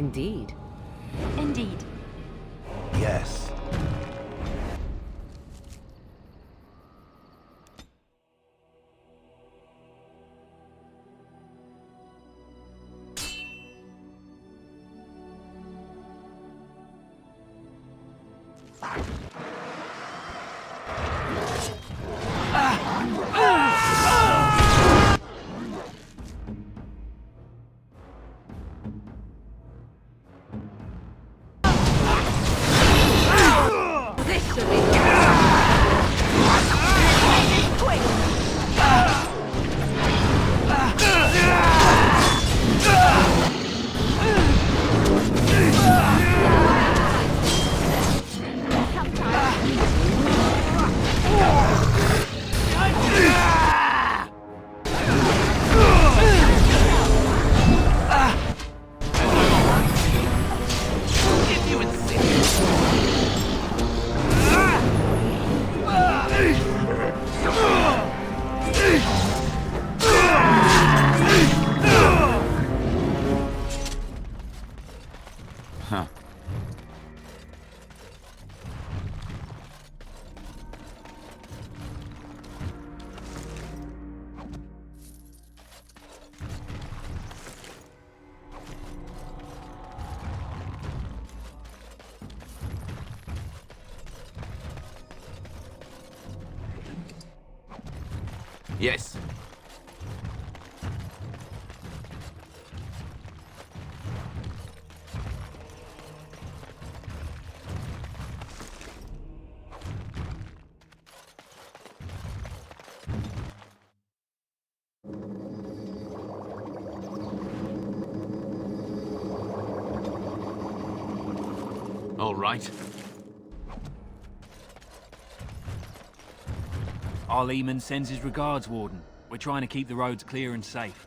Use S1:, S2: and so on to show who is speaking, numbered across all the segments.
S1: Indeed.
S2: Indeed.
S3: Yes.
S4: Huh.
S3: Yes. All right.
S5: Our Leman sends his regards, Warden. We're trying to keep the roads clear and safe.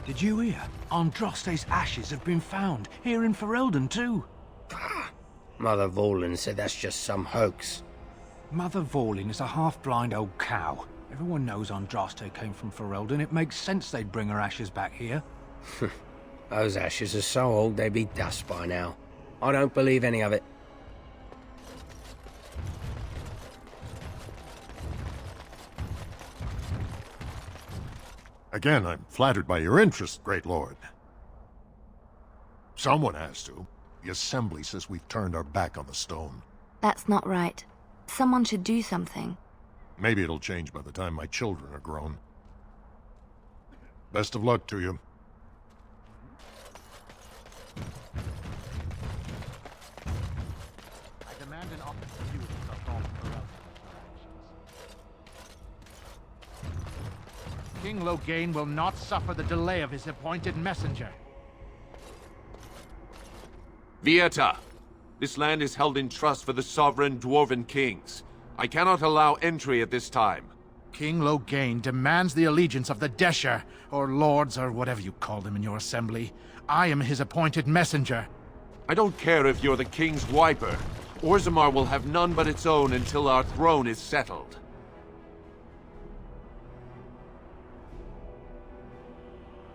S6: Did you hear? Andraste's ashes have been found, here in Ferelden too.
S7: Mother Vorlin said that's just some hoax.
S6: Mother Vorlin is a half-blind old cow. Everyone knows Andraste came from Ferelden. It makes sense they'd bring her ashes back here.
S7: Those ashes are so old they'd be dust by now. I don't believe any of it.
S8: Again, I'm flattered by your interest, Great Lord. Someone has to. The Assembly says we've turned our back on the stone.
S2: That's not right. Someone should do something.
S8: Maybe it'll change by the time my children are grown. Best of luck to you.
S6: I demand an opportunity of all Ferelden. King Loghain will not suffer the delay of his appointed messenger.
S3: Vieta! This land is held in trust for the sovereign dwarven kings. I cannot allow entry at this time.
S6: King Loghain demands the allegiance of the Desher, or lords, or whatever you call them in your assembly. I am his appointed messenger.
S3: I don't care if you're the king's wiper. Orzammar will have none but its own until our throne is settled.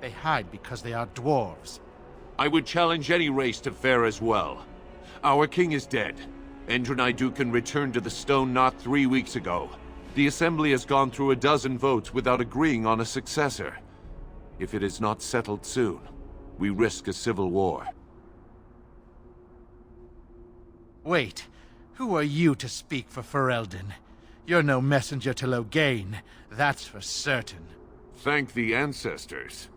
S6: They hide because they are dwarves.
S3: I would challenge any race to fare as well. Our king is dead. Endroni Dukan returned to the Stone not 3 weeks ago. The Assembly has gone through a dozen votes without agreeing on a successor. If it is not settled soon, we risk a civil war.
S6: Wait, who are you to speak for Ferelden? You're no messenger to Loghain, that's for certain.
S3: Thank the ancestors.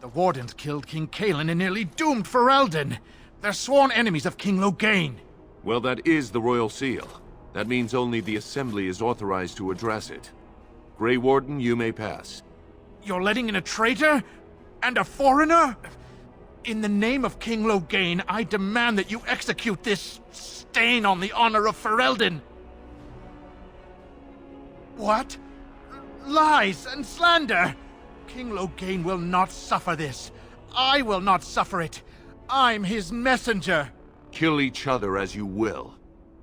S6: The Wardens killed King Cailan and nearly doomed Ferelden. They're sworn enemies of King Loghain.
S3: Well, that is the Royal Seal. That means only the Assembly is authorized to address it. Grey Warden, you may pass.
S6: You're letting in a traitor? And a foreigner? In the name of King Loghain, I demand that you execute this stain on the honor of Ferelden. What? Lies and slander! King Loghain will not suffer this. I will not suffer it. I'm his messenger.
S3: Kill each other as you will,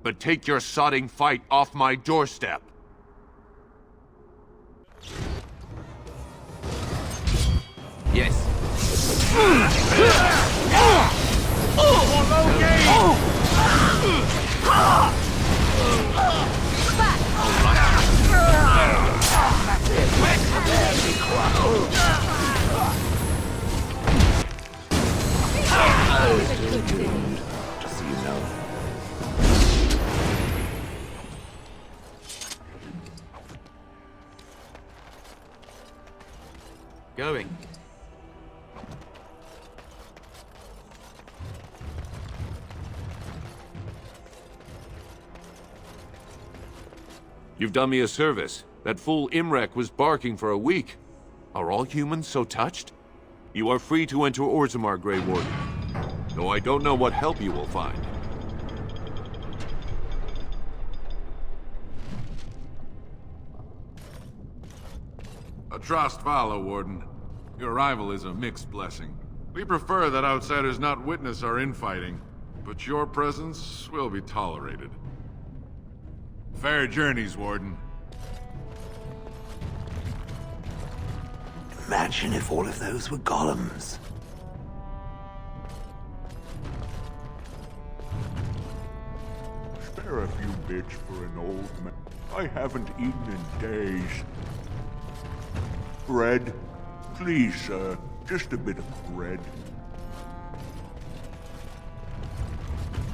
S3: but take your sodding fight off my doorstep.
S5: Yes.
S3: Just so you know.
S5: Going.
S3: You've done me a service. That fool Imrek was barking for a week. Are all humans so touched? You are free to enter Orzammar, Grey Warden. Though I don't know what help you will find.
S1: A Trost Vala, Warden. Your arrival is a mixed blessing. We prefer that outsiders not witness our infighting, but your presence will be tolerated. Fair journeys, Warden.
S4: Imagine if all of those were golems.
S9: Spare a few bits for an old man. I haven't eaten in days. Bread? Please, sir. Just a bit of bread.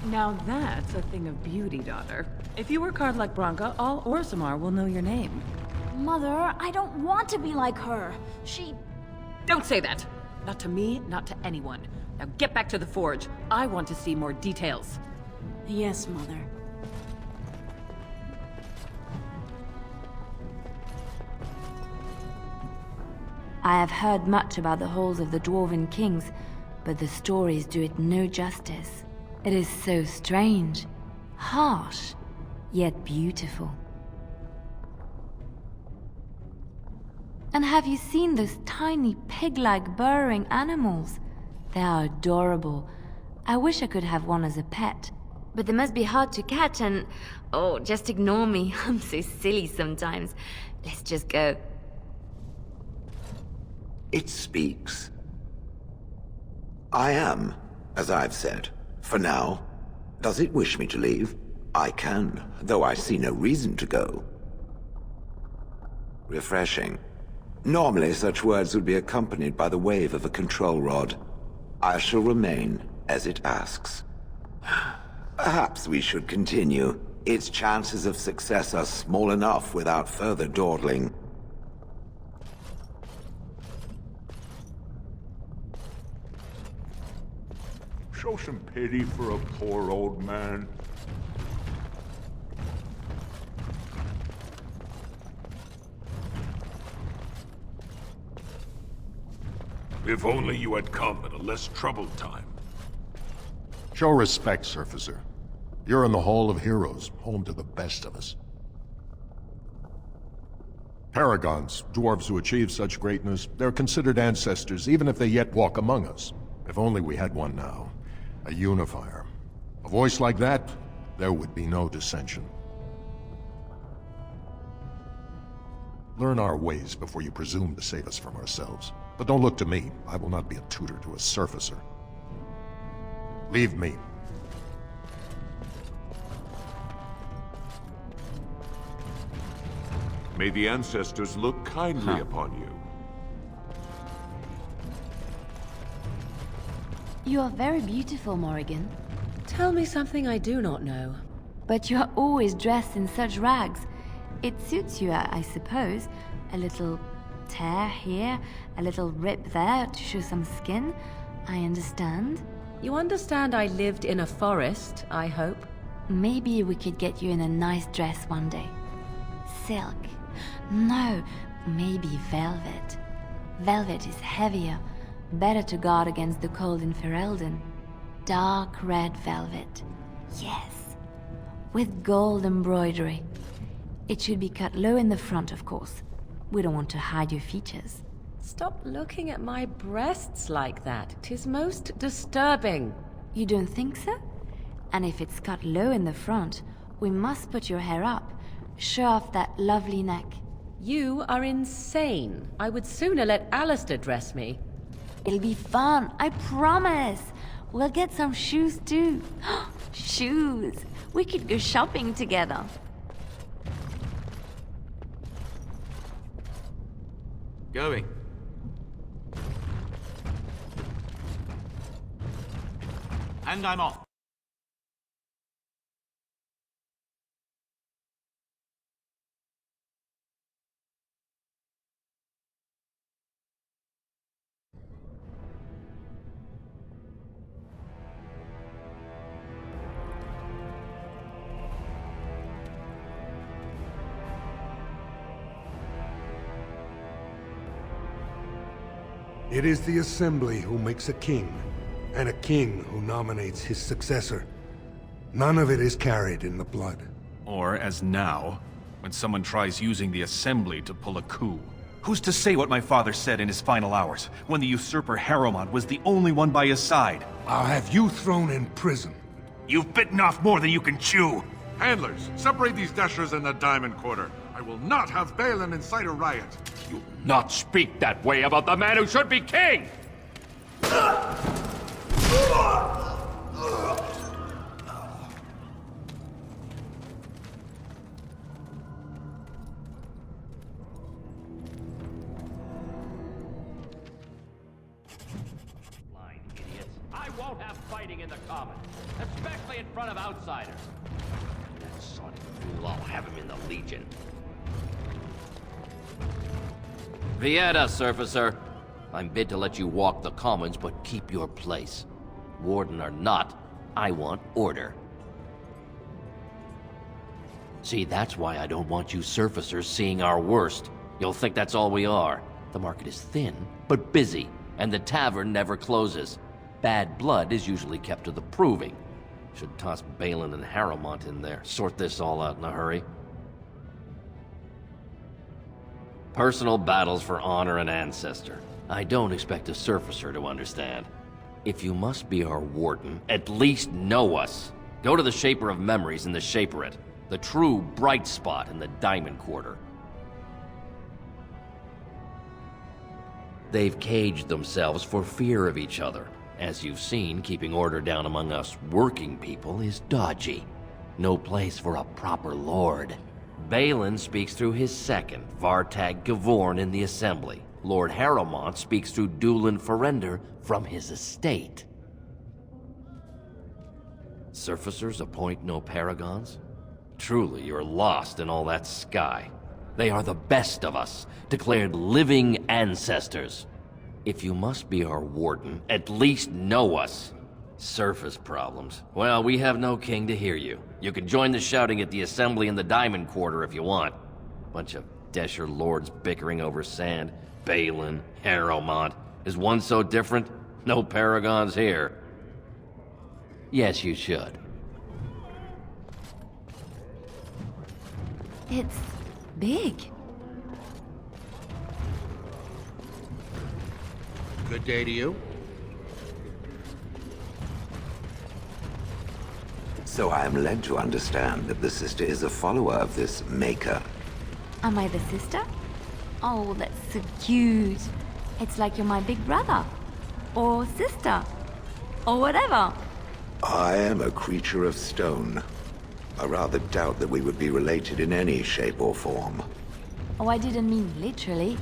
S10: Now that's a thing of beauty, daughter. If you work hard like Branka, all Orzammar will know your name.
S11: Mother, I don't want to be like her. She...
S10: Don't say that! Not to me, not to anyone. Now get back to the forge. I want to see more details.
S11: Yes, Mother.
S2: I have heard much about the halls of the Dwarven Kings, but the stories do it no justice. It is so strange, harsh, yet beautiful. And have you seen those tiny pig-like burrowing animals? They are adorable. I wish I could have one as a pet. But they must be hard to catch and... Oh, just ignore me. I'm so silly sometimes. Let's just go.
S4: It speaks. I am, as I've said, for now. Does it wish me to leave? I can, though I see no reason to go. Refreshing. Normally, such words would be accompanied by the wave of a control rod. I shall remain as it asks. Perhaps we should continue. Its chances of success are small enough without further dawdling.
S9: Show some pity for a poor old man.
S1: If only you had come at a less troubled time.
S8: Show respect, Surfacer. You're in the Hall of Heroes, home to the best of us. Paragons, dwarves who achieve such greatness, they're considered ancestors even if they yet walk among us. If only we had one now. A unifier. A voice like that, there would be no dissension. Learn our ways before you presume to save us from ourselves. But don't look to me. I will not be a tutor to a surfacer. Leave me.
S3: May the ancestors look kindly upon you.
S2: You are very beautiful, Morrigan.
S10: Tell me something I do not know.
S2: But you are always dressed in such rags. It suits you, I suppose. A little tear here, a little rip there to show some skin. I understand.
S10: You understand I lived in a forest, I hope?
S2: Maybe we could get you in a nice dress one day. Silk. No, maybe velvet. Velvet is heavier, better to guard against the cold in Ferelden. Dark red velvet. Yes. With gold embroidery. It should be cut low in the front, of course. We don't want to hide your features.
S10: Stop looking at my breasts like that. 'Tis most disturbing.
S2: You don't think so? And if it's cut low in the front, we must put your hair up. Show off that lovely neck.
S10: You are insane. I would sooner let Alistair dress me.
S2: It'll be fun, I promise. We'll get some shoes too. Shoes! We could go shopping together.
S5: Going. And I'm off.
S12: It is the Assembly who makes a king, and a king who nominates his successor. None of it is carried in the blood.
S13: Or, as now, when someone tries using the Assembly to pull a coup. Who's to say what my father said in his final hours, when the usurper Harrowmont was the only one by his side?
S12: I'll have you thrown in prison.
S13: You've bitten off more than you can chew!
S1: Handlers, separate these dashers in the Diamond Quarter. I will not have Balin incite a riot.
S3: You'll not speak that way about the man who should be king! Blind idiots. I won't have fighting in the Commons, especially in front of outsiders. That sonic fool, I'll have him in the Legion. Vieta, Surfacer. I'm bid to let you walk the Commons, but keep your place. Warden or not, I want order. See, that's why I don't want you Surfacers seeing our worst. You'll think that's all we are. The market is thin, but busy, and the tavern never closes. Bad blood is usually kept to the proving. Should toss Balin and Harrowmont in there, sort this all out in a hurry. Personal battles for honor and ancestor. I don't expect a Surfacer to understand. If you must be our warden, at least know us. Go to the Shaper of Memories in the Shaperate, the true bright spot in the Diamond Quarter. They've caged themselves for fear of each other. As you've seen, keeping order down among us working people is dodgy. No place for a proper lord. Balin speaks through his second, Vartag Gavorn, in the Assembly. Lord Harrowmont speaks through Dulin Ferender from his estate. Surfacers appoint no paragons? Truly, you're lost in all that sky. They are the best of us, declared living ancestors. If you must be our warden, at least know us. Surface problems. Well, we have no king to hear you. You can join the shouting at the Assembly in the Diamond Quarter if you want. Bunch of Desher lords bickering over sand. Balin, Harrowmont. Is one so different? No paragons here. Yes, you should.
S2: It's big.
S14: Good day to you.
S4: So I am led to understand that the sister is a follower of this Maker.
S2: Am I the sister? Oh, that's so cute. It's like you're my big brother. Or sister. Or whatever.
S4: I am a creature of stone. I rather doubt that we would be related in any shape or form.
S2: Oh, I didn't mean literally.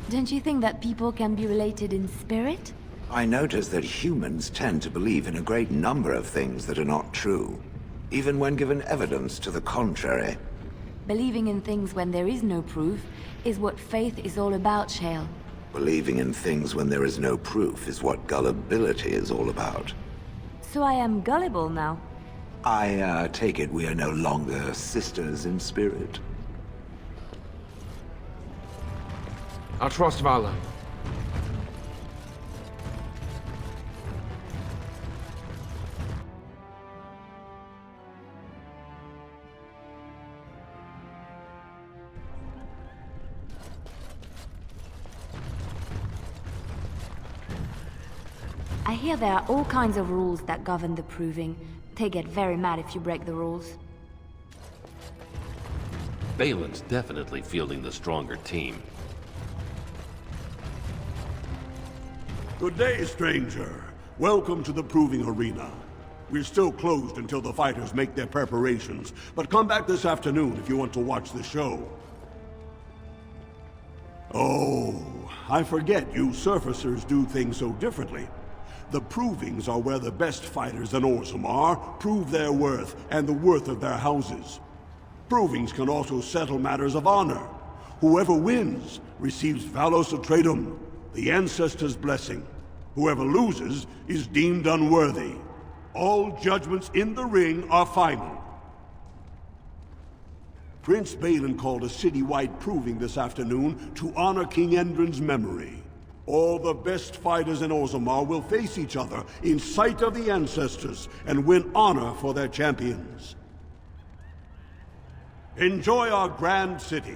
S2: Don't you think that people can be related in spirit?
S4: I notice that humans tend to believe in a great number of things that are not true, even when given evidence to the contrary.
S2: Believing in things when there is no proof is what faith is all about, Shale.
S4: Believing in things when there is no proof is what gullibility is all about.
S2: So I am gullible now.
S4: I take it we are no longer sisters in spirit.
S14: I trust Vala.
S2: I hear there are all kinds of rules that govern the proving. They get very mad if you break the rules.
S15: Balin's definitely fielding the stronger team.
S16: Good day, stranger. Welcome to the proving arena. We're still closed until the fighters make their preparations, but come back this afternoon if you want to watch the show. Oh, I forget you surfacers do things so differently. The provings are where the best fighters in Orzammar prove their worth and the worth of their houses. Provings can also settle matters of honor. Whoever wins receives Valos Atreidum, the ancestors' blessing. Whoever loses is deemed unworthy. All judgments in the ring are final. Prince Balin called a citywide proving this afternoon to honor King Endrin's memory. All the best fighters in Orzammar will face each other in sight of the ancestors and win honor for their champions. Enjoy our grand city.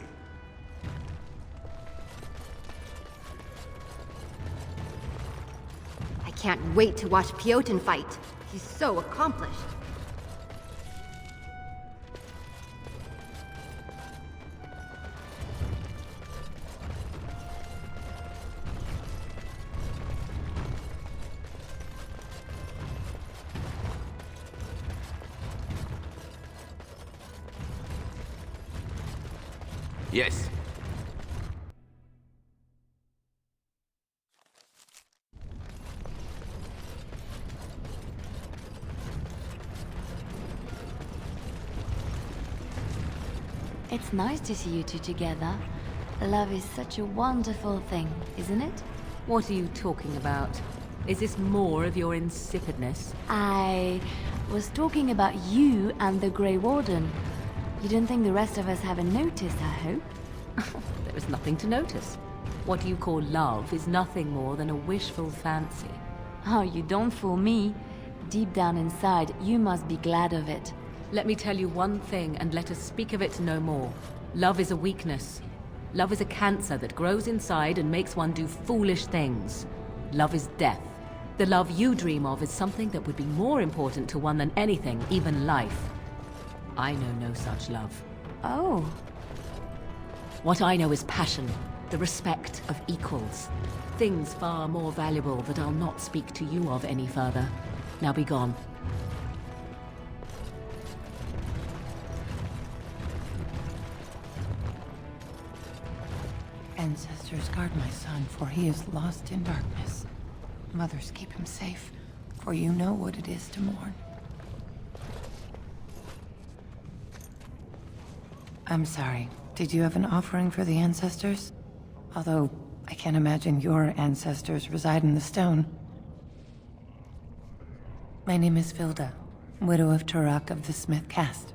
S17: I can't wait to watch Piotr fight. He's so accomplished.
S15: Yes.
S2: It's nice to see you two together. Love is such a wonderful thing, isn't it?
S10: What are you talking about? Is this more of your insipidness?
S2: I was talking about you and the Grey Warden. You don't think the rest of us haven't noticed, I hope?
S10: There is nothing to notice. What you call love is nothing more than a wishful fancy.
S2: Oh, you don't fool me. Deep down inside, you must be glad of it.
S10: Let me tell you one thing, and let us speak of it no more. Love is a weakness. Love is a cancer that grows inside and makes one do foolish things. Love is death. The love you dream of is something that would be more important to one than anything, even life. I know no such love.
S2: Oh.
S10: What I know is passion, the respect of equals. Things far more valuable that I'll not speak to you of any further. Now be gone.
S18: Ancestors, guard my son, for he is lost in darkness. Mothers, keep him safe, for you know what it is to mourn. I'm sorry. Did you have an offering for the ancestors? Although, I can't imagine your ancestors reside in the stone. My name is Vilda, widow of Turok of the Smith caste.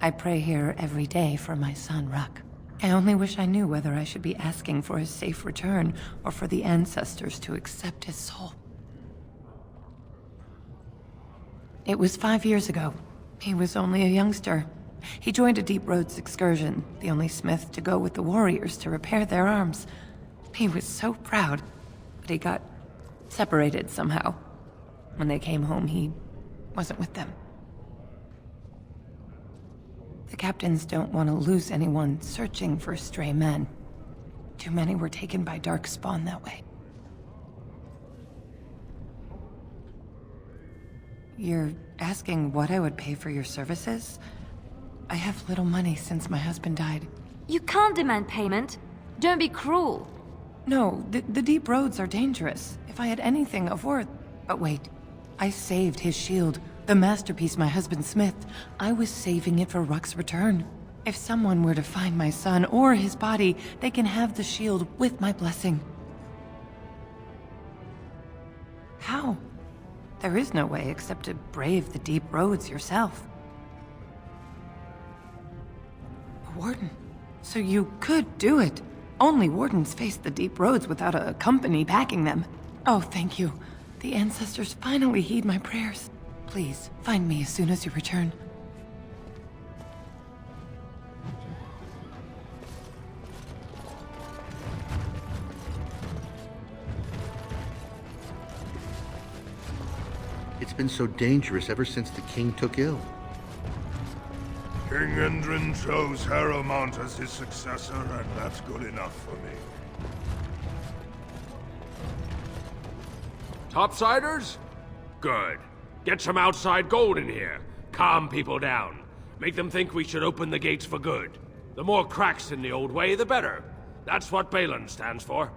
S18: I pray here every day for my son, Ruck. I only wish I knew whether I should be asking for his safe return or for the ancestors to accept his soul. It was 5 years ago. He was only a youngster. He joined a Deep Roads excursion, the only smith to go with the warriors to repair their arms. He was so proud, but he got separated somehow. When they came home, he wasn't with them. The captains don't want to lose anyone searching for stray men. Too many were taken by Darkspawn that way. You're asking what I would pay for your services? I have little money since my husband died.
S2: You can't demand payment. Don't be cruel.
S18: No, the deep roads are dangerous. If I had anything of worth... But wait. I saved his shield, the masterpiece my husband smithed. I was saving it for Ruck's return. If someone were to find my son or his body, they can have the shield with my blessing. How? There is no way except to brave the deep roads yourself. A warden. So you could do it. Only wardens face the deep roads without a company backing them. Oh, thank you. The ancestors finally heed my prayers. Please, find me as soon as you return.
S19: It's been so dangerous ever since the king took ill.
S12: King Endrin chose Harrowmont as his successor, and that's good enough for me.
S20: Topsiders? Good. Get some outside gold in here. Calm people down. Make them think we should open the gates for good. The more cracks in the old way, the better. That's what Balin stands for.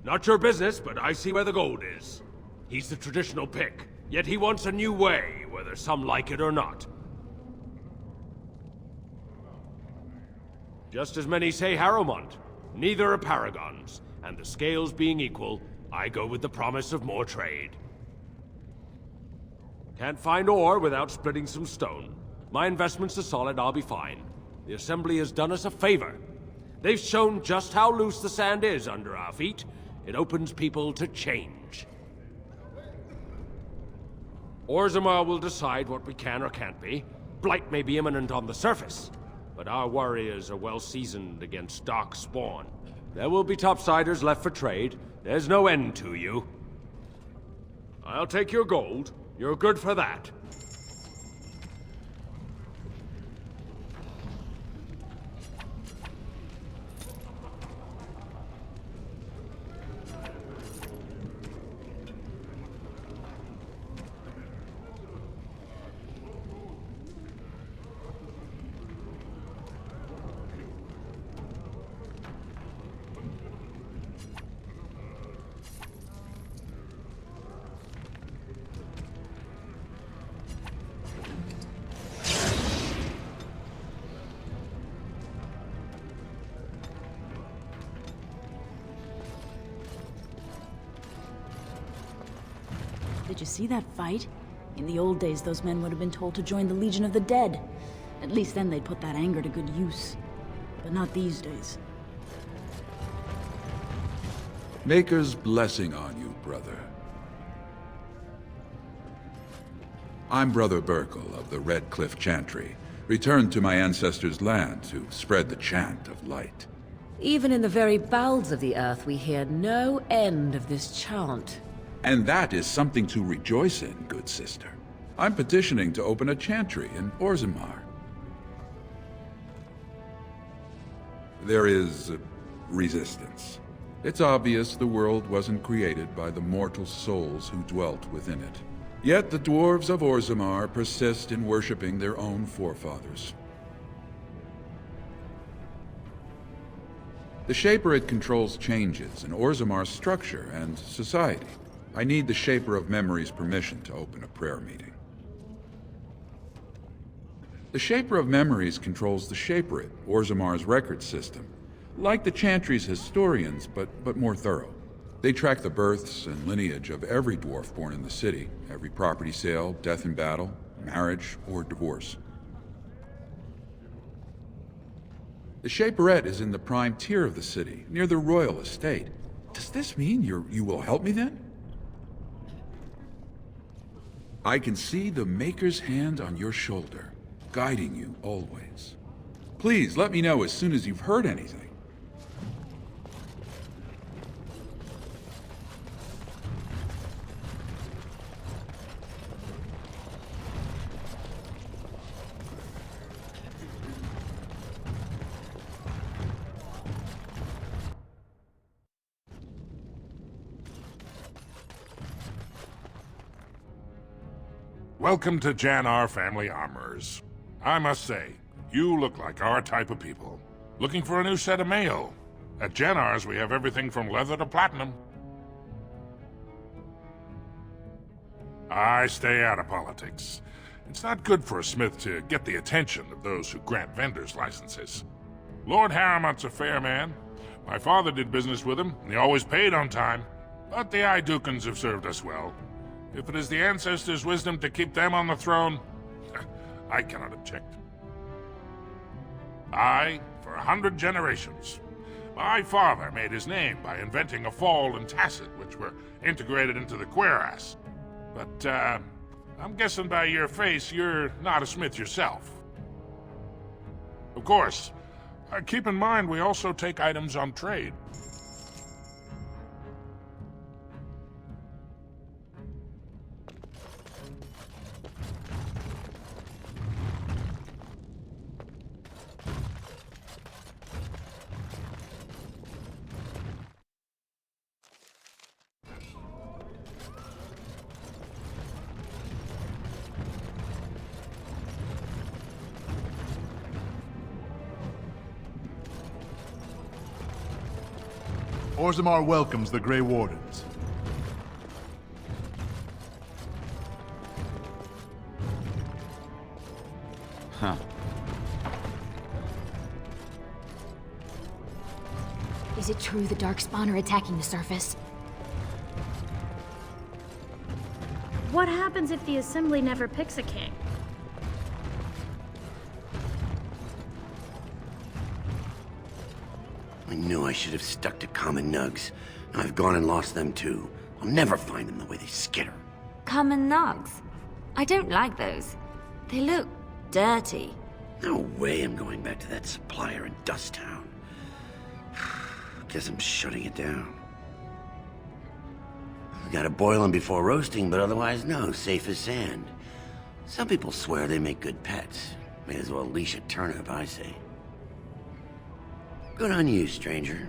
S20: Not your business, but I see where the gold is. He's the traditional pick, yet he wants a new way, whether some like it or not. Just as many say Harrowmont. Neither are paragons, and the scales being equal, I go with the promise of more trade. Can't find ore without splitting some stone. My investments are solid, I'll be fine. The Assembly has done us a favor. They've shown just how loose the sand is under our feet. It opens people to change. Orzammar will decide what we can or can't be. Blight may be imminent on the surface, but our warriors are well seasoned against dark spawn. There will be topsiders left for trade. There's no end to you. I'll take your gold. You're good for that.
S11: Did you see that fight? In the old days, those men would have been told to join the Legion of the Dead. At least then they'd put that anger to good use. But not these days.
S21: Maker's blessing on you, brother. I'm Brother Burkle of the Red Cliff Chantry, returned to my ancestors' land to spread the chant of light.
S10: Even in the very bowels of the earth, we hear no end of this chant.
S21: And that is something to rejoice in, good sister. I'm petitioning to open a chantry in Orzammar. There is resistance. It's obvious the world wasn't created by the mortal souls who dwelt within it. Yet the dwarves of Orzammar persist in worshipping their own forefathers. The Shaperate controls changes in Orzammar's structure and society. I need the Shaper of Memory's permission to open a prayer meeting. The Shaper of Memories controls the Shaperate, Orzammar's record system. Like the Chantry's historians, but more thorough. They track the births and lineage of every dwarf born in the city, every property sale, death in battle, marriage, or divorce. The Shaperette is in the prime tier of the city, near the royal estate. Does this mean you will help me then? I can see the Maker's hand on your shoulder, guiding you always. Please let me know as soon as you've heard anything.
S22: Welcome to Jannar Family Armors. I must say, you look like our type of people. Looking for a new set of mail? At Jannar's, we have everything from leather to platinum. I stay out of politics. It's not good for a smith to get the attention of those who grant vendors licenses. Lord Harrowmont's a fair man. My father did business with him, and he always paid on time. But the Idukans have served us well. If it is the ancestors' wisdom to keep them on the throne, I cannot object. For 100 generations. My father made his name by inventing a fall and tacit, which were integrated into the cuirass. But, I'm guessing by your face you're not a smith yourself. Of course, keep in mind we also take items on trade.
S6: Orzammar welcomes the Grey Wardens.
S7: Huh.
S23: Is it true the Darkspawn are attacking the surface?
S24: What happens if the Assembly never picks a king?
S25: I knew I should have stuck to common nugs. I've gone and lost them too. I'll never find them the way they skitter.
S2: Common nugs? I don't like those. They look dirty.
S25: No way I'm going back to that supplier in Dust Town. Guess I'm shutting it down. I gotta boil them before roasting, but otherwise no, safe as sand. Some people swear they make good pets. May as well leash a turnip, I say. Good on you, stranger.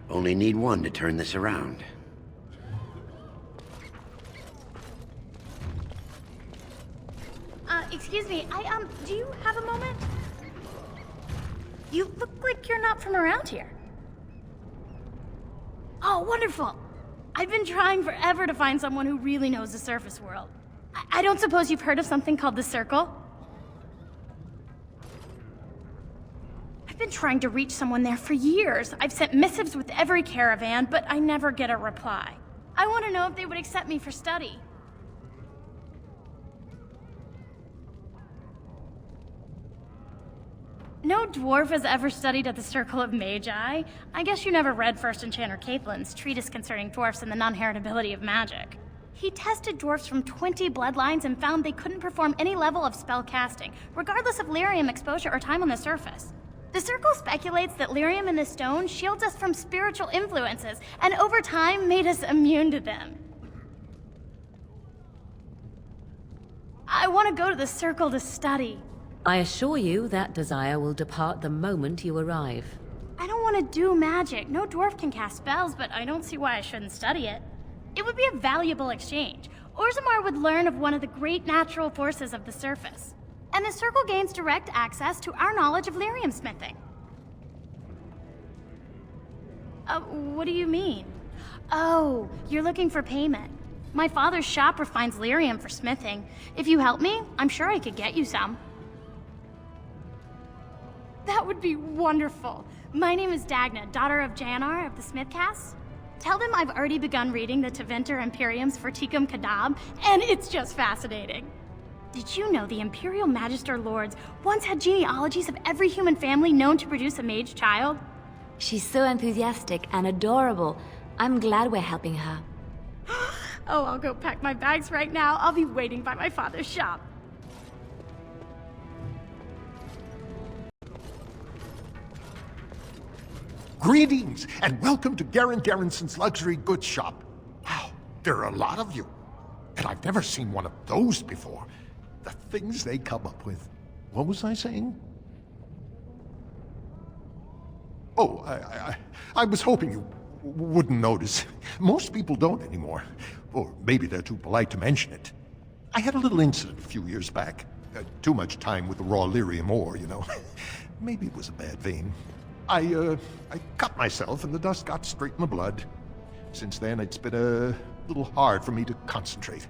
S25: Only need one to turn this around.
S24: Excuse me, do you have a moment? You look like you're not from around here. Oh, wonderful! I've been trying forever to find someone who really knows the surface world. I don't suppose you've heard of something called the Circle? I've been trying to reach someone there for years. I've sent missives with every caravan, but I never get a reply. I want to know if they would accept me for study. No dwarf has ever studied at the Circle of Magi. I guess you never read First Enchanter Caitlin's treatise concerning dwarfs and the non-heritability of magic. He tested dwarfs from 20 bloodlines and found they couldn't perform any level of spell casting, regardless of lyrium exposure or time on the surface. The Circle speculates that lyrium in the stone shields us from spiritual influences, and over time made us immune to them. I want to go to the Circle to study.
S10: I assure you that desire will depart the moment you arrive.
S24: I don't want to do magic. No dwarf can cast spells, but I don't see why I shouldn't study it. It would be a valuable exchange. Orzammar would learn of one of the great natural forces of the surface. And the Circle gains direct access to our knowledge of lyrium smithing. What do you mean? Oh, you're looking for payment. My father's shop refines lyrium for smithing. If you help me, I'm sure I could get you some. That would be wonderful. My name is Dagna, daughter of Janar of the Smithcast. Tell them I've already begun reading the Tevinter Imperium's Forticum Kadab, and it's just fascinating. Did you know the Imperial Magister Lords once had genealogies of every human family known to produce a mage child?
S2: She's so enthusiastic and adorable. I'm glad we're helping her.
S24: Oh, I'll go pack my bags right now. I'll be waiting by my father's shop.
S8: Greetings, and welcome to Garen Garrison's luxury goods shop. Wow, there are a lot of you. And I've never seen one of those before. The things they come up with. What was I saying? Oh, I was hoping you wouldn't notice. Most people don't anymore. Or maybe they're too polite to mention it. I had a little incident a few years back. Too much time with the raw lyrium ore, you know. Maybe it was a bad vein. I cut myself and the dust got straight in the blood. Since then, it's been a little hard for me to concentrate.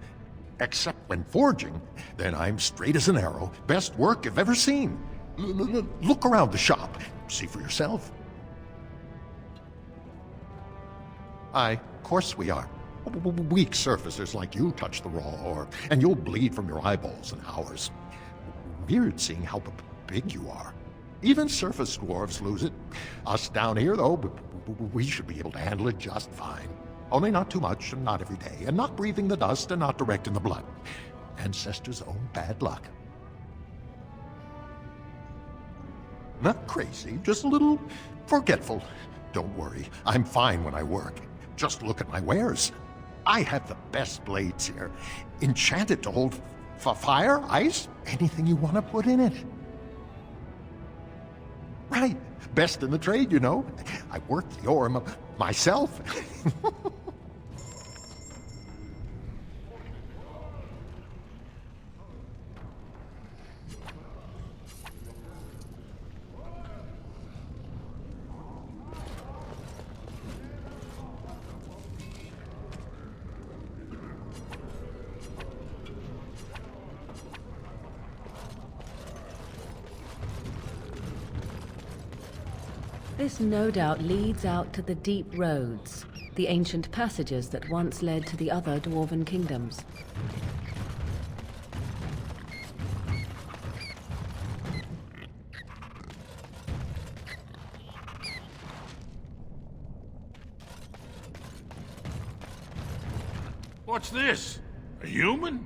S8: Except when forging, then I'm straight as an arrow. Best work you've ever seen. Look around the shop. See for yourself. Aye, of course we are. Weak surfacers like you touch the raw ore, and you'll bleed from your eyeballs in hours. Weird seeing how big you are. Even surface dwarves lose it. Us down here, though, we should be able to handle it just fine. Only not too much, and not every day, and not breathing the dust, and not direct in the blood. Ancestors' own bad luck. Not crazy, just a little forgetful. Don't worry, I'm fine when I work. Just look at my wares. I have the best blades here. Enchanted to hold fire, ice, anything you want to put in it. Right, best in the trade, you know. I work the ore myself.
S10: This no doubt leads out to the deep roads, the ancient passages that once led to the other dwarven kingdoms.
S22: What's this? A human?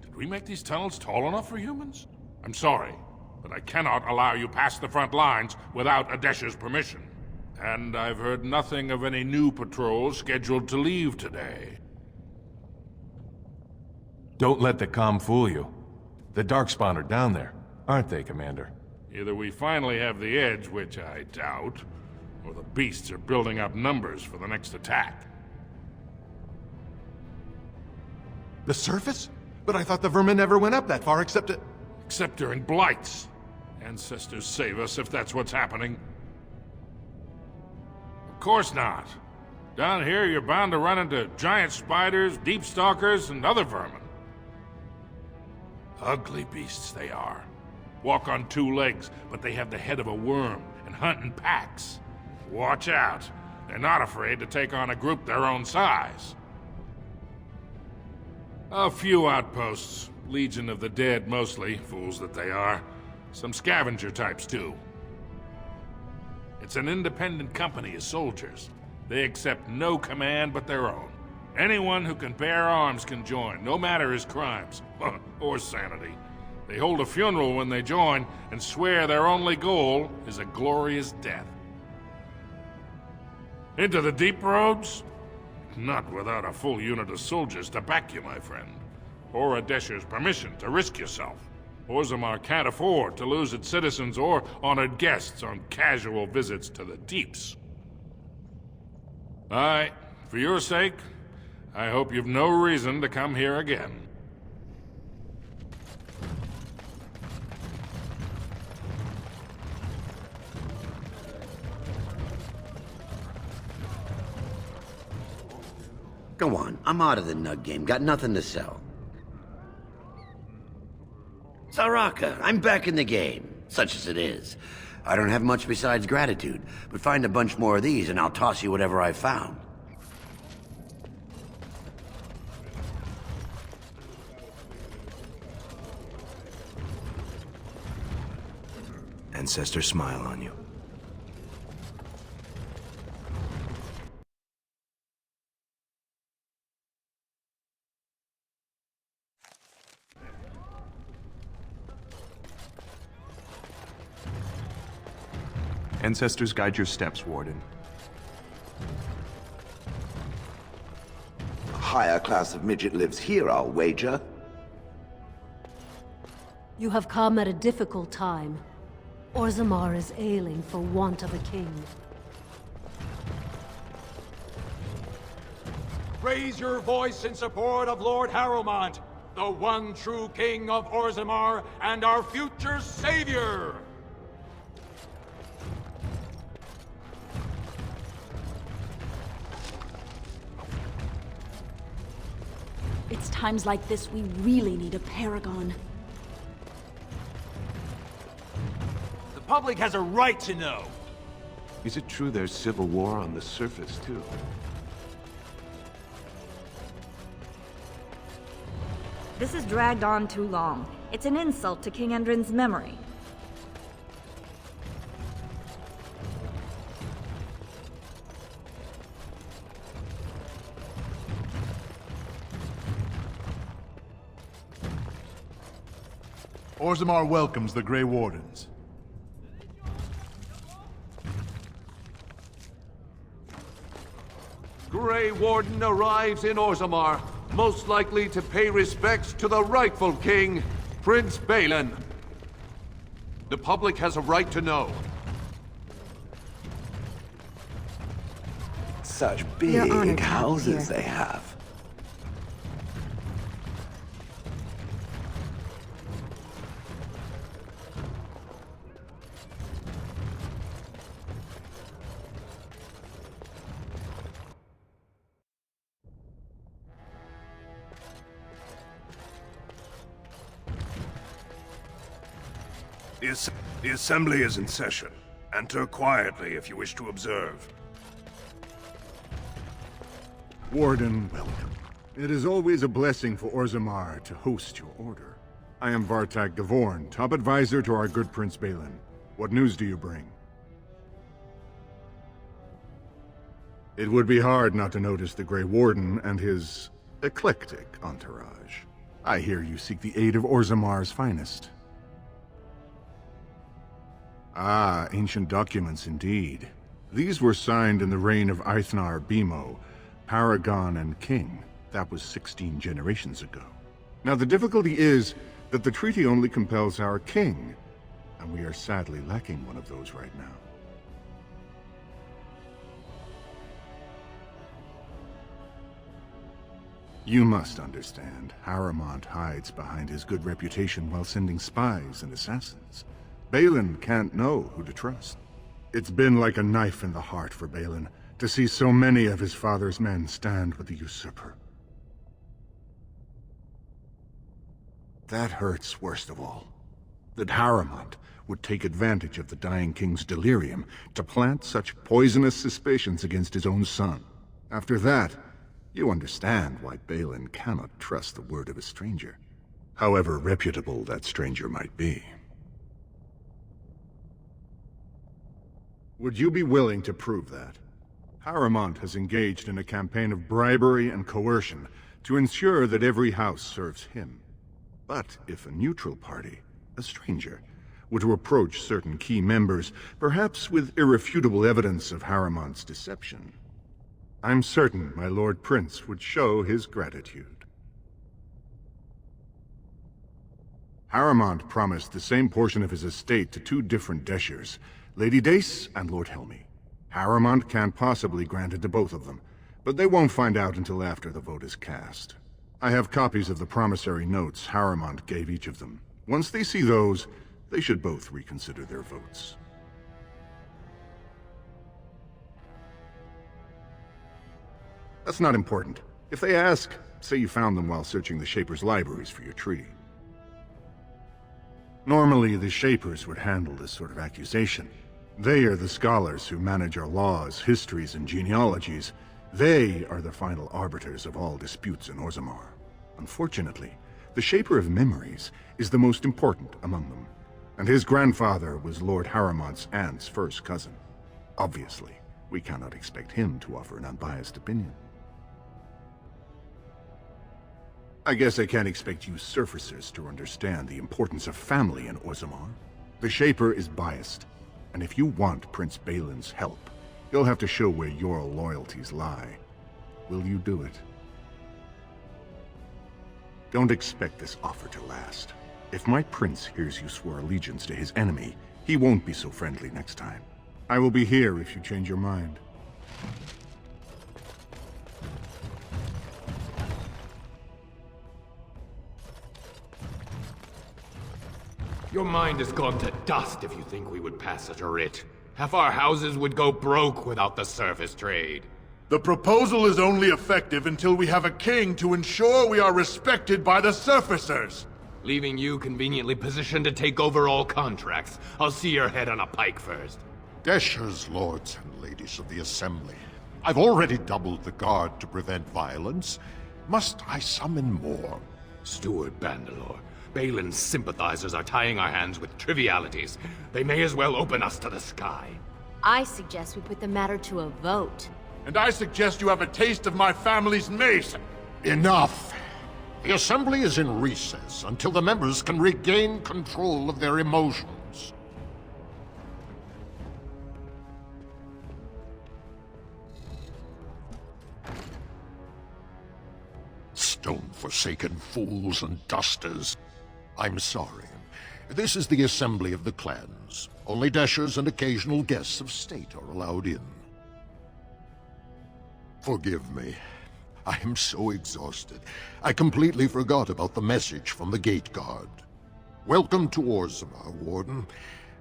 S22: Did we make these tunnels tall enough for humans? I'm sorry, but I cannot allow you past the front lines without Adesh's permission. And I've heard nothing of any new patrols scheduled to leave today.
S1: Don't let the comm fool you. The Darkspawn are down there, aren't they, Commander?
S22: Either we finally have the edge, which I doubt, or the beasts are building up numbers for the next attack.
S8: The surface? But I thought the vermin never went up that far except
S22: during blights. Ancestors save us if that's what's happening. Of course not. Down here, you're bound to run into giant spiders, deep stalkers, and other vermin. Ugly beasts they are. Walk on two legs, but they have the head of a worm and hunt in packs. Watch out. They're not afraid to take on a group their own size. A few outposts. Legion of the Dead, mostly. Fools that they are. Some scavenger types, too. It's an independent company of soldiers. They accept no command but their own. Anyone who can bear arms can join, no matter his crimes. Or sanity. They hold a funeral when they join, and swear their only goal is a glorious death. Into the deep roads? Not without a full unit of soldiers to back you, my friend. Or Adesh's permission to risk yourself. Orzammar can't afford to lose its citizens or honored guests on casual visits to the deeps. Aye, for your sake, I hope you've no reason to come here again.
S25: Go on, I'm out of the nug game. Got nothing to sell. Saraka, I'm back in the game, such as it is. I don't have much besides gratitude, but find a bunch more of these and I'll toss you whatever I found.
S5: Ancestors smile on you. Ancestors guide your steps, Warden.
S4: A higher class of midget lives here, I'll wager.
S7: You have come at a difficult time. Orzammar is ailing for want of a king.
S9: Raise your voice in support of Lord Harrowmont, the one true king of Orzammar and our future savior!
S11: It's times like this we really need a paragon.
S9: The public has a right to know.
S5: Is it true there's civil war on the surface, too?
S3: This has dragged on too long. It's an insult to King Endrin's memory.
S6: Orzammar welcomes the Grey Wardens.
S13: Grey Warden arrives in Orzammar, most likely to pay respects to the rightful king, Prince Balin. The public has a right to know.
S4: Such big houses they have.
S14: The assembly is in session. Enter quietly if you wish to observe.
S12: Warden, welcome. It is always a blessing for Orzammar to host your order. I am Vartak Gavorn, top advisor to our good Prince Balin. What news do you bring? It would be hard not to notice the Grey Warden and his eclectic entourage. I hear you seek the aid of Orzammar's finest. Ah, ancient documents indeed. These were signed in the reign of Eithnar Bimo, Paragon and King. That was 16 generations ago. Now the difficulty is that the treaty only compels our king, and we are sadly lacking one of those right now. You must understand, Harrowmont hides behind his good reputation while sending spies and assassins. Balin can't know who to trust. It's been like a knife in the heart for Balin to see so many of his father's men stand with the usurper. That hurts worst of all. That Harrowmont would take advantage of the dying king's delirium to plant such poisonous suspicions against his own son. After that, you understand why Balin cannot trust the word of a stranger, however reputable that stranger might be. Would you be willing to prove that? Harrowmont has engaged in a campaign of bribery and coercion to ensure that every house serves him. But if a neutral party, a stranger, were to approach certain key members, perhaps with irrefutable evidence of Harrowmont's deception, I'm certain my Lord Prince would show his gratitude. Harrowmont promised the same portion of his estate to two different Deshers, Lady Dace and Lord Helmy. Harrowmont can't possibly grant it to both of them, but they won't find out until after the vote is cast. I have copies of the promissory notes Harrowmont gave each of them. Once they see those, they should both reconsider their votes. That's not important. If they ask, say you found them while searching the Shaper's libraries for your treaty. Normally, the Shapers would handle this sort of accusation. They are the scholars who manage our laws, histories, and genealogies. They are the final arbiters of all disputes in Orzammar. Unfortunately, the Shaper of Memories is the most important among them, and his grandfather was Lord Harrowmont's aunt's first cousin. Obviously, we cannot expect him to offer an unbiased opinion. I guess I can't expect you surfacers to understand the importance of family in Orzammar. The Shaper is biased, and if you want Prince Balin's help, you'll have to show where your loyalties lie. Will you do it? Don't expect this offer to last. If my prince hears you swore allegiance to his enemy, he won't be so friendly next time. I will be here if you change your mind.
S9: Your mind has gone to dust if you think we would pass such a writ. Half our houses would go broke without the surface trade.
S6: The proposal is only effective until we have a king to ensure we are respected by the surfacers.
S9: Leaving you conveniently positioned to take over all contracts. I'll see your head on a pike first.
S8: Deshers, lords and ladies of the Assembly. I've already doubled the guard to prevent violence. Must I summon more?
S9: Steward Bandalore, Balin's sympathizers are tying our hands with trivialities. They may as well open us to the sky.
S2: I suggest we put the matter to a vote.
S6: And I suggest you have a taste of my family's mace.
S8: Enough! The Assembly is in recess until the members can regain control of their emotions. Stone-forsaken fools and dusters. I'm sorry. This is the Assembly of the Clans. Only Deshers and occasional guests of state are allowed in. Forgive me. I am so exhausted. I completely forgot about the message from the gate guard. Welcome to Orzammar, Warden.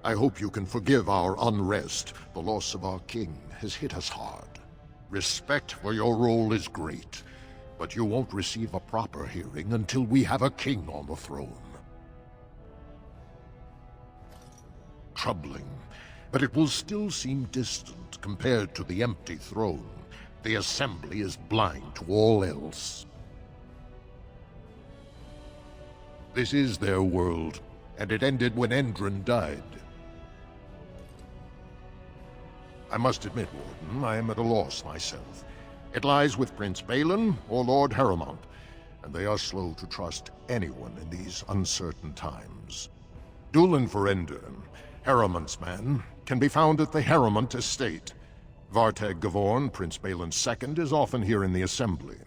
S8: I hope you can forgive our unrest. The loss of our king has hit us hard. Respect for your role is great, but you won't receive a proper hearing until we have a king on the throne. Troubling, but it will still seem distant compared to the empty throne. The Assembly is blind to all else. This is their world, and it ended when Endron died. I must admit, Warden, I am at a loss myself. It lies with Prince Balin or Lord Harrowmont, and they are slow to trust anyone in these uncertain times. Dulin Ferender, Harrowmont's man, can be found at the Harrowmont estate. Vartag Gavorn, Prince Balin's second, is often here in the Assembly.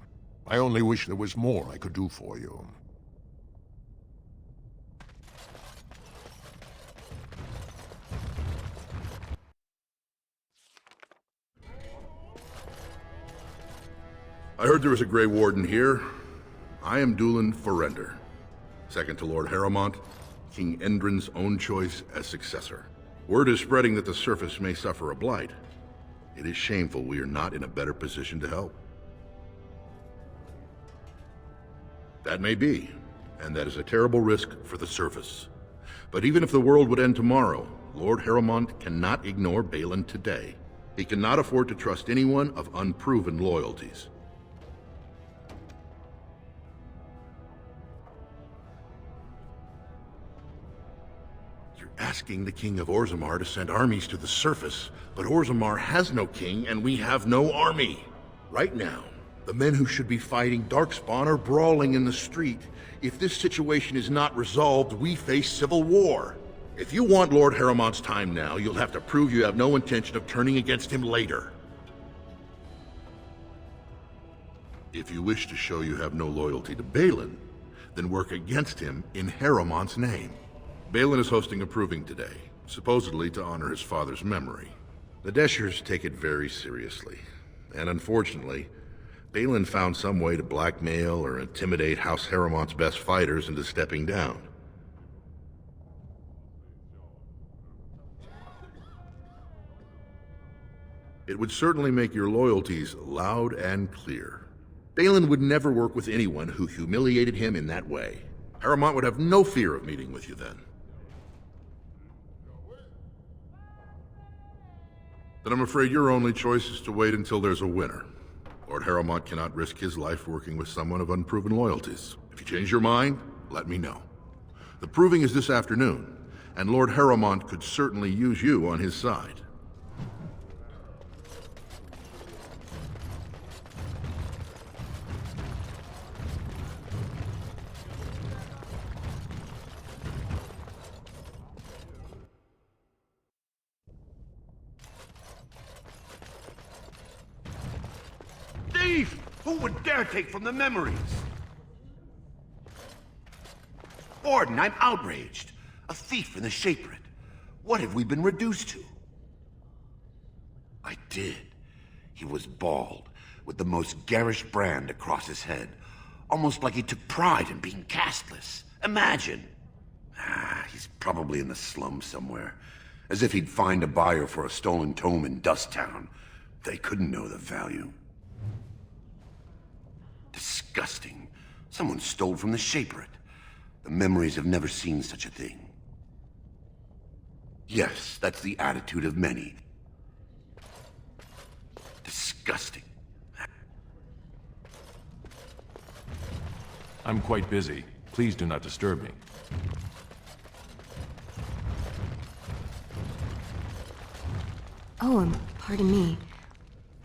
S8: I only wish there was more I could do for you.
S12: I heard there was a Grey Warden here. I am Dulin Ferender, second to Lord Harrowmont, King Endron's own choice as successor. Word is spreading that the surface may suffer a blight. It is shameful we are not in a better position to help. That may be, and that is a terrible risk for the surface. But even if the world would end tomorrow, Lord Harrowmont cannot ignore Balin today. He cannot afford to trust anyone of unproven loyalties. Asking the King of Orzammar to send armies to the surface, but Orzammar has no king and we have no army. Right now, the men who should be fighting Darkspawn are brawling in the street. If this situation is not resolved, we face civil war. If you want Lord Harrowmont's time now, you'll have to prove you have no intention of turning against him later. If you wish to show you have no loyalty to Balin, then work against him in Harrowmont's name. Balin is hosting a proving today, supposedly to honor his father's memory. The Deshers take it very seriously, and unfortunately, Balin found some way to blackmail or intimidate House Harrowmont's best fighters into stepping down. It would certainly make your loyalties loud and clear. Balin would never work with anyone who humiliated him in that way. Harrowmont would have no fear of meeting with you then. Then I'm afraid your only choice is to wait until there's a winner. Lord Harrowmont cannot risk his life working with someone of unproven loyalties. If you change your mind, let me know. The proving is this afternoon, and Lord Harrowmont could certainly use you on his side.
S14: Thief! Who would dare take from the memories?
S25: Warden, I'm outraged. A thief in the Shaperit. What have we been reduced to? I did. He was bald, with the most garish brand across his head. Almost like he took pride in being castless. Imagine! He's probably in the slums somewhere. As if he'd find a buyer for a stolen tome in Dust Town. They couldn't know the value. disgusting. Someone stole from the Shaperate. The memories have never seen such a thing. Yes, that's the attitude of many. Disgusting.
S1: I'm quite busy. Please do not disturb me.
S15: Oh, pardon me.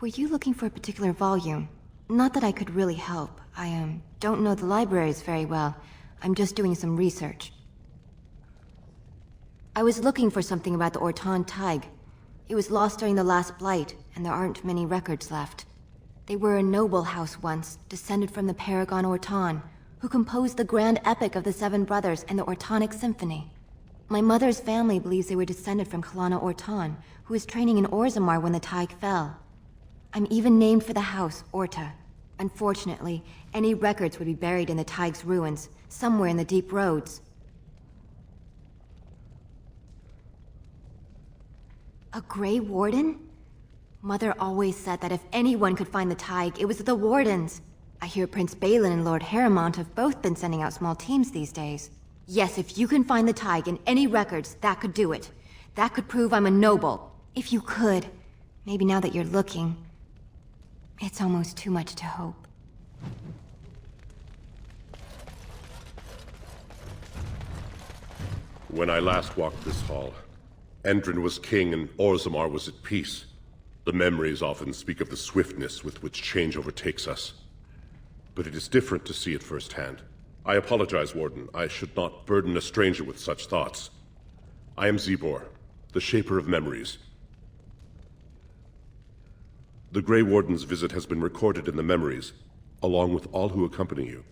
S15: Were you looking for a particular volume? Not that I could really help. I, don't know the libraries very well. I'm just doing some research. I was looking for something about the Orton Tig. It was lost during the last Blight, and there aren't many records left. They were a noble house once, descended from the Paragon Orton, who composed the grand epic of the Seven Brothers and the Ortonic Symphony. My mother's family believes they were descended from Kalana Orton, who was training in Orzammar when the Tig fell. I'm even named for the house, Orta. Unfortunately, any records would be buried in the Tig's ruins, somewhere in the deep roads. A Grey Warden? Mother always said that if anyone could find the Tig, it was the Wardens. I hear Prince Balin and Lord Harrowmont have both been sending out small teams these days. Yes, if you can find the Tig in any records, that could do it. That could prove I'm a noble. If you could. Maybe now that you're looking. It's almost too much to hope.
S16: When I last walked this hall, Endrin was king and Orzammar was at peace. The memories often speak of the swiftness with which change overtakes us. But it is different to see it firsthand. I apologize, Warden. I should not burden a stranger with such thoughts. I am Zebor, the Shaper of Memories. The Grey Warden's visit has been recorded in the memories, along with all who accompany you.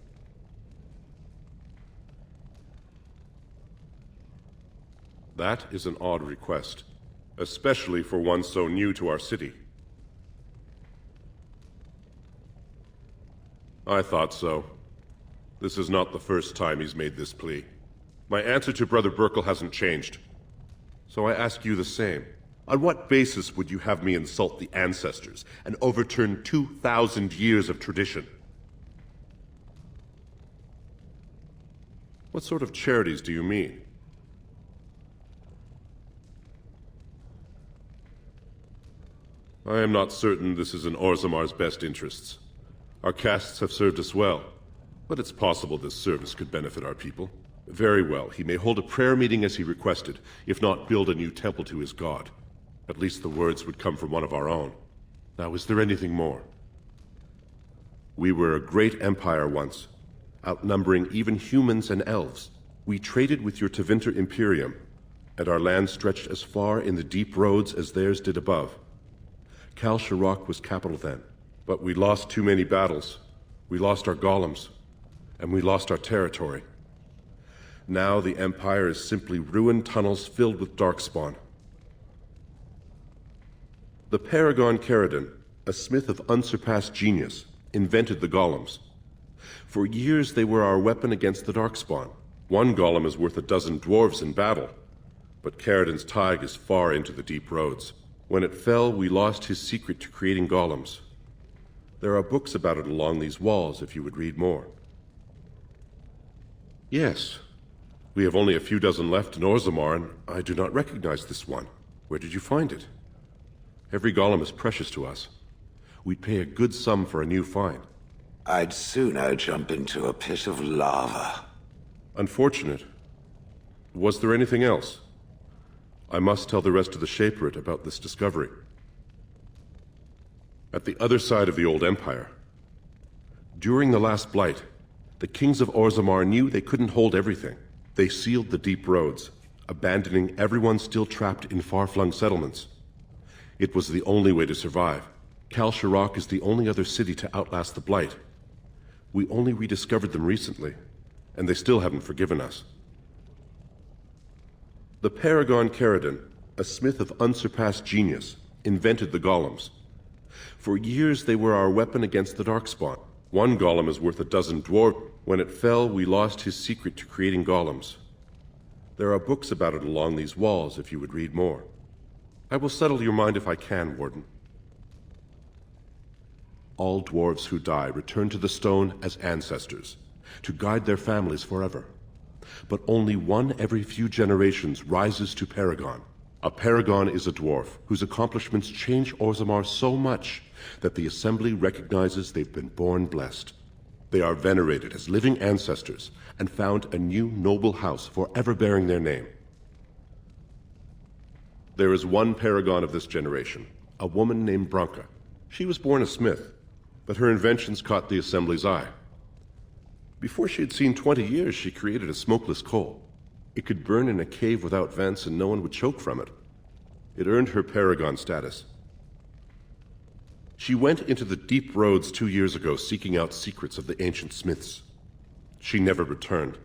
S16: That is an odd request, especially for one so new to our city. I thought so. This is not the first time he's made this plea. My answer to Brother Burkle hasn't changed. So I ask you the same. On what basis would you have me insult the ancestors and overturn 2,000 years of tradition? What sort of charities do you mean? I am not certain this is in Orzammar's best interests. Our castes have served us well, but it's possible this service could benefit our people. Very well, he may hold a prayer meeting as he requested, if not build a new temple to his god. At least the words would come from one of our own. Now, is there anything more? We were a great empire once, outnumbering even humans and elves. We traded with your Tevinter Imperium, and our land stretched as far in the deep roads as theirs did above. Kal Sharok was capital then, but we lost too many battles. We lost our golems, and we lost our territory. Now the Empire is simply ruined tunnels filled with darkspawn. The Paragon Caridin, a smith of unsurpassed genius, invented the golems. For years they were our weapon against the darkspawn. One golem is worth a dozen dwarves in battle, but Caridin's Tig is far into the deep roads. When it fell, we lost his secret to creating golems. There are books about it along these walls if you would read more. Yes, we have only a few dozen left in Orzammar, and I do not recognize this one. Where did you find it? Every golem is precious to us. We'd pay a good sum for a new find.
S4: I'd sooner jump into a pit of lava.
S16: Unfortunate. Was there anything else? I must tell the rest of the Shaperate about this discovery. At the other side of the old empire, during the last Blight, the kings of Orzammar knew they couldn't hold everything. They sealed the deep roads, abandoning everyone still trapped in far-flung settlements. It was the only way to survive. Kal Sharok is the only other city to outlast the Blight. We only rediscovered them recently, and they still haven't forgiven us. The Paragon Caridin, a smith of unsurpassed genius, invented the golems. For years they were our weapon against the darkspawn. One golem is worth a dozen dwarves. When it fell, we lost his secret to creating golems. There are books about it along these walls if you would read more. I will settle your mind if I can, Warden. All dwarves who die return to the stone as ancestors, to guide their families forever. But only one every few generations rises to Paragon. A Paragon is a dwarf whose accomplishments change Orzammar so much that the Assembly recognizes they've been born blessed. They are venerated as living ancestors and found a new noble house forever bearing their name. There is one Paragon of this generation, a woman named Branka. She was born a smith, but her inventions caught the Assembly's eye. Before she had seen 20 years, she created a smokeless coal. It could burn in a cave without vents and no one would choke from it. It earned her Paragon status. She went into the deep roads 2 years ago seeking out secrets of the ancient smiths. She never returned.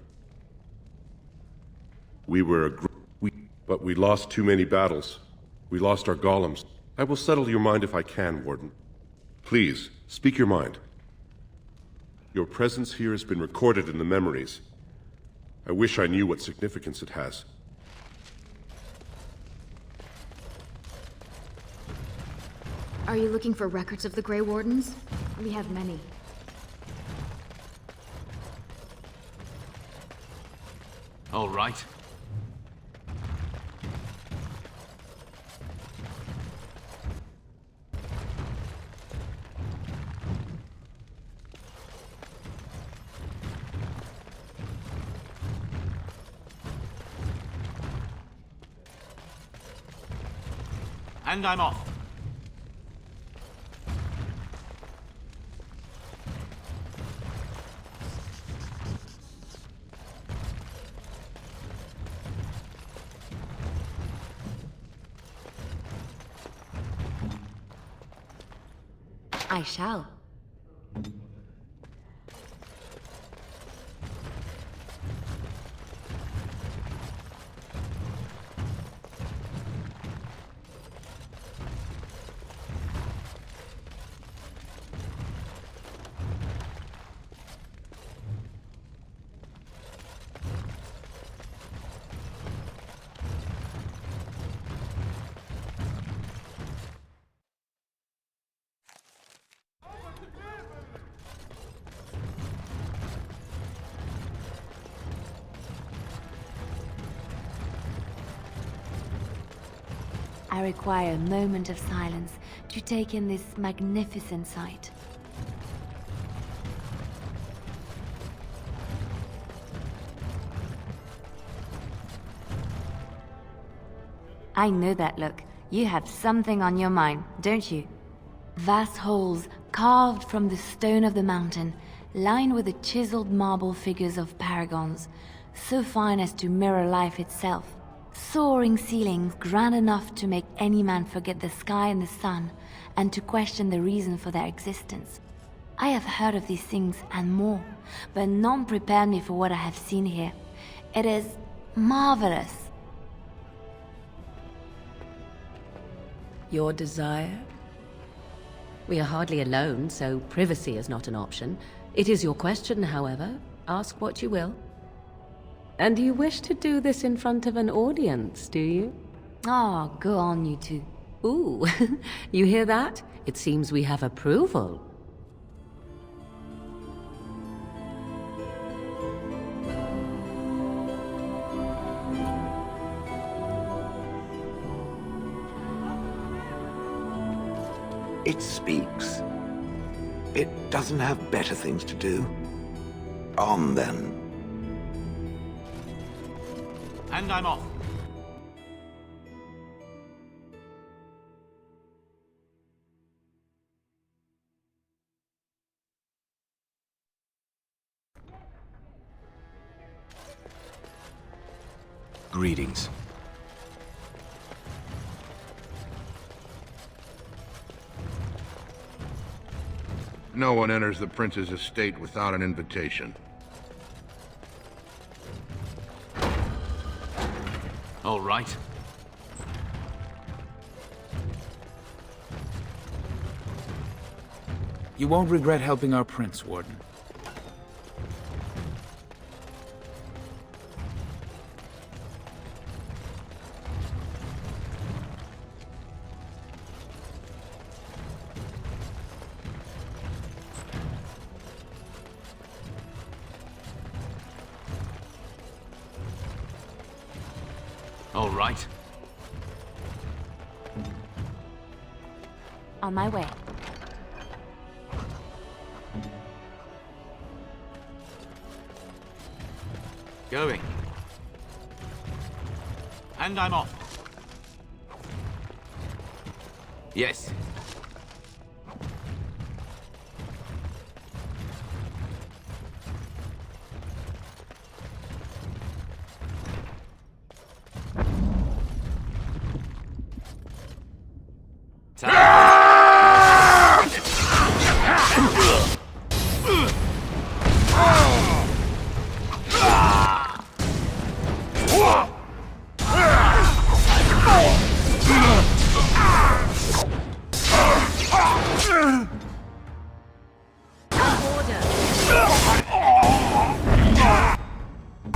S16: We were a group, but we lost too many battles. We lost our golems. I will settle your mind if I can, Warden. Please, speak your mind. Your presence here has been recorded in the memories. I wish I knew what significance it has.
S23: Are you looking for records of the Grey Wardens? We have many.
S13: All right. And I'm off.
S2: I shall. I require a moment of silence to take in this magnificent sight. I know that look. You have something on your mind, don't you? Vast holes carved from the stone of the mountain, lined with the chiseled marble figures of paragons, so fine as to mirror life itself. Soaring ceilings grand enough to make any man forget the sky and the sun, and to question the reason for their existence. I have heard of these things and more, but none prepared me for what I have seen here. It is marvelous.
S10: Your desire? We are hardly alone, so privacy is not an option. It is your question, however. Ask what you will. And you wish to do this in front of an audience, do you?
S2: Oh, go on, you two.
S10: Ooh, you hear that? It seems we have approval.
S4: It speaks. It doesn't have better things to do. On then.
S13: And I'm off.
S17: Greetings.
S14: No one enters the prince's estate without an invitation.
S13: All right.
S17: You won't regret helping our prince, Warden. All right.
S2: On my way.
S17: Going. And I'm off. Yes.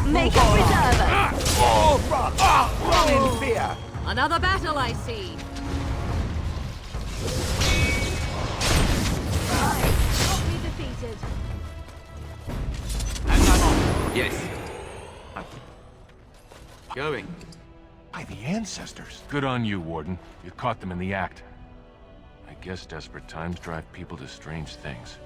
S2: Make up reserve!
S4: Run in fear!
S10: Another battle, I see.
S23: Not be defeated.
S17: And I'm off. Yes. Going.
S1: By the ancestors. Good on you, Warden. You caught them in the act. I guess desperate times drive people to strange things.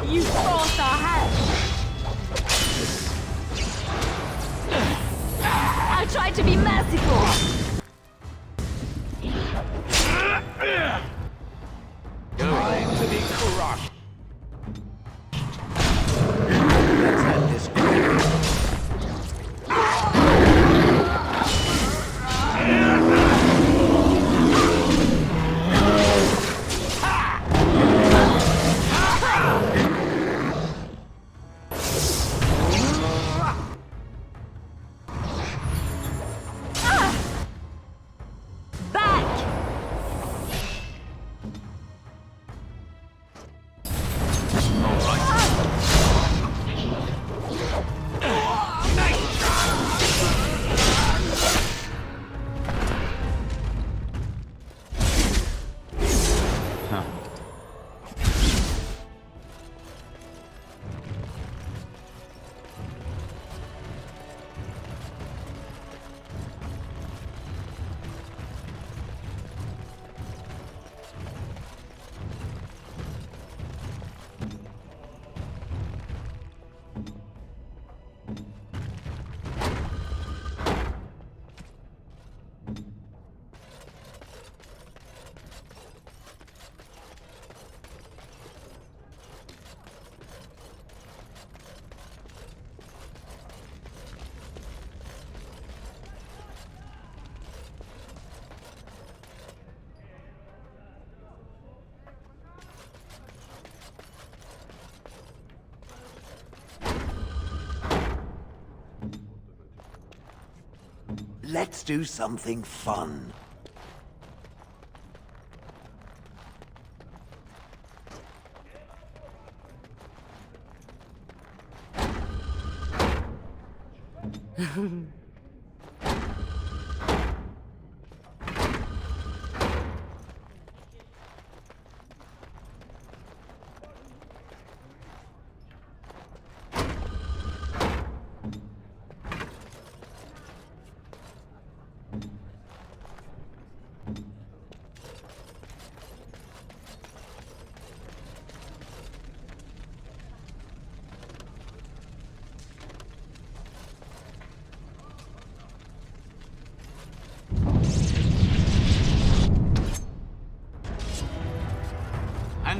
S2: You forced our hand! I tried to be merciful!
S4: Going to be crushed. Let's end this quickly. Let's do something fun.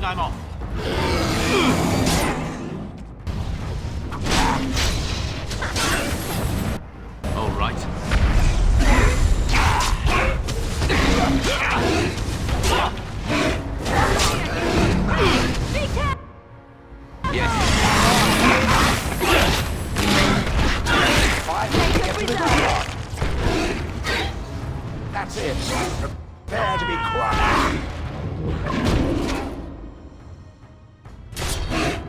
S17: I'm off. All right. Yes.
S14: That's it. Prepare to be crushed.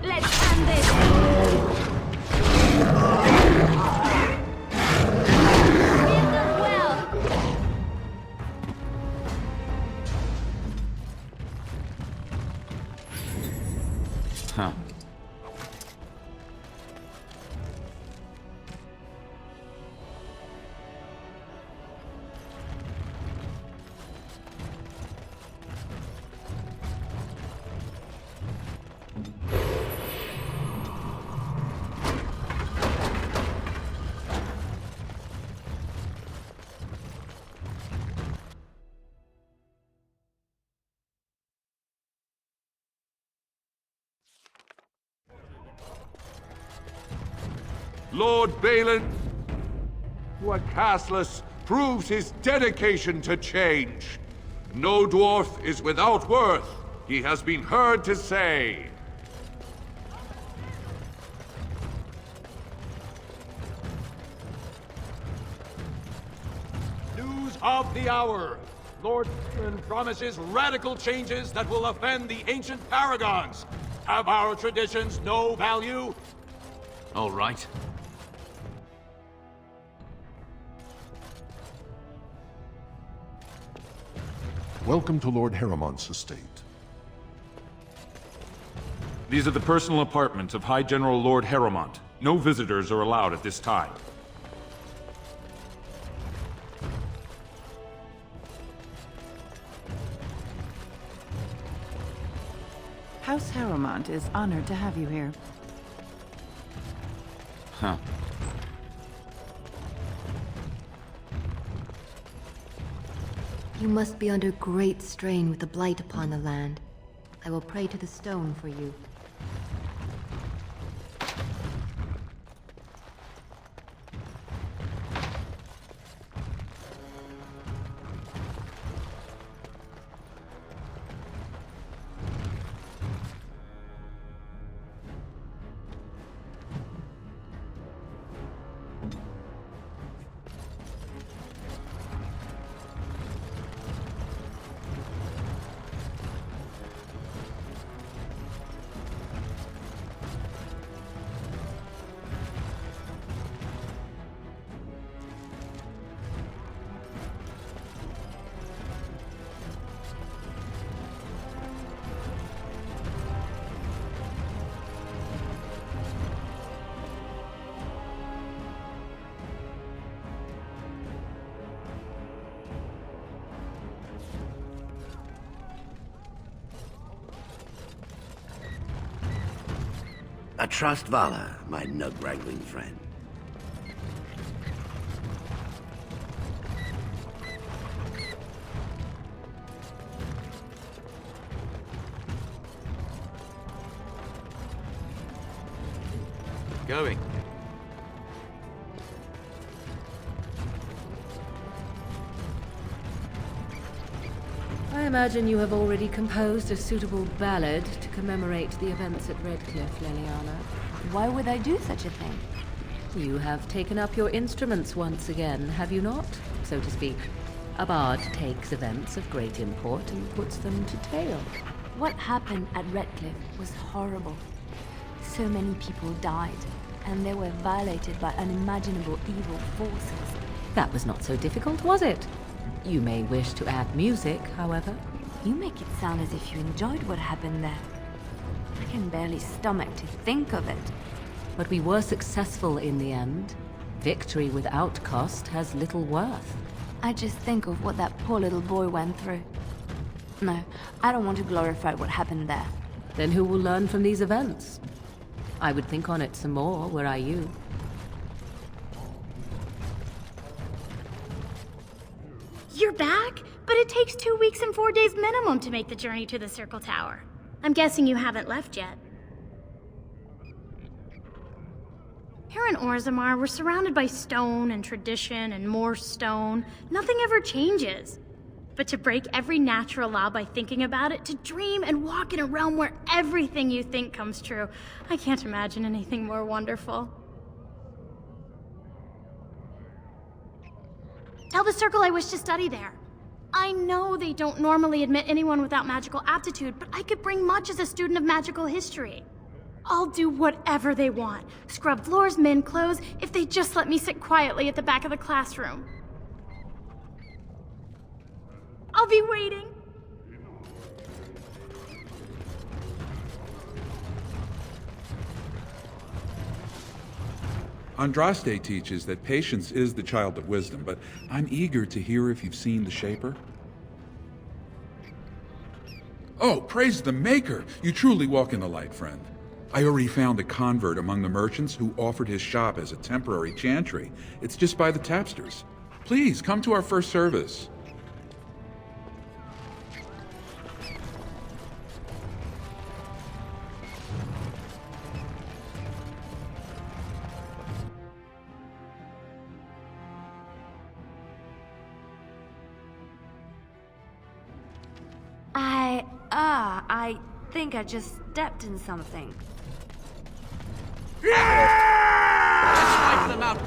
S2: Let's end this! We've done well!
S17: Huh.
S13: Lord Balin, who at Castless proves his dedication to change. No dwarf is without worth, he has been heard to say.
S9: News of the hour. Lord Balin promises radical changes that will offend the ancient paragons. Have our traditions no value?
S17: All right.
S8: Welcome to Lord Harrowmont's estate.
S9: These are the personal apartments of High General Lord Harrowmont. No visitors are allowed at this time.
S18: House Harrowmont is honored to have you here.
S17: Huh.
S15: You must be under great strain with the blight upon the land. I will pray to the stone for you.
S25: I trust Vala, my nug-wrangling friend.
S17: Going.
S10: I imagine you have already composed a suitable ballad to commemorate the events at Redcliffe, Leliana.
S2: Why would I do such a thing?
S10: You have taken up your instruments once again, have you not? So to speak. A bard takes events of great import and puts them to tale.
S2: What happened at Redcliffe was horrible. So many people died, and they were violated by unimaginable evil forces.
S10: That was not so difficult, was it? You may wish to add music, however.
S2: You make it sound as if you enjoyed what happened there. I can barely stomach to think of it.
S10: But we were successful in the end. Victory without cost has little worth.
S2: I just think of what that poor little boy went through. No, I don't want to glorify what happened there.
S10: Then who will learn from these events? I would think on it some more, were I you.
S19: You're back? But it takes 2 weeks and 4 days minimum to make the journey to the Circle Tower. I'm guessing you haven't left yet. Here in Orzammar, we're surrounded by stone and tradition and more stone. Nothing ever changes. But to break every natural law by thinking about it, to dream and walk in a realm where everything you think comes true, I can't imagine anything more wonderful. Tell the Circle I wish to study there. I know they don't normally admit anyone without magical aptitude, but I could bring much as a student of magical history. I'll do whatever they want. Scrub floors, mend clothes, if they just let me sit quietly at the back of the classroom. I'll be waiting.
S20: Andraste teaches that patience is the child of wisdom, but I'm eager to hear if you've seen the Shaper. Oh, praise the Maker! You truly walk in the light, friend. I already found a convert among the merchants who offered his shop as a temporary chantry. It's just by the tapsters. Please, come to our first service.
S2: I think I just stepped in something.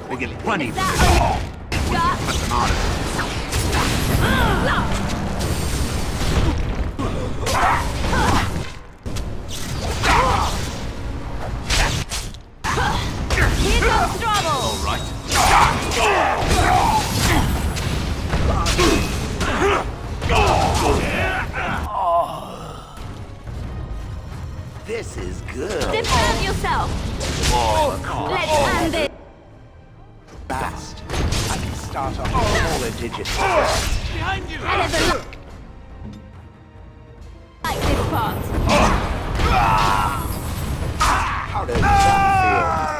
S25: We get plenty of
S2: Here comes trouble!
S17: All right.
S4: This is good.
S2: Defend yourself! Let's end it!
S4: Fast. I can start off with smaller digits.
S17: Behind you!
S2: Have a look! Like this part.
S4: How does that feel?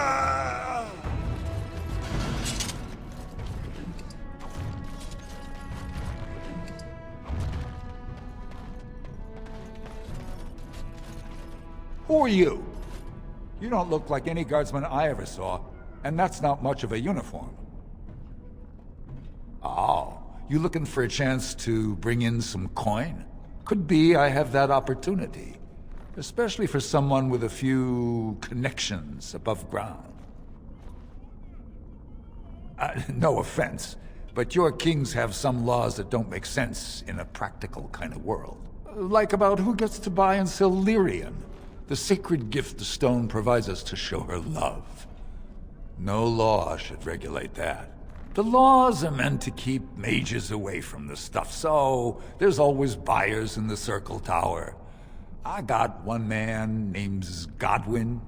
S21: Who are you? You don't look like any guardsman I ever saw, and that's not much of a uniform. Oh, you looking for a chance to bring in some coin? Could be I have that opportunity, especially for someone with a few connections above ground. No offense, but your kings have some laws that don't make sense in a practical kind of world. Like about who gets to buy and sell lyrium. The sacred gift the stone provides us to show her love. No law should regulate that. The laws are meant to keep mages away from the stuff, so there's always buyers in the Circle Tower. I got one man named Godwin.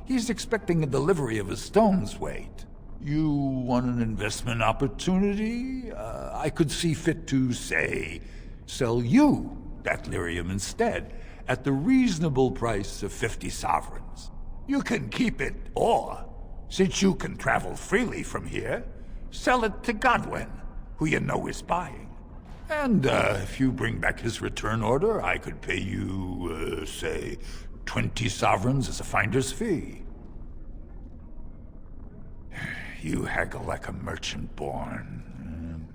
S21: He's expecting a delivery of a stone's weight. You want an investment opportunity? I could see fit to, say, sell you that lyrium instead, at the reasonable price of 50 sovereigns. You can keep it, or, since you can travel freely from here, sell it to Godwin, who you know is buying. And if you bring back his return order, I could pay you, say, 20 sovereigns as a finder's fee. You haggle like a merchant born.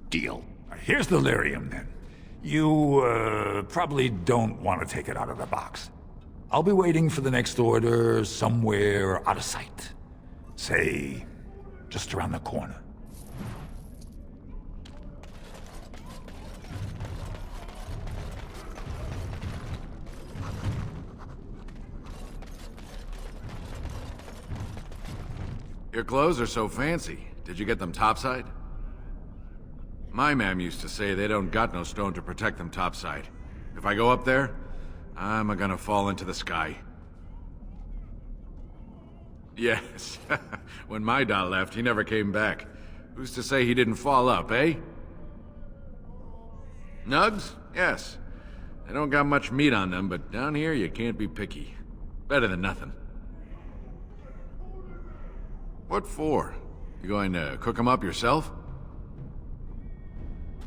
S21: Deal. Here's the lyrium, then. You, probably don't want to take it out of the box. I'll be waiting for the next order somewhere out of sight. Say, just around the corner.
S22: Your clothes are so fancy. Did you get them topside? My mam used to say they don't got no stone to protect them topside. If I go up there, I'm gonna fall into the sky. Yes. When my dad left, he never came back. Who's to say he didn't fall up, eh? Nugs? Yes. They don't got much meat on them, but down here you can't be picky. Better than nothing. What for? You going to cook them up yourself?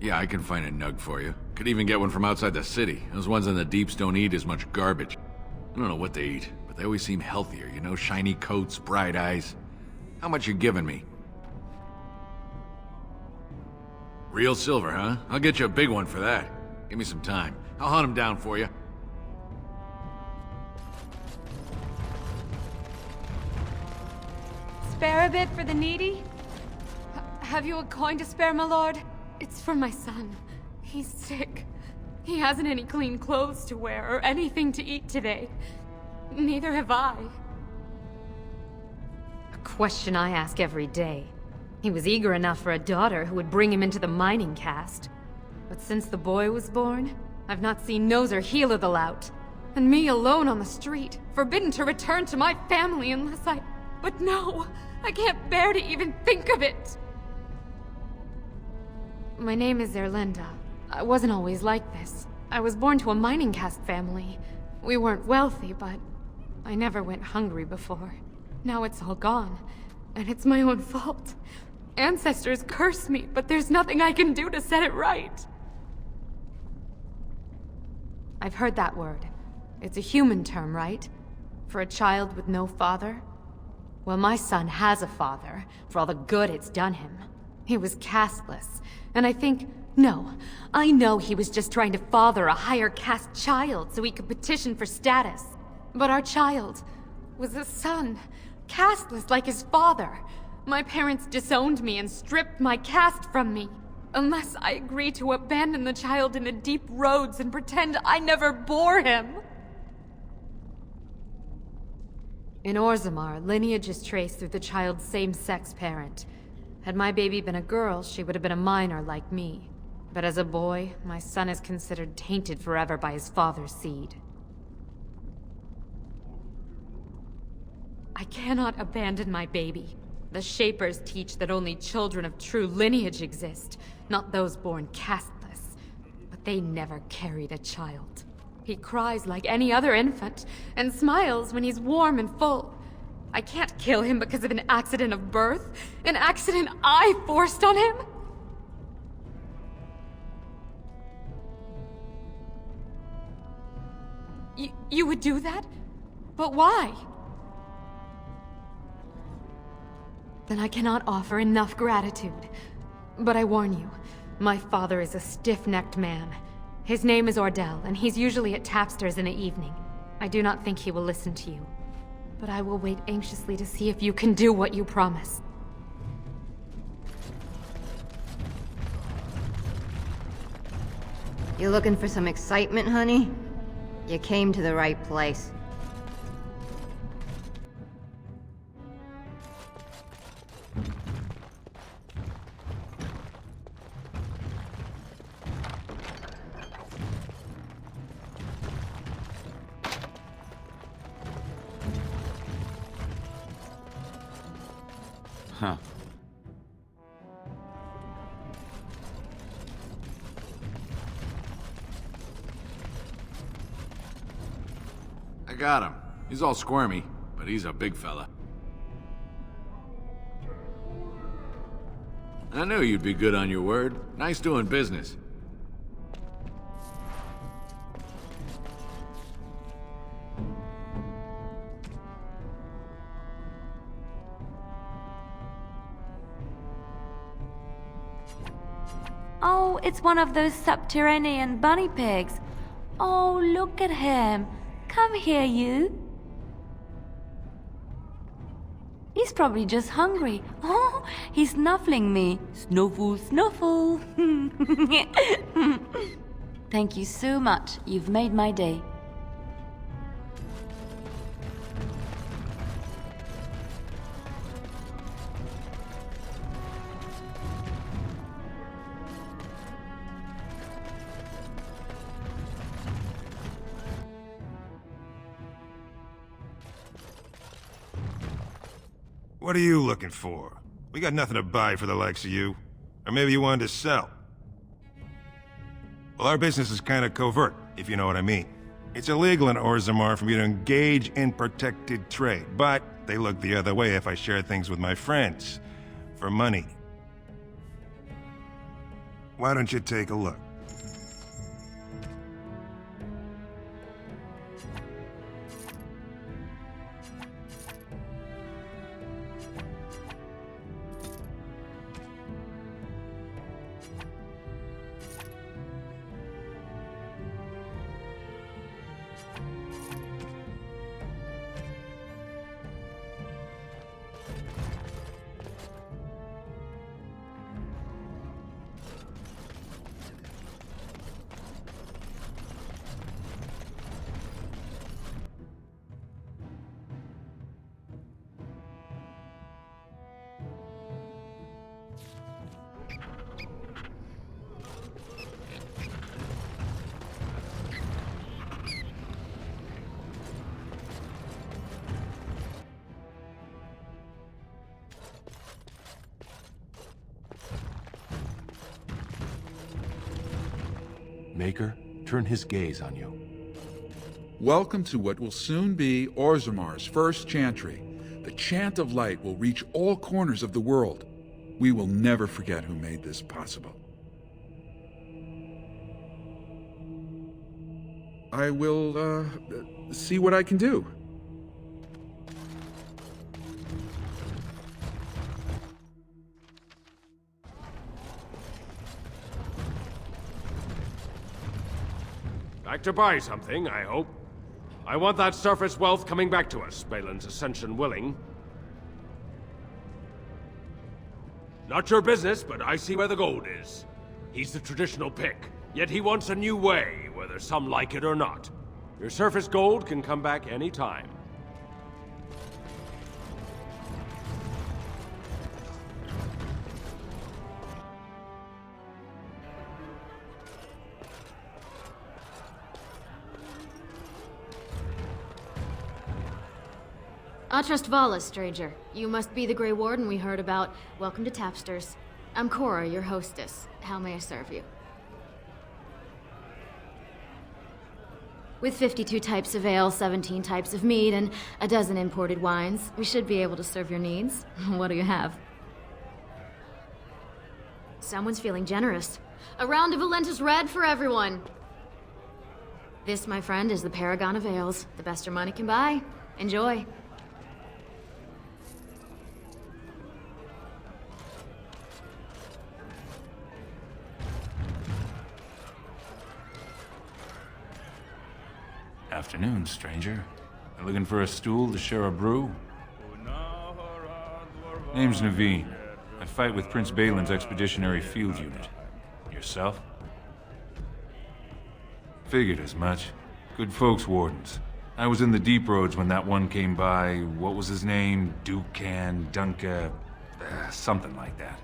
S22: Yeah, I can find a nug for you. Could even get one from outside the city. Those ones in the deeps don't eat as much garbage. I don't know what they eat, but they always seem healthier, you know? Shiny coats, bright eyes. How much you giving me? Real silver, huh? I'll get you a big one for that. Give me some time. I'll hunt him down for you.
S3: Spare a bit for the needy? Have you a coin to spare, my lord? It's for my son. He's sick. He hasn't any clean clothes to wear or anything to eat today. Neither have I.
S2: A question I ask every day. He was eager enough for a daughter who would bring him into the mining caste. But since the boy was born, I've not seen nose or heel of the lout.
S3: And me alone on the street, forbidden to return to my family unless I... But no! I can't bear to even think of it! My name is Erlinda. I wasn't always like this. I was born to a mining caste family. We weren't wealthy, but I never went hungry before. Now it's all gone, and it's my own fault. Ancestors curse me, but there's nothing I can do to set it right.
S2: I've heard that word. It's a human term, right? For a child with no father? Well, my son has a father, for all the good it's done him. He was casteless, and I know he was just trying to father a higher caste child so he could petition for status.
S3: But our child was a son, casteless like his father. My parents disowned me and stripped my caste from me. Unless I agree to abandon the child in the deep roads and pretend I never bore him.
S2: In Orzammar, lineage is traced through the child's same-sex parent. Had my baby been a girl, she would have been a minor like me. But as a boy, my son is considered tainted forever by his father's seed.
S3: I cannot abandon my baby. The Shapers teach that only children of true lineage exist, not those born casteless. But they never carried a child. He cries like any other infant, and smiles when he's warm and full. I can't kill him because of an accident of birth, an accident I forced on him! You would do that? But why? Then I cannot offer enough gratitude. But I warn you, my father is a stiff-necked man. His name is Ordell, and he's usually at Tapster's in the evening. I do not think he will listen to you. But I will wait anxiously to see if you can do what you promise.
S15: You looking for some excitement, honey? You came to the right place.
S17: Huh.
S22: I got him. He's all squirmy, but he's a big fella. I knew you'd be good on your word. Nice doing business.
S2: Oh, it's one of those subterranean bunny pigs. Oh, look at him. Come here, you. He's probably just hungry. Oh, he's snuffling me. Snuffle, snuffle. Thank you so much. You've made my day.
S14: What are you looking for? We got nothing to buy for the likes of you. Or maybe you wanted to sell. Well, our business is kind of covert, if you know what I mean. It's illegal in Orzammar for me to engage in protected trade, but they look the other way if I share things with my friends. For money. Why don't you take a look?
S1: Maker, turn his gaze on you.
S20: Welcome to what will soon be Orzammar's first chantry. The chant of light will reach all corners of the world. We will never forget who made this possible. I will, see what I can do.
S5: Back to buy something, I hope. I want that surface wealth coming back to us, Balin's ascension willing. Not your business, but I see where the gold is. He's the traditional pick, yet he wants a new way, whether some like it or not. Your surface gold can come back any time.
S23: Atrust Vala, stranger. You must be the Grey Warden we heard about. Welcome to Tapsters. I'm Cora, your hostess. How may I serve you? With 52 types of ale, 17 types of mead, and a dozen imported wines, we should be able to serve your needs. What do you have? Someone's feeling generous. A round of Valentis Red for everyone. This, my friend, is the Paragon of Ales. The best your money can buy. Enjoy.
S1: Afternoon, stranger. You looking for a stool to share a brew? Name's Naveen. I fight with Prince Balin's Expeditionary Field Unit. Yourself? Figured as much. Good folks, Wardens. I was in the Deep Roads when that one came by. What was his name? Dukan, Dunka... something like that.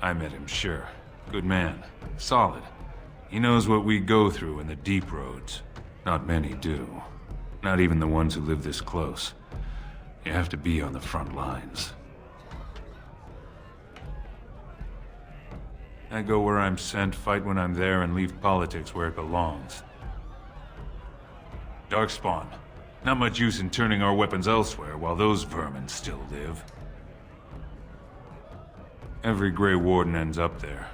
S1: I met him, sure. Good man. Solid. He knows what we go through in the Deep Roads. Not many do. Not even the ones who live this close. You have to be on the front lines. I go where I'm sent, fight when I'm there, and leave politics where it belongs. Darkspawn. Not much use in turning our weapons elsewhere while those vermin still live. Every Grey Warden ends up there.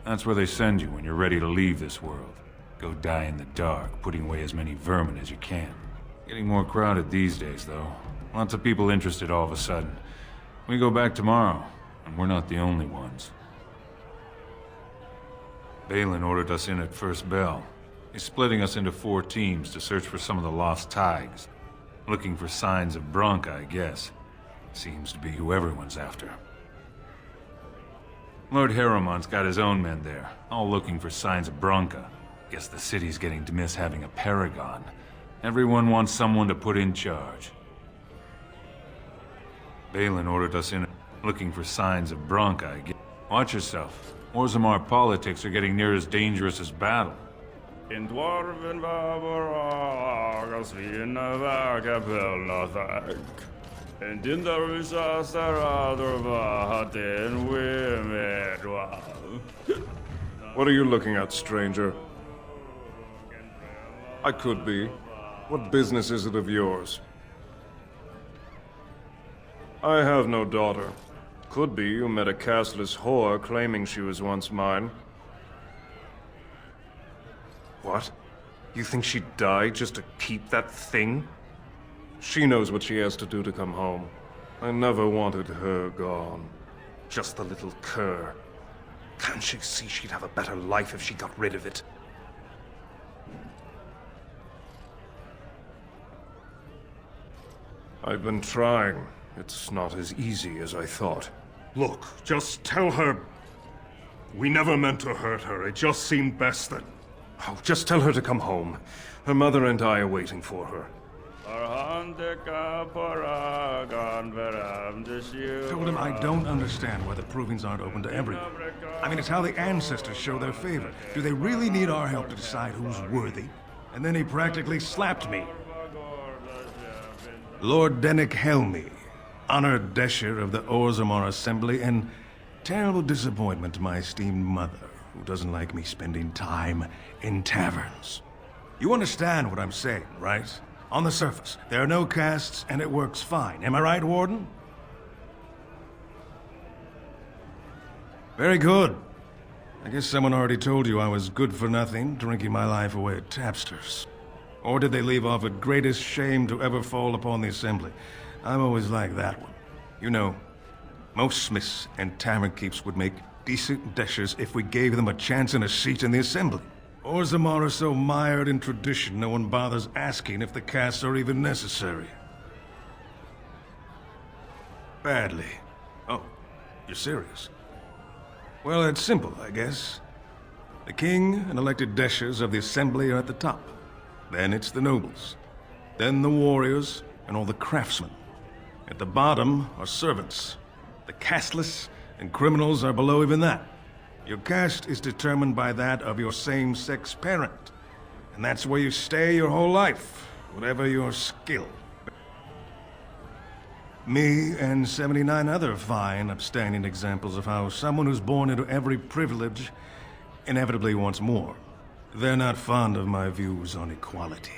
S1: That's where they send you when you're ready to leave this world. Go die in the dark, putting away as many vermin as you can. Getting more crowded these days, though. Lots of people interested all of a sudden. We go back tomorrow, and we're not the only ones. Balin ordered us in at first bell. He's splitting us into 4 teams to search for some of the lost Tigers. Looking for signs of Bronca, I guess. Seems to be who everyone's after. Lord Harriman's got his own men there, all looking for signs of Bronca. Guess the city's getting to miss having a paragon. Everyone wants someone to put in charge. Balin ordered us in looking for signs of Bronca, I guess. Watch yourself. Orzammar politics are getting near as dangerous as battle.
S6: In dwarven Barbarogas vinna vagabellnathag. And in the Rusha Saradorva den Wimedwa.
S7: What are you looking at, stranger? I could be. What business is it of yours? I have no daughter. Could be you met a castless whore claiming she was once mine. What? You think she'd die just to keep that thing? She knows what she has to do to come home. I never wanted her gone. Just the little cur. Can't she see she'd have a better life if she got rid of it? I've been trying. It's not as easy as I thought.
S11: Look, just tell her... We never meant to hurt her. It just seemed best that...
S7: Oh, just tell her to come home. Her mother and I are waiting for her.
S14: Told him I don't understand why the provings aren't open to everyone. I mean, it's how the ancestors show their favor. Do they really need our help to decide who's worthy? And then he practically slapped me. Lord Dennick Helmy, honored Desher of the Orzammar Assembly, and terrible disappointment to my esteemed mother. who doesn't like me spending time in taverns. You understand what I'm saying, right? On the surface, there are no castes and it works fine. Am I right, Warden? Very good. I guess someone already told you I was good for nothing, drinking my life away at tapsters. Or did they leave off at greatest shame to ever fall upon the Assembly? I've always liked that one. You know, most smiths and tavern keeps would make decent dishes if we gave them a chance and a seat in the Assembly. Orzammar are so mired in tradition, no one bothers asking if the castes are even necessary. Badly. Oh, you're serious? Well, it's simple, I guess. The king and elected deshers of the Assembly are at the top. Then it's the nobles. Then the warriors and all the craftsmen. At the bottom are servants. The casteless and criminals are below even that. Your caste is determined by that of your same-sex parent. And that's where you stay your whole life, whatever your skill. Me and 79 other fine, upstanding examples of how someone who's born into every privilege inevitably wants more. They're not fond of my views on equality.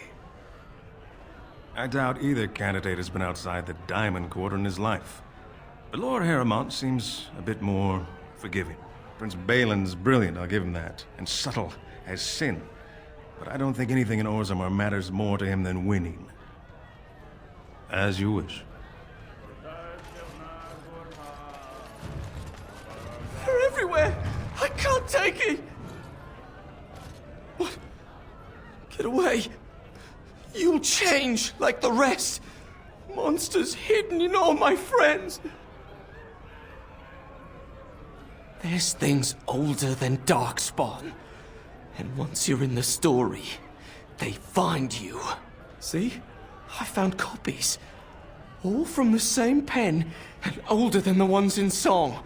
S14: I doubt either candidate has been outside the Diamond Quarter in his life. But Lord Harrowmont seems a bit more forgiving. Prince Balin's brilliant, I'll give him that, and subtle as sin. But I don't think anything in Orzammar matters more to him than winning. As you wish.
S8: They're everywhere! I can't take it! What? Get away! You'll change like the rest! Monsters hidden in all my friends! There's things older than Darkspawn. And once you're in the story, they find you. See? I found copies. All from the same pen, and older than the ones in song.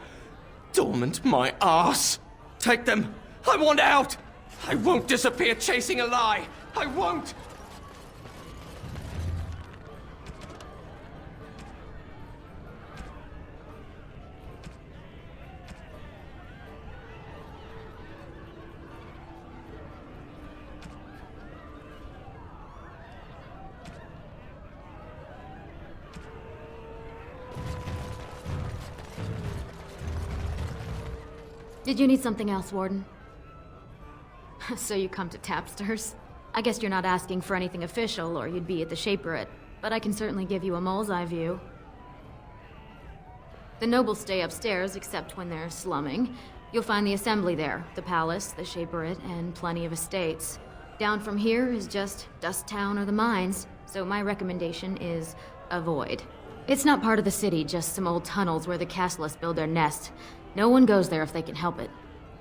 S8: Dormant my ass! Take them! I want out! I won't disappear chasing a lie! I won't!
S23: Did you need something else, Warden? So you come to Tapsters? I guess you're not asking for anything official, or you'd be at the Shaperate, but I can certainly give you a mole's eye view. The nobles stay upstairs, except when they're slumming. You'll find the Assembly there, the Palace, the Shaperate, and plenty of estates. Down from here is just Dust Town or the mines, so my recommendation is avoid. It's not part of the city, just some old tunnels where the castless build their nest. No one goes there if they can help it.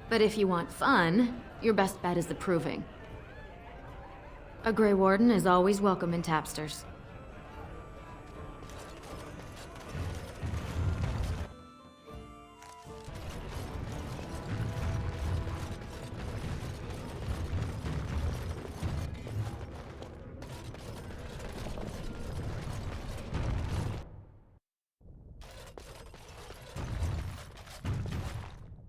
S23: But if you want fun, your best bet is the Proving. A Grey Warden is always welcome in Tapsters.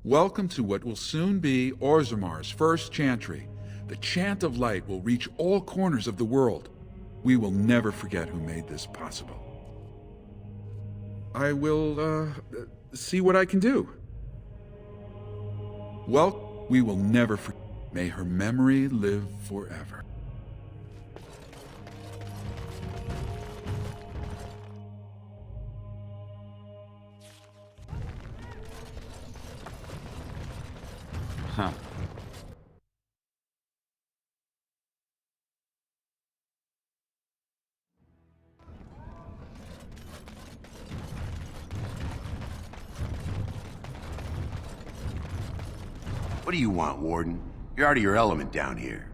S20: Welcome to what will soon be Orzammar's first chantry. The chant of light will reach all corners of the world. We will never forget who made this possible. I will, see what I can do. Well, we will never forget. May her memory live forever.
S17: Huh.
S25: What do you want, Warden? You're out of your element down here.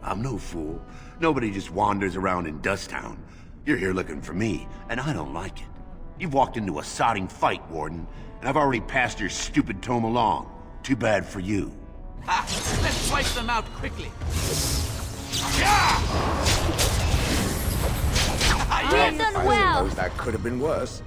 S25: I'm no fool. Nobody just wanders around in Dust Town. You're here looking for me, and I don't like it. You've walked into a sodding fight, Warden, and I've already passed your stupid tome along. Too bad for you.
S17: Ha! Let's wipe them out quickly.
S2: You've done well.
S4: That could have been worse.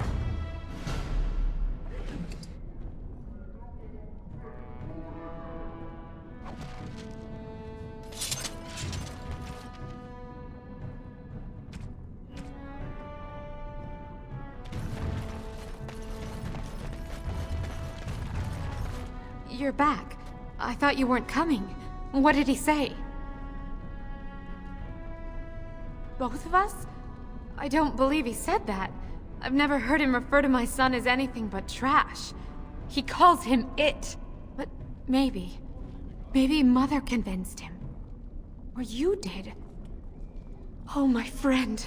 S3: you're back. I thought you weren't coming. What did he say? Both of us? I don't believe he said that. I've never heard him refer to my son as anything but trash. He calls him it. But maybe Mother convinced him. Or you did. Oh, my friend.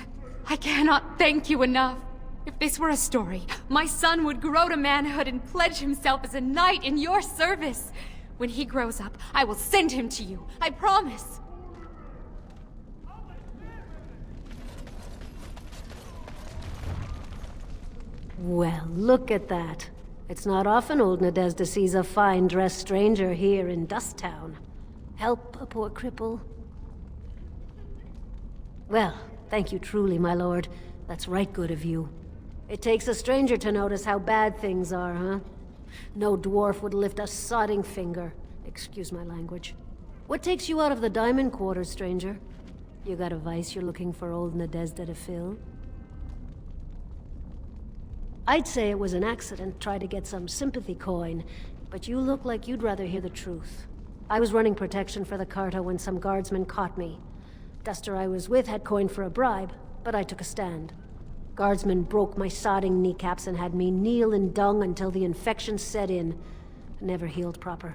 S3: I cannot thank you enough. If this were a story, my son would grow to manhood and pledge himself as a knight in your service. When he grows up, I will send him to you. I promise.
S9: Well, look at that. It's not often old Nadezhda sees a fine-dressed stranger here in Dust Town. Help a poor cripple. Well, thank you truly, my lord. That's right good of you. It takes a stranger to notice how bad things are, huh? No dwarf would lift a sodding finger. Excuse my language. What takes you out of the Diamond Quarters, stranger? You got a vice you're looking for old Nadezhda to fill? I'd say it was an accident, try to get some sympathy coin, but you look like you'd rather hear the truth. I was running protection for the Carta when some guardsmen caught me. Duster I was with had coin for a bribe, but I took a stand. Guardsmen broke my sodding kneecaps and had me kneel in dung until the infection set in. Never healed proper.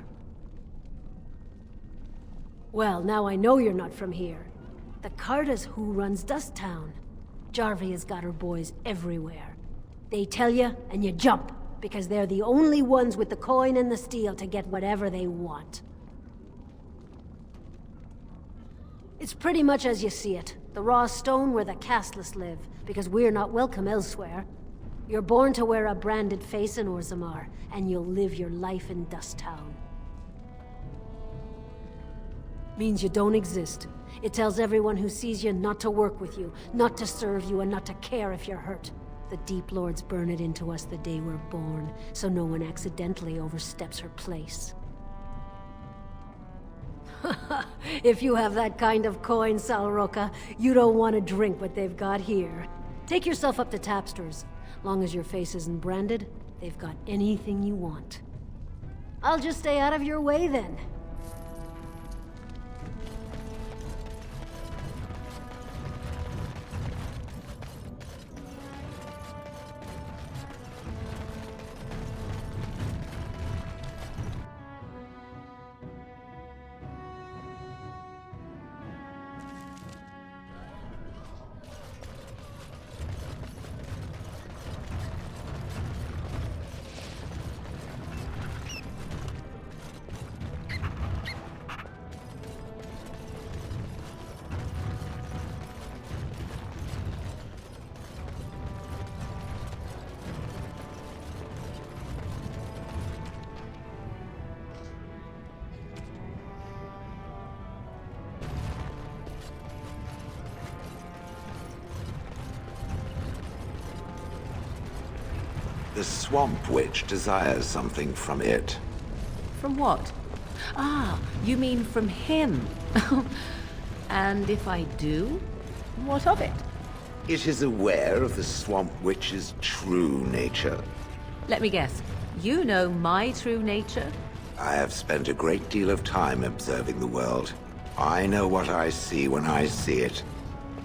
S9: Well, now I know you're not from here. The Carta's who runs Dust Town. Jarvia's got her boys everywhere. They tell you, and you jump, because they're the only ones with the coin and the steel to get whatever they want. It's pretty much as you see it. The raw stone where the casteless live, because we're not welcome elsewhere. You're born to wear a branded face in Orzammar, and you'll live your life in Dust Town. Means you don't exist. It tells everyone who sees you not to work with you, not to serve you, and not to care if you're hurt. The Deep Lords burn it into us the day we're born, so no one accidentally oversteps her place. If you have that kind of coin, Salroka, you don't want to drink what they've got here. Take yourself up to Tapster's. Long as your face isn't branded, they've got anything you want. I'll just stay out of your way then.
S4: The Swamp Witch desires something from it.
S10: From what? Ah, you mean from him. And if I do, what of it?
S4: It is aware of the Swamp Witch's true nature.
S10: Let me guess. You know my true nature?
S4: I have spent a great deal of time observing the world. I know what I see when I see it.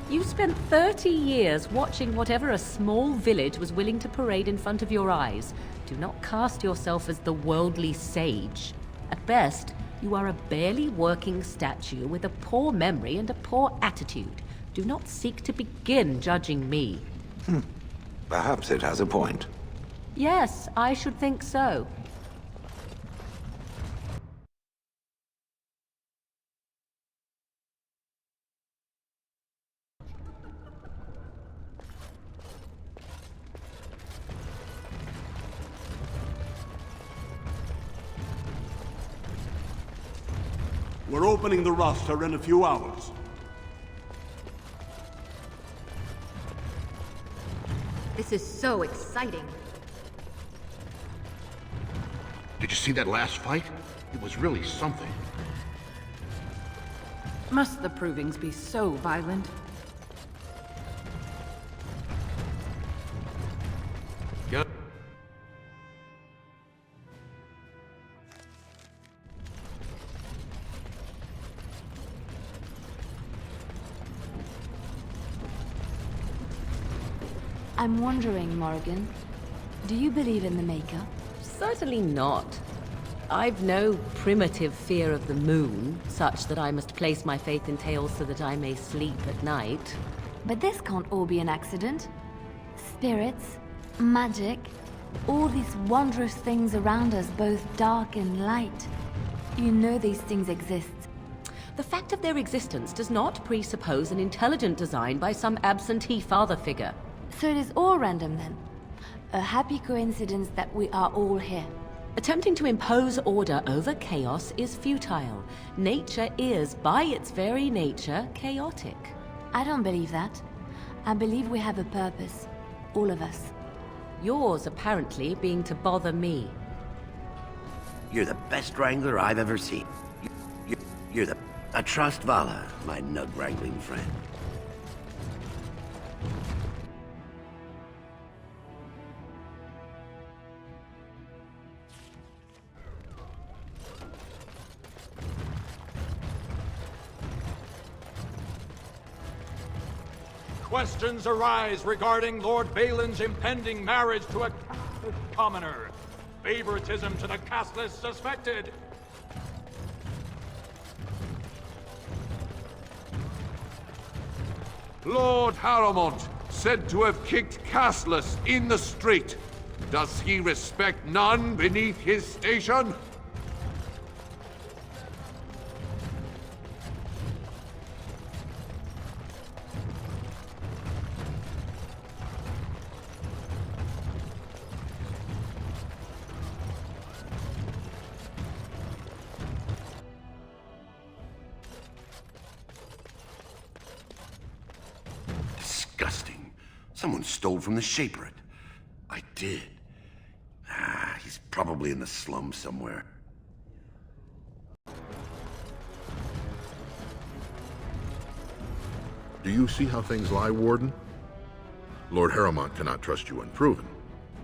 S10: You spent 30 years watching whatever a small village was willing to parade in front of your eyes. Do not cast yourself as the worldly sage. At best, you are a barely working statue with a poor memory and a poor attitude. Do not seek to begin judging me.
S4: Perhaps it has a point.
S10: Yes, I should think so.
S12: We're opening the roster in a few hours.
S23: This is so exciting.
S25: Did you see that last fight? It was really something.
S18: Must the provings be so violent?
S2: I'm wondering, Morrigan, do you believe in the Maker?
S10: Certainly not. I've no primitive fear of the moon, such that I must place my faith in tales so that I may sleep at night.
S2: But this can't all be an accident. Spirits, magic, all these wondrous things around us, both dark and light. You know these things exist.
S10: The fact of their existence does not presuppose an intelligent design by some absentee father figure.
S2: So it is all random then? A happy coincidence that we are all here.
S10: Attempting to impose order over chaos is futile. Nature is, by its very nature, chaotic.
S2: I don't believe that. I believe we have a purpose. All of us.
S10: Yours, apparently, being to bother me.
S25: You're the best wrangler I've ever seen. You're a trust Vala, my nug-wrangling friend.
S13: Questions arise regarding Lord Balin's impending marriage to a castless commoner. Favoritism to the castless suspected.
S16: Lord Harrowmont, said to have kicked castless in the street. Does he respect none beneath his station?
S25: Disgusting. Someone stole from the Shaper. I did. He's probably in the slums somewhere.
S19: Do you see how things lie, Warden? Lord Harrowmont cannot trust you unproven,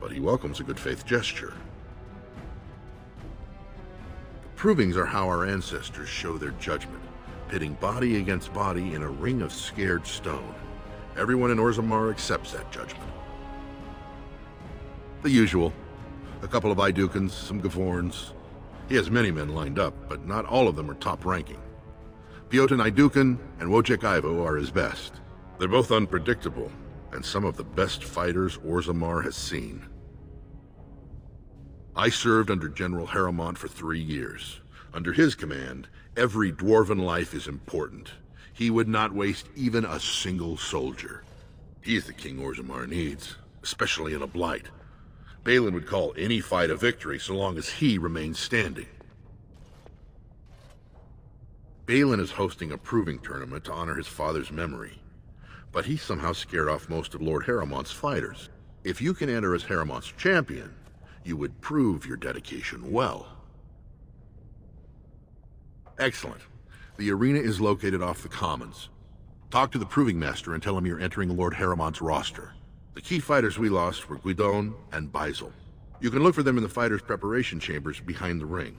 S19: but he welcomes a good faith gesture. The provings are how our ancestors show their judgment, pitting body against body in a ring of scared stone. Everyone in Orzammar accepts that judgment. The usual. A couple of Idukans, some Gavorns. He has many men lined up, but not all of them are top-ranking. Piotin Idukan and Wojciech Ivo are his best. They're both unpredictable, and some of the best fighters Orzammar has seen. I served under General Harrowmont for 3 years. Under his command, every dwarven life is important. He would not waste even a single soldier. He's the king Orzammar needs, especially in a blight. Balin would call any fight a victory so long as he remains standing. Balin is hosting a proving tournament to honor his father's memory, but he somehow scared off most of Lord Harrowmont's fighters. If you can enter as Harrowmont's champion, you would prove your dedication well. Excellent. The arena is located off the Commons. Talk to the Proving Master and tell him you're entering Lord Harrowmont's roster. The key fighters we lost were Guidon and Beisel. You can look for them in the fighters' preparation chambers behind the ring.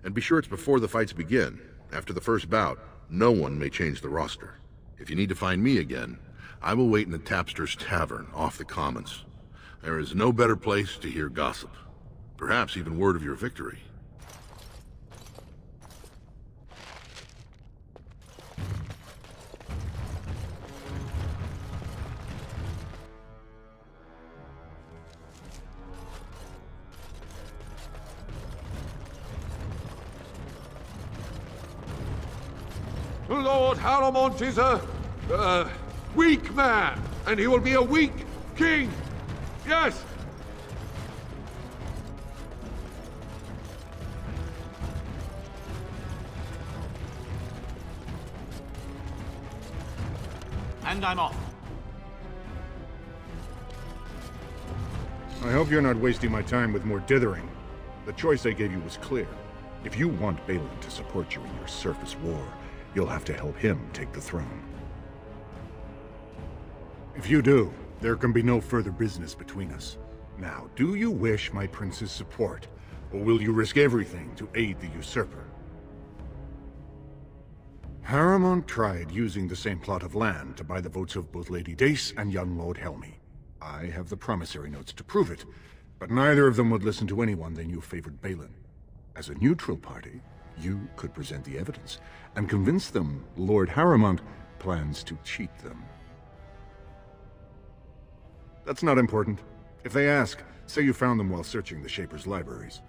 S19: And be sure it's before the fights begin. After the first bout, no one may change the roster. If you need to find me again, I will wait in the Tapster's Tavern off the Commons. There is no better place to hear gossip. Perhaps even word of your victory.
S16: Lord Harrowmont is a weak man, and he will be a weak king. Yes.
S13: And I'm off.
S11: I hope you're not wasting my time with more dithering. The choice I gave you was clear. If you want Balin to support you in your surface war, you'll have to help him take the throne. If you do, there can be no further business between us. Now, do you wish my prince's support, or will you risk everything to aid the usurper? Harrowmont tried using the same plot of land to buy the votes of both Lady Dace and young Lord Helmy. I have the promissory notes to prove it, but neither of them would listen to anyone they knew favored Balin. As a neutral party, you could present the evidence and convince them Lord Harrowmont plans to cheat them. That's not important. If they ask, say you found them while searching the Shaper's libraries.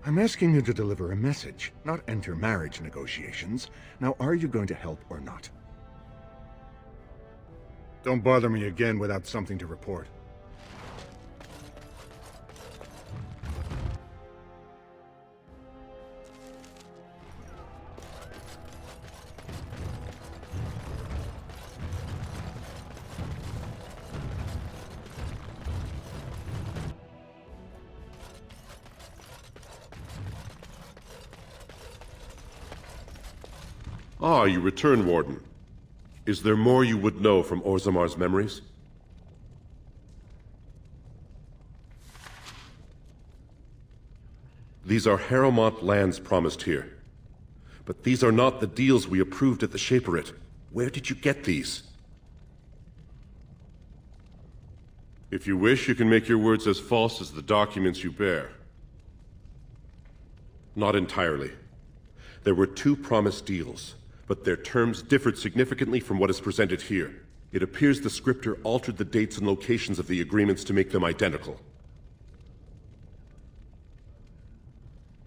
S11: I'm asking you to deliver a message, not enter marriage negotiations. Now, are you going to help or not? Don't bother me again without something to report.
S5: Ah, you return, Warden. Is there more you would know from Orzammar's memories? These are Harrowmont lands promised here. But these are not the deals we approved at the Shaperate. Where did you get these? If you wish, you can make your words as false as the documents you bear. Not entirely. There were 2 promised deals, but their terms differed significantly from what is presented here. It appears the scripter altered the dates and locations of the agreements to make them identical.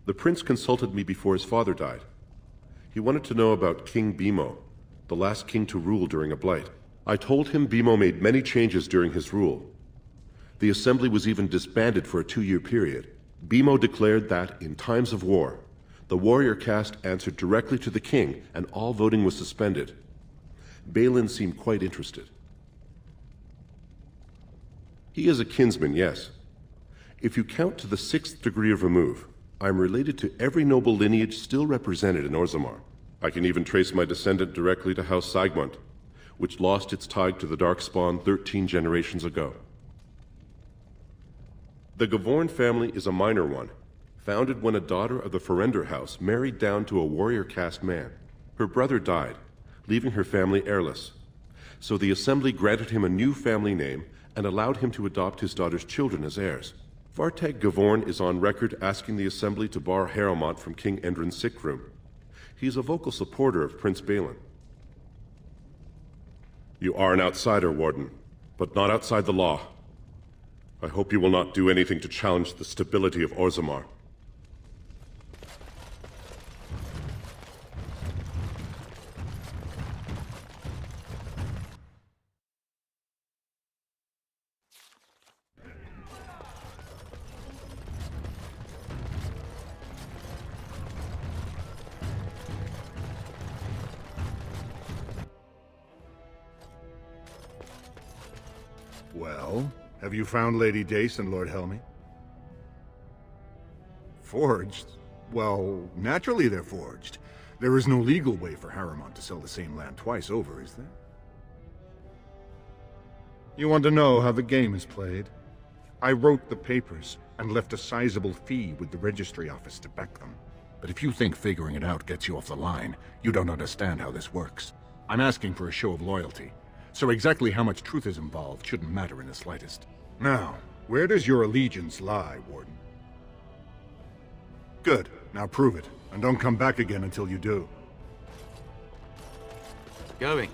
S5: The prince consulted me before his father died. He wanted to know about King Bimo, the last king to rule during a blight. I told him Bimo made many changes during his rule. The assembly was even disbanded for a 2-year period. Bimo declared that, in times of war, the warrior caste answered directly to the king, and all voting was suspended. Balin seemed quite interested. He is a kinsman, yes. If you count to the 6th degree of remove, I am related to every noble lineage still represented in Orzammar. I can even trace my descendant directly to House Sigmund, which lost its tie to the Darkspawn 13 generations ago. The Gavorn family is a minor one, founded when a daughter of the Ferender house married down to a warrior caste man. Her brother died, leaving her family heirless. So the assembly granted him a new family name and allowed him to adopt his daughter's children as heirs. Vartag Gavorn is on record asking the assembly to bar Harrowmont from King Endrin's sick room. He is a vocal supporter of Prince Balin. You are an outsider, Warden, but not outside the law. I hope you will not do anything to challenge the stability of Orzammar.
S11: Well, have you found Lady Dace and Lord Helmy? Forged? Well, naturally they're forged. There is no legal way for Harrowmont to sell the same land twice over, is there? You want to know how the game is played? I wrote the papers and left a sizable fee with the registry office to back them. But if you think figuring it out gets you off the line, you don't understand how this works. I'm asking for a show of loyalty. So exactly how much truth is involved shouldn't matter in the slightest. Now, where does your allegiance lie, Warden? Good. Now prove it, and don't come back again until you do.
S17: Going.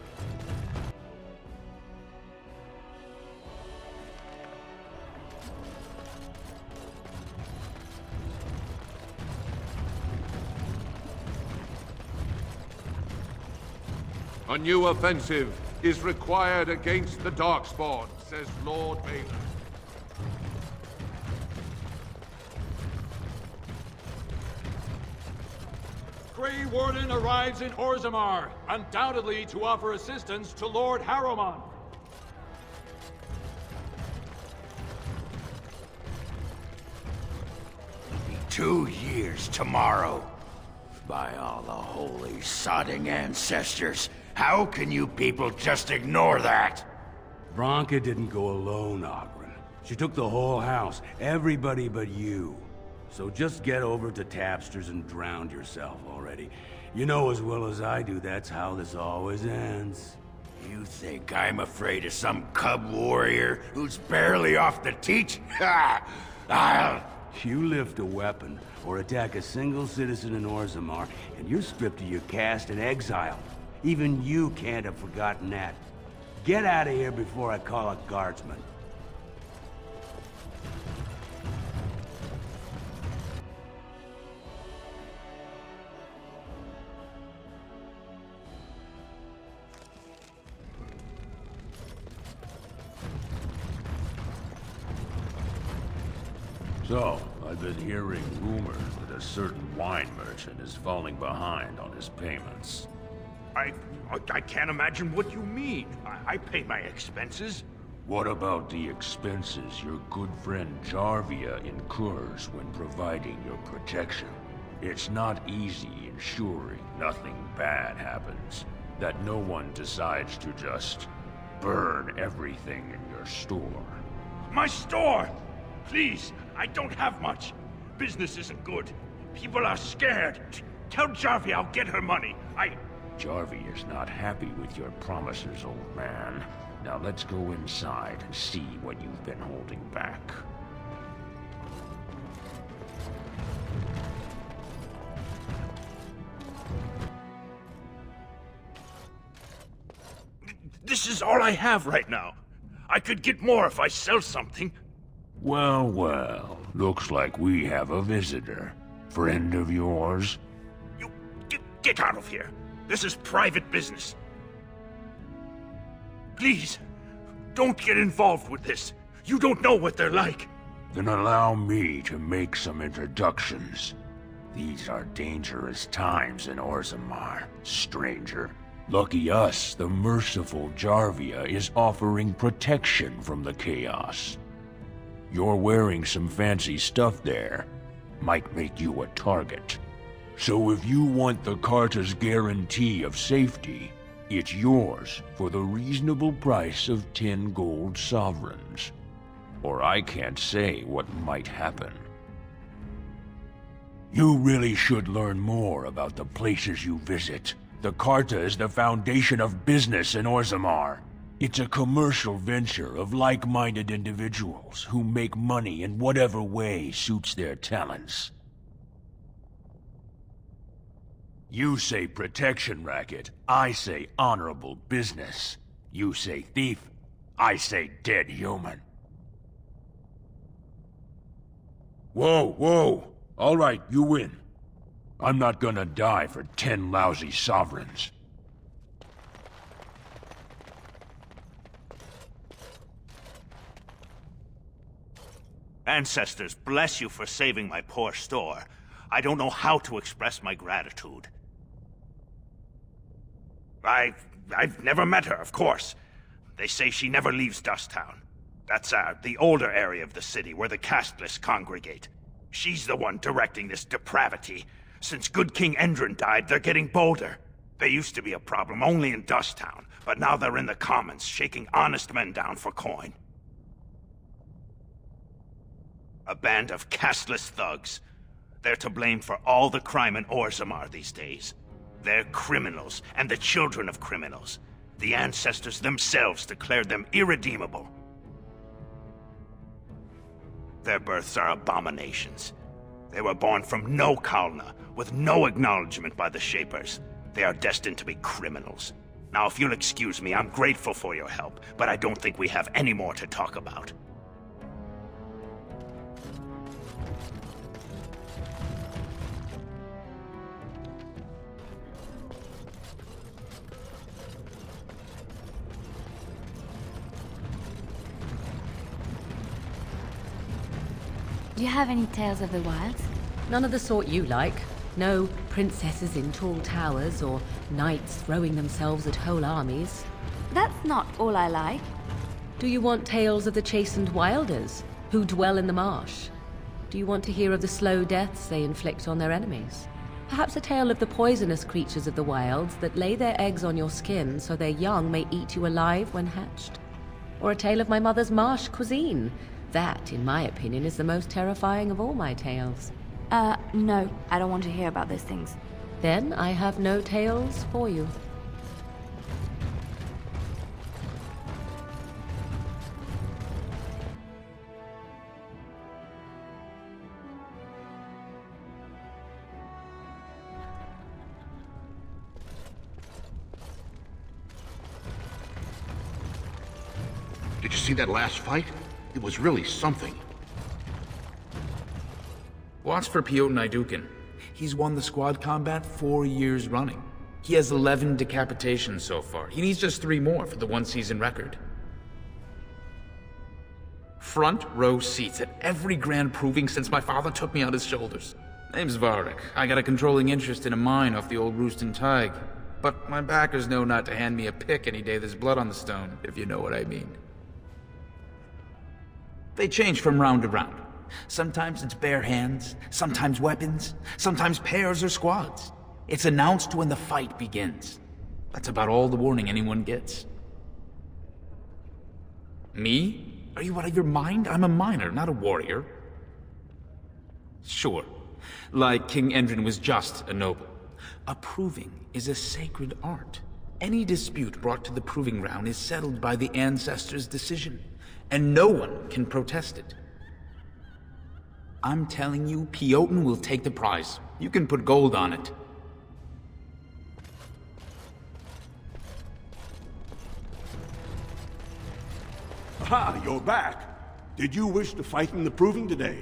S16: A new offensive is required against the Darkspawn, says Lord Balin.
S13: Grey Warden arrives in Orzammar, undoubtedly to offer assistance to Lord Harrowmont.
S15: It'll be 2 years tomorrow. By all the holy sodding ancestors, how can you people just ignore that?
S21: Bronca didn't go alone, Ogren. She took the whole house, everybody but you. So just get over to Tapster's and drown yourself already. You know as well as I do that's how this always ends.
S15: You think I'm afraid of some cub warrior who's barely off the teat? Ha! I'll...
S21: You lift a weapon or attack a single citizen in Orzammar, and you're stripped of your caste and exiled. Even you can't have forgotten that. Get out of here before I call a guardsman.
S1: So, I've been hearing rumors that a certain wine merchant is falling behind on his payments.
S15: I can't imagine what you mean. I pay my expenses.
S1: What about the expenses your good friend Jarvia incurs when providing your protection? It's not easy ensuring nothing bad happens, that no one decides to just burn everything in your store.
S15: My store! Please, I don't have much. Business isn't good. People are scared. Tell Jarvia I'll get her money.
S1: Jarvia is not happy with your promises, old man. Now let's go inside and see what you've been holding back.
S15: This is all I have right now. I could get more if I sell something.
S1: Well, well. Looks like we have a visitor. Friend of yours?
S15: You... get out of here. This is private business. Please, don't get involved with this. You don't know what they're like.
S1: Then allow me to make some introductions. These are dangerous times in Orzammar, stranger. Lucky us, the merciful Jarvia is offering protection from the chaos. You're wearing some fancy stuff there. Might make you a target. So if you want the Carta's guarantee of safety, it's yours for the reasonable price of 10 gold sovereigns. Or I can't say what might happen. You really should learn more about the places you visit. The Carta is the foundation of business in Orzammar. It's a commercial venture of like-minded individuals who make money in whatever way suits their talents. You say protection racket, I say honorable business. You say thief, I say dead human. Whoa, whoa! All right, you win. I'm not gonna die for 10 lousy sovereigns.
S15: Ancestors, bless you for saving my poor store. I don't know how to express my gratitude. I've never met her, of course. They say she never leaves Dusttown. That's the older area of the city where the casteless congregate. She's the one directing this depravity. Since good King Endrin died, they're getting bolder. They used to be a problem only in Dusttown, but now they're in the commons, shaking honest men down for coin. A band of casteless thugs. They're to blame for all the crime in Orzammar these days. They're criminals, and the children of criminals. The ancestors themselves declared them irredeemable. Their births are abominations. They were born from no Kalna, with no acknowledgement by the Shapers. They are destined to be criminals. Now, if you'll excuse me, I'm grateful for your help, but I don't think we have any more to talk about.
S2: Do you have any tales of the wilds?
S10: None of the sort you like. No princesses in tall towers or knights throwing themselves at whole armies.
S2: That's not all I like.
S10: Do you want tales of the chastened wilders who dwell in the marsh? Do you want to hear of the slow deaths they inflict on their enemies? Perhaps a tale of the poisonous creatures of the wilds that lay their eggs on your skin so their young may eat you alive when hatched? Or a tale of my mother's marsh cuisine? That, in my opinion, is the most terrifying of all my tales.
S2: No, I don't want to hear about those things.
S10: Then I have no tales for you.
S19: Did you see that last fight? It was really something.
S6: Watch for Piotr Naidukin. He's won the squad combat 4 years running. He has 11 decapitations so far. He needs just 3 more for the one-season record. Front row seats at every grand proving since my father took me on his shoulders. Name's Varric. I got a controlling interest in a mine off the old Roostin Tig. But my backers know not to hand me a pick any day there's blood on the stone, if you know what I mean. They change from round to round. Sometimes it's bare hands, sometimes weapons, sometimes pairs or squads. It's announced when the fight begins. That's about all the warning anyone gets. Me? Are you out of your mind? I'm a miner, not a warrior. Sure. Like King Endrin was just a noble. A proving is a sacred art. Any dispute brought to the proving ground is settled by the ancestors' decision, and no one can protest it. I'm telling you, Piotr will take the prize. You can put gold on it.
S12: Aha, you're back. Did you wish to fight in the proving today?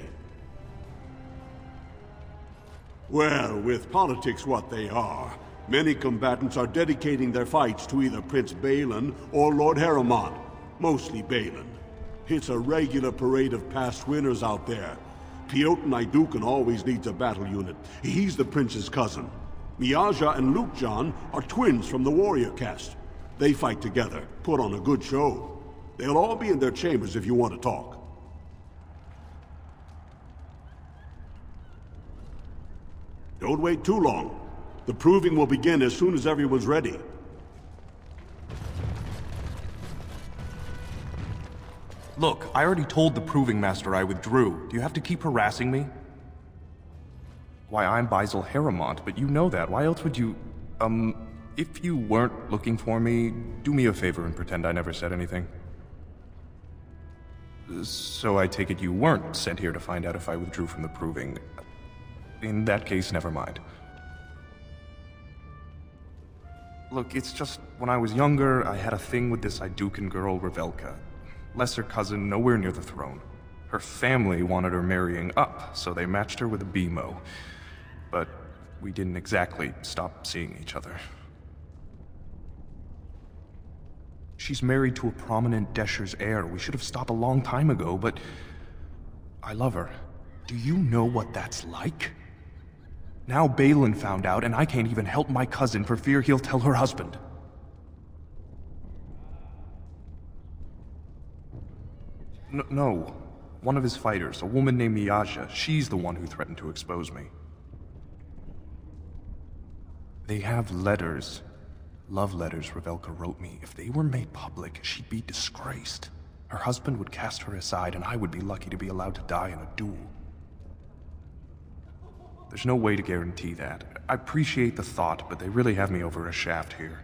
S12: Well, with politics what they are, many combatants are dedicating their fights to either Prince Balin or Lord Harrowmont, mostly Balin. It's a regular parade of past winners out there. Piotr Naidukin always leads a battle unit. He's the prince's cousin. Miaja and Lukejan are twins from the warrior caste. They fight together, put on a good show. They'll all be in their chambers if you want to talk. Don't wait too long. The proving will begin as soon as everyone's ready.
S7: Look, I already told the Proving Master I withdrew. Do you have to keep harassing me? Why, I'm Basil Harrowmont, but you know that. Why else would you... if you weren't looking for me, do me a favor and pretend I never said anything. So I take it you weren't sent here to find out if I withdrew from the Proving. In that case, never mind. Look, it's just, when I was younger, I had a thing with this Idukan girl, Revelka. Lesser cousin, nowhere near the throne. Her family wanted her marrying up, so they matched her with a BMO. But we didn't exactly stop seeing each other. She's married to a prominent Desher's heir. We should have stopped a long time ago, but... I love her. Do you know what that's like? Now Balin found out, and I can't even help my cousin for fear he'll tell her husband. No. One of his fighters, a woman named Miaja. She's the one who threatened to expose me. They have letters. Love letters Revelka wrote me. If they were made public, she'd be disgraced. Her husband would cast her aside, and I would be lucky to be allowed to die in a duel. There's no way to guarantee that. I appreciate the thought, but they really have me over a shaft here.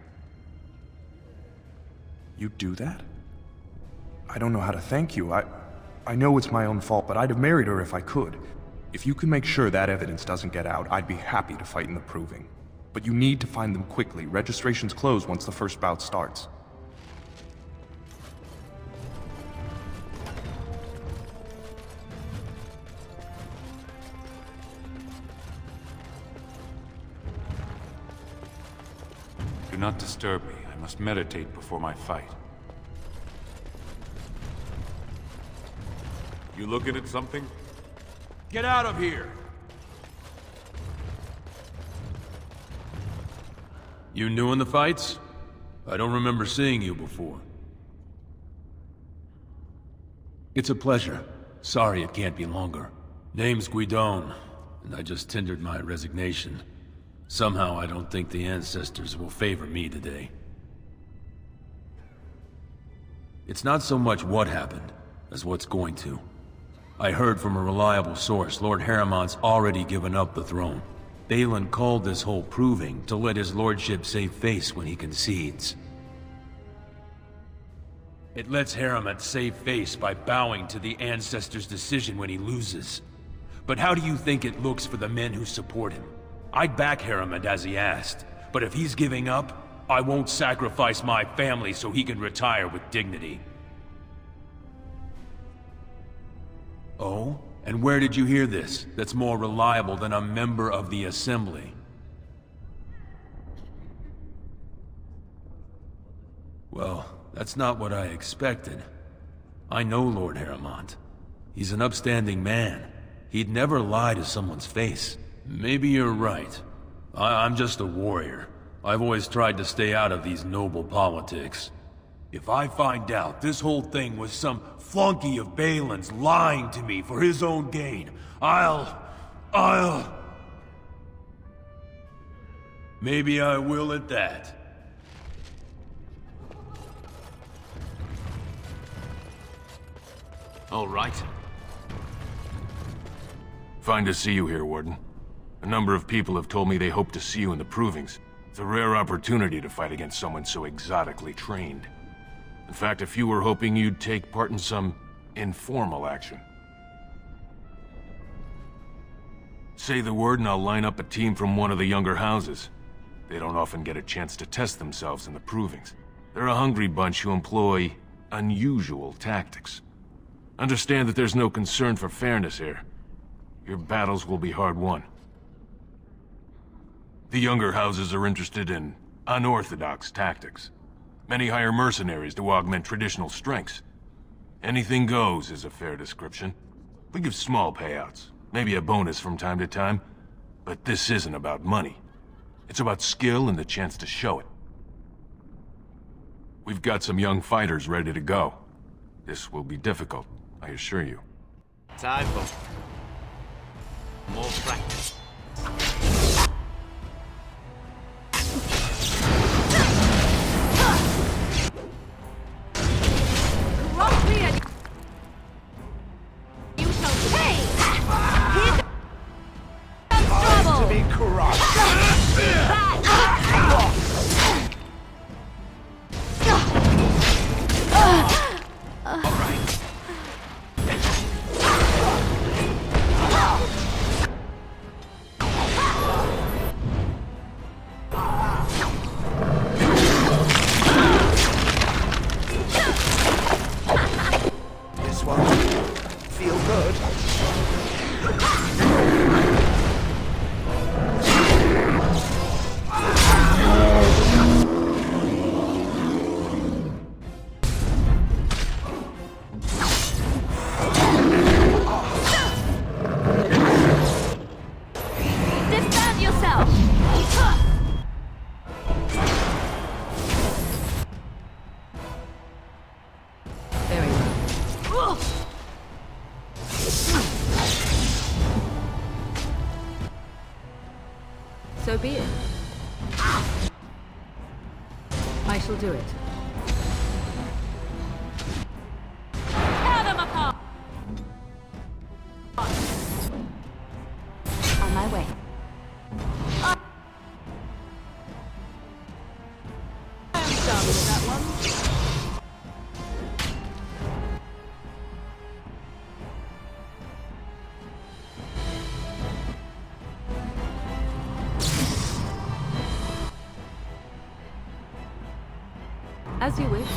S7: You'd do that? I don't know how to thank you. I know it's my own fault, but I'd have married her if I could. If you can make sure that evidence doesn't get out, I'd be happy to fight in the Proving. But you need to find them quickly. Registrations close once the first bout starts.
S13: Do not disturb me. I must meditate before my fight. You looking at something? Get out of here!
S1: You new in the fights? I don't remember seeing you before. It's a pleasure. Sorry it can't be longer. Name's Guidon, and I just tendered my resignation. Somehow I don't think the ancestors will favor me today. It's not so much what happened, as what's going to. I heard from a reliable source, Lord Harrowmont's already given up the throne. Balin called this whole proving to let his lordship save face when he concedes. It lets Harrowmont save face by bowing to the ancestors' decision when he loses. But how do you think it looks for the men who support him? I'd back Harrowmont as he asked, but if he's giving up, I won't sacrifice my family so he can retire with dignity. Oh? And where did you hear this that's more reliable than a member of the Assembly? Well, that's not what I expected. I know Lord Harrowmont. He's an upstanding man. He'd never lie to someone's face. Maybe you're right. I'm just a warrior. I've always tried to stay out of these noble politics. If I find out this whole thing was some flunky of Balin's lying to me for his own gain, I'll... Maybe I will at that.
S8: All right. Fine to see you here, Warden. A number of people have told me they hope to see you in the Provings. It's a rare opportunity to fight against someone so exotically trained. In fact, a few were hoping you'd take part in some informal action. Say the word and I'll line up a team from one of the younger houses. They don't often get a chance to test themselves in the Provings. They're a hungry bunch who employ unusual tactics. Understand that there's no concern for fairness here. Your battles will be hard won. The younger houses are interested in unorthodox tactics. Many hire mercenaries to augment traditional strengths. Anything goes is a fair description. We give small payouts, maybe a bonus from time to time, but this isn't about money. It's about skill and the chance to show it. We've got some young fighters ready to go. This will be difficult, I assure you.
S17: Time for more practice.
S2: You shall pay! Here comes trouble!
S17: To be crushed.
S4: This one feel good.
S2: Defend yourself!
S10: Very well. So be it. I shall do it.
S2: Tear them apart! On my way.
S10: I'm done with that one. As you wish.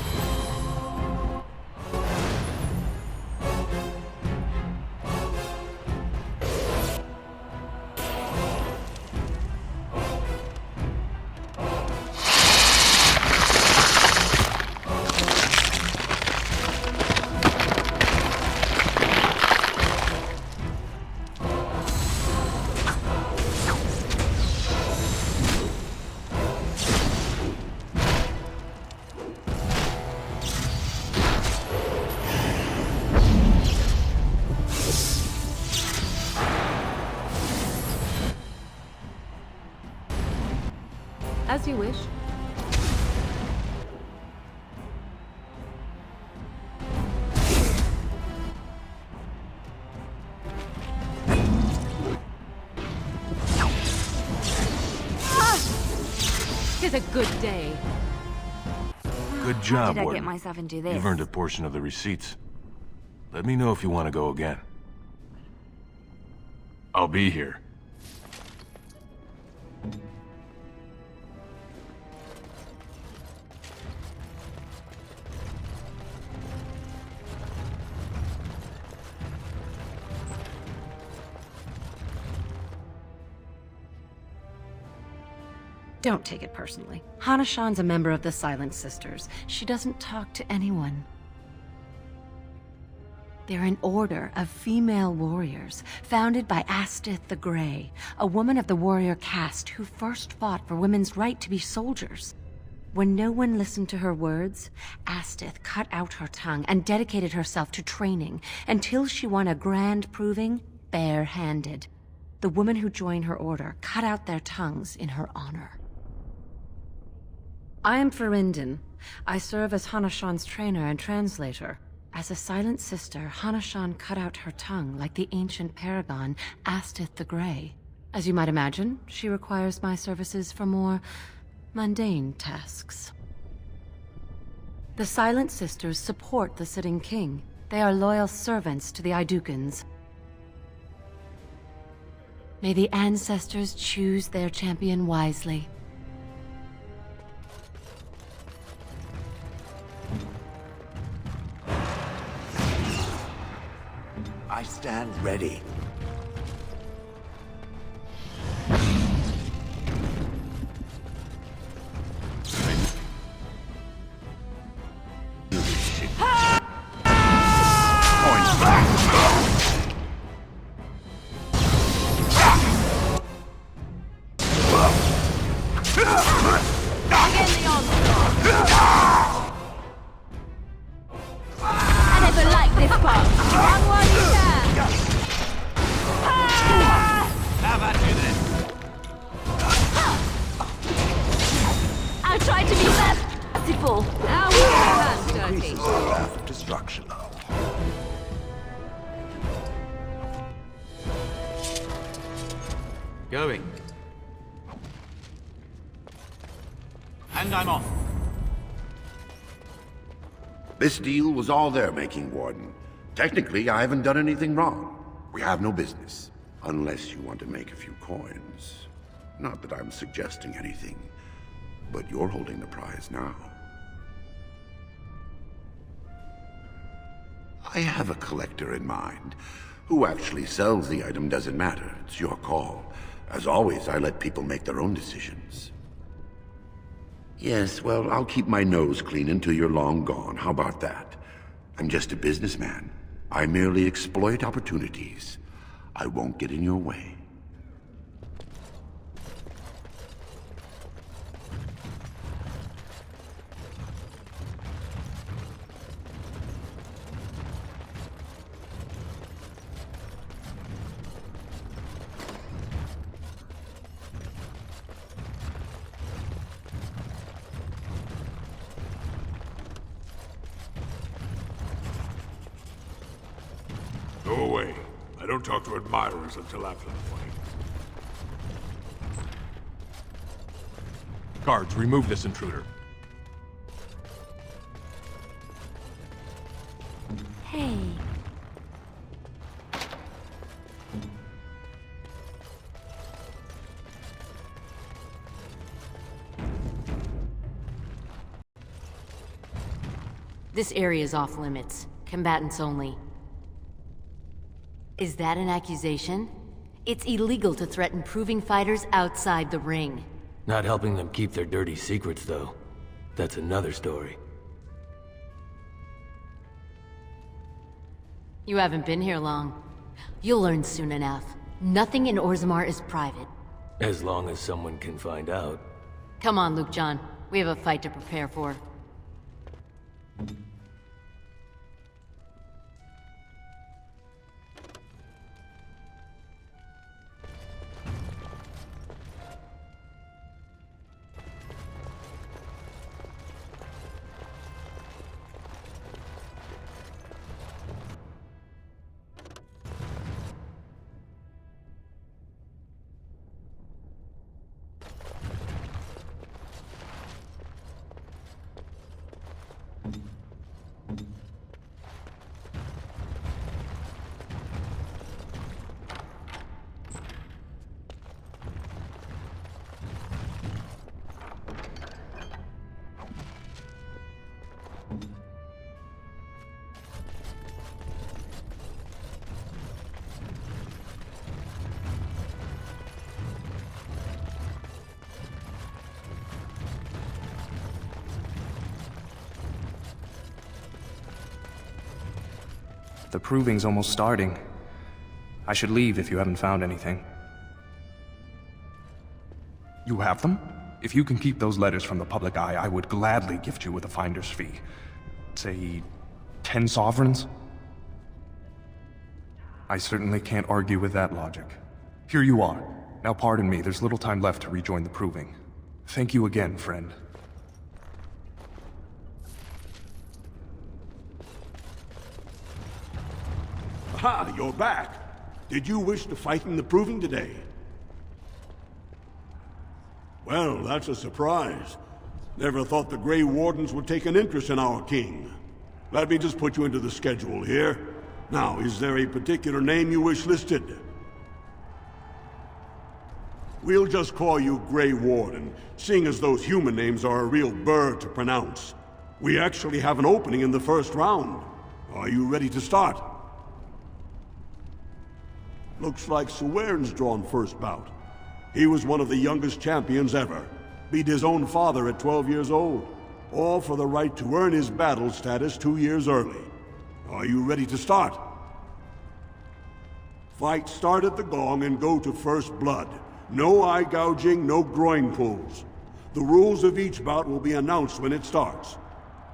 S10: As you wish. Tis a good day.
S8: Good job,
S2: Did I
S8: Warden.
S2: get myself into this?
S8: You've earned a portion of the receipts. Let me know if you want to go again. I'll be here.
S3: Don't take it personally. Hana-shan's a member of the Silent Sisters. She doesn't talk to anyone. They're an order of female warriors, founded by Astith the Grey, a woman of the warrior caste who first fought for women's right to be soldiers. When no one listened to her words, Astith cut out her tongue and dedicated herself to training until she won a grand proving bare-handed. The women who joined her order cut out their tongues in her honor. I am Ferinden. I serve as Hana-shan's trainer and translator. As a silent sister, Hana-shan cut out her tongue like the ancient paragon, Astith the Grey. As you might imagine, she requires my services for more mundane tasks. The Silent Sisters support the sitting king. They are loyal servants to the Idukans. May the ancestors choose their champion wisely.
S4: I stand ready.
S17: Going. And I'm off.
S25: This deal was all their making, Warden. Technically, I haven't done anything wrong. We have no business. Unless you want to make a few coins. Not that I'm suggesting anything, but you're holding the prize now. I have a collector in mind. Who actually sells the item doesn't matter. It's your call. As always, I let people make their own decisions. Yes, well, I'll keep my nose clean until you're long gone. How about that? I'm just a businessman. I merely exploit opportunities. I won't get in your way.
S16: Go away. I don't talk to admirers until after the fight.
S8: Guards, remove this intruder.
S2: Hey.
S3: This area is off limits. Combatants only.
S2: Is that an accusation? It's illegal to threaten proving fighters outside the ring.
S14: Not helping them keep their dirty secrets, though. That's another story.
S2: You haven't been here long. You'll learn soon enough. Nothing in Orzammar is private.
S14: As long as someone can find out.
S2: Come on, Luke John. We have a fight to prepare for.
S7: The proving's almost starting. I should leave if you haven't found anything. You have them? If you can keep those letters from the public eye, I would gladly gift you with a finder's fee. Say, 10 sovereigns? I certainly can't argue with that logic. Here you are. Now pardon me, there's little time left to rejoin the proving. Thank you again, friend.
S12: Aha, you're back. Did you wish to fight in the proving today? Well, that's a surprise. Never thought the Grey Wardens would take an interest in our king. Let me just put you into the schedule here. Now, is there a particular name you wish listed? We'll just call you Grey Warden, seeing as those human names are a real burr to pronounce. We actually have an opening in the first round. Are you ready to start? Looks like Sewern's drawn first bout. He was one of the youngest champions ever. Beat his own father at 12 years old. All for the right to earn his battle status 2 years early. Are you ready to start? Fight start at the gong and go to first blood. No eye gouging, no groin pulls. The rules of each bout will be announced when it starts.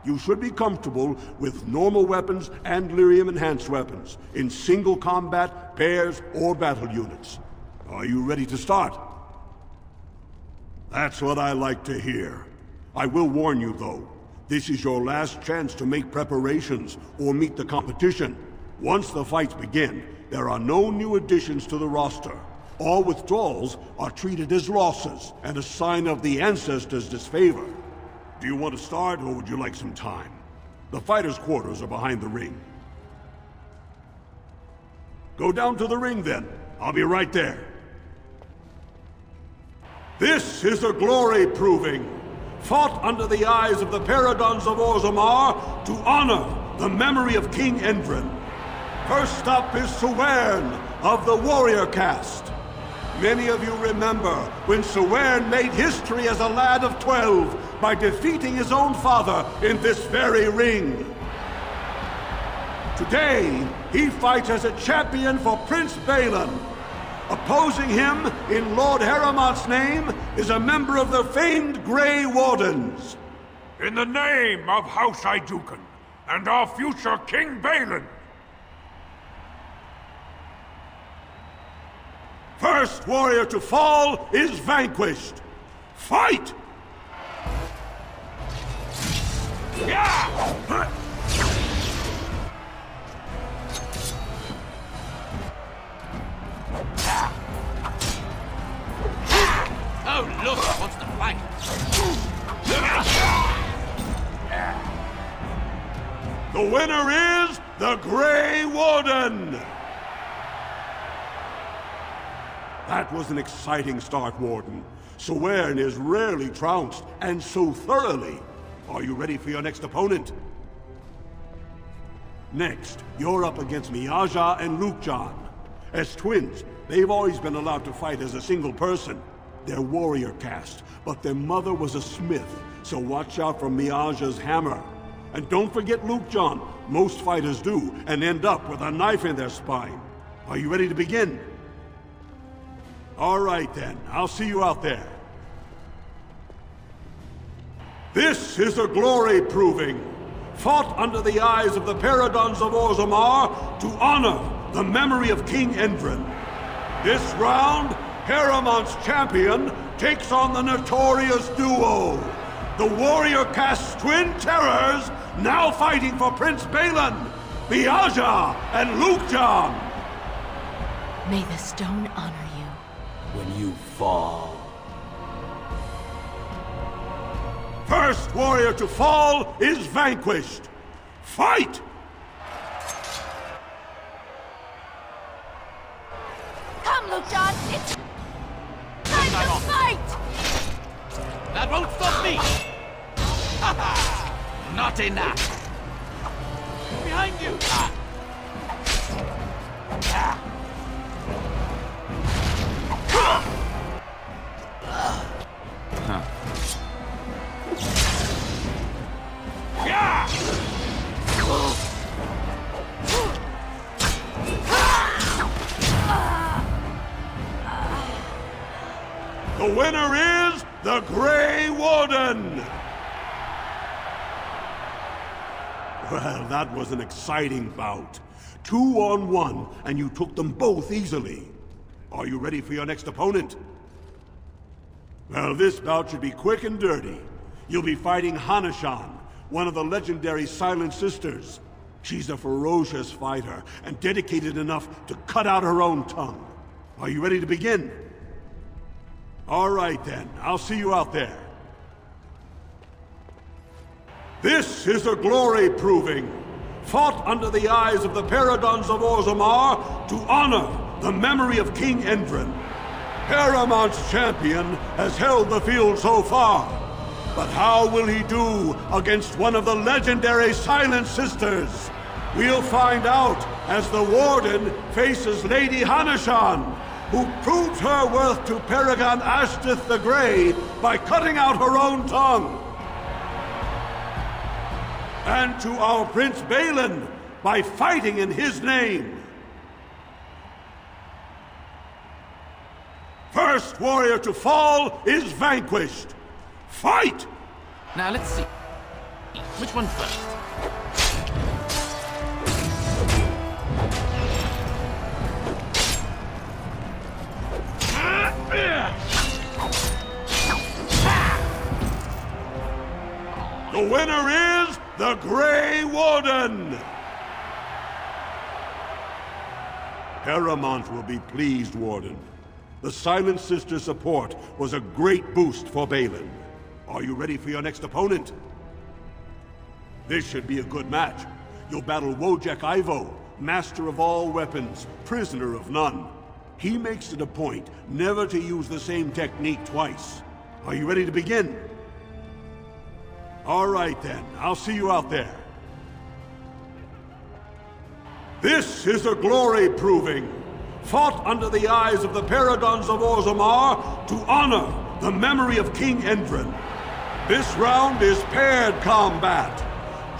S12: You should be comfortable with normal weapons and lyrium enhanced weapons, in single combat, pairs, or battle units. Are you ready to start? That's what I like to hear. I will warn you though, this is your last chance to make preparations or meet the competition. Once the fights begin, there are no new additions to the roster. All withdrawals are treated as losses and a sign of the ancestors' disfavor. Do you want to start, or would you like some time? The fighters' quarters are behind the ring. Go down to the ring, then. I'll be right there. This is a glory proving, fought under the eyes of the paragons of Orzammar to honor the memory of King Endrin. First up is Sewern of the warrior caste. Many of you remember when Sewern made history as a lad of 12 by defeating his own father in this very ring. Today, he fights as a champion for Prince Balin. Opposing him, in Lord Heramont's name, is a member of the famed Grey Wardens.
S9: In the name of House Iduken and our future King Balin.
S12: First warrior to fall is vanquished. Fight!
S9: Yeah!
S6: Oh, look, he wants to fight.
S12: The winner is the Grey Warden! That was an exciting start, Warden. Sewern is rarely trounced, and so thoroughly. Are you ready for your next opponent? Next, you're up against Miaja and Lukjan. As twins, they've always been allowed to fight as a single person. They're warrior caste, but their mother was a smith, so watch out for Miaja's hammer. And don't forget Lukjan. Most fighters do, and end up with a knife in their spine. Are you ready to begin? All right then, I'll see you out there. This is a glory proving, fought under the eyes of the paragons of Orzammar to honor the memory of King Endrin. This round, Heramont's champion takes on the notorious duo, the warrior caste twin terrors, now fighting for Prince Balin, Miaja and Lukjan.
S3: May the stone honor you.
S14: When you fall.
S12: First warrior to fall is vanquished. Fight!
S2: Come, Lukjan! It's time to fight!
S6: That won't stop me! Ha ha! Not enough! Behind you! Ah. Huh. Yeah!
S12: The winner is the Grey Warden! Well, that was an exciting bout. 2 on 1, and you took them both easily. Are you ready for your next opponent? Well, this bout should be quick and dirty. You'll be fighting Hanashan, one of the legendary Silent Sisters. She's a ferocious fighter, and dedicated enough to cut out her own tongue. Are you ready to begin? All right then, I'll see you out there. This is a glory proving, fought under the eyes of the Paragons of Orzammar to honor the memory of King Endrin. Heramont's champion has held the field so far, but how will he do against one of the legendary Silent Sisters? We'll find out as the Warden faces Lady Hanashan, who proved her worth to Paragon Ashtith the Grey by cutting out her own tongue. And to our Prince Balin by fighting in his name. First warrior to fall is vanquished. Fight!
S6: Now let's see. Which one first?
S12: The winner is the Grey Warden! Heramont will be pleased, Warden. The Silent Sister support was a great boost for Balin. Are you ready for your next opponent? This should be a good match. You'll battle Wojek Ivo, master of all weapons, prisoner of none. He makes it a point never to use the same technique twice. Are you ready to begin? All right then, I'll see you out there. This is a glory proving, fought under the eyes of the Paragons of Orzammar to honor the memory of King Endrin. This round is paired combat.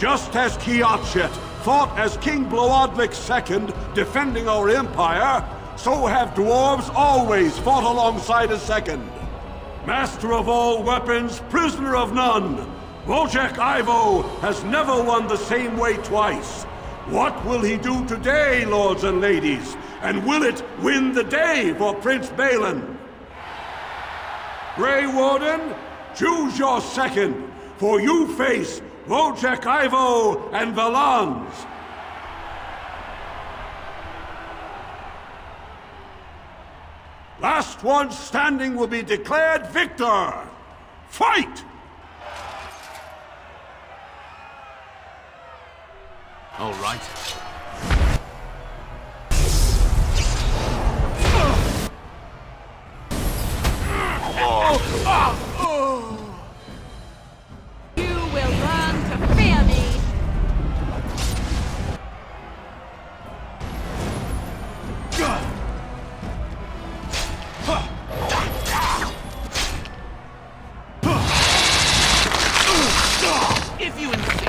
S12: Just as Kiatchet fought as King Bloodlik II defending our empire, so have dwarves always fought alongside a second. Master of all weapons, prisoner of none, Wojek Ivo has never won the same way twice. What will he do today, lords and ladies? And will it win the day for Prince Balin? Grey Warden, choose your second, for you face Wojek Ivo and Valans. Last one standing will be declared victor. Fight!
S6: All right.
S18: You will learn to fear me.
S6: If you insist.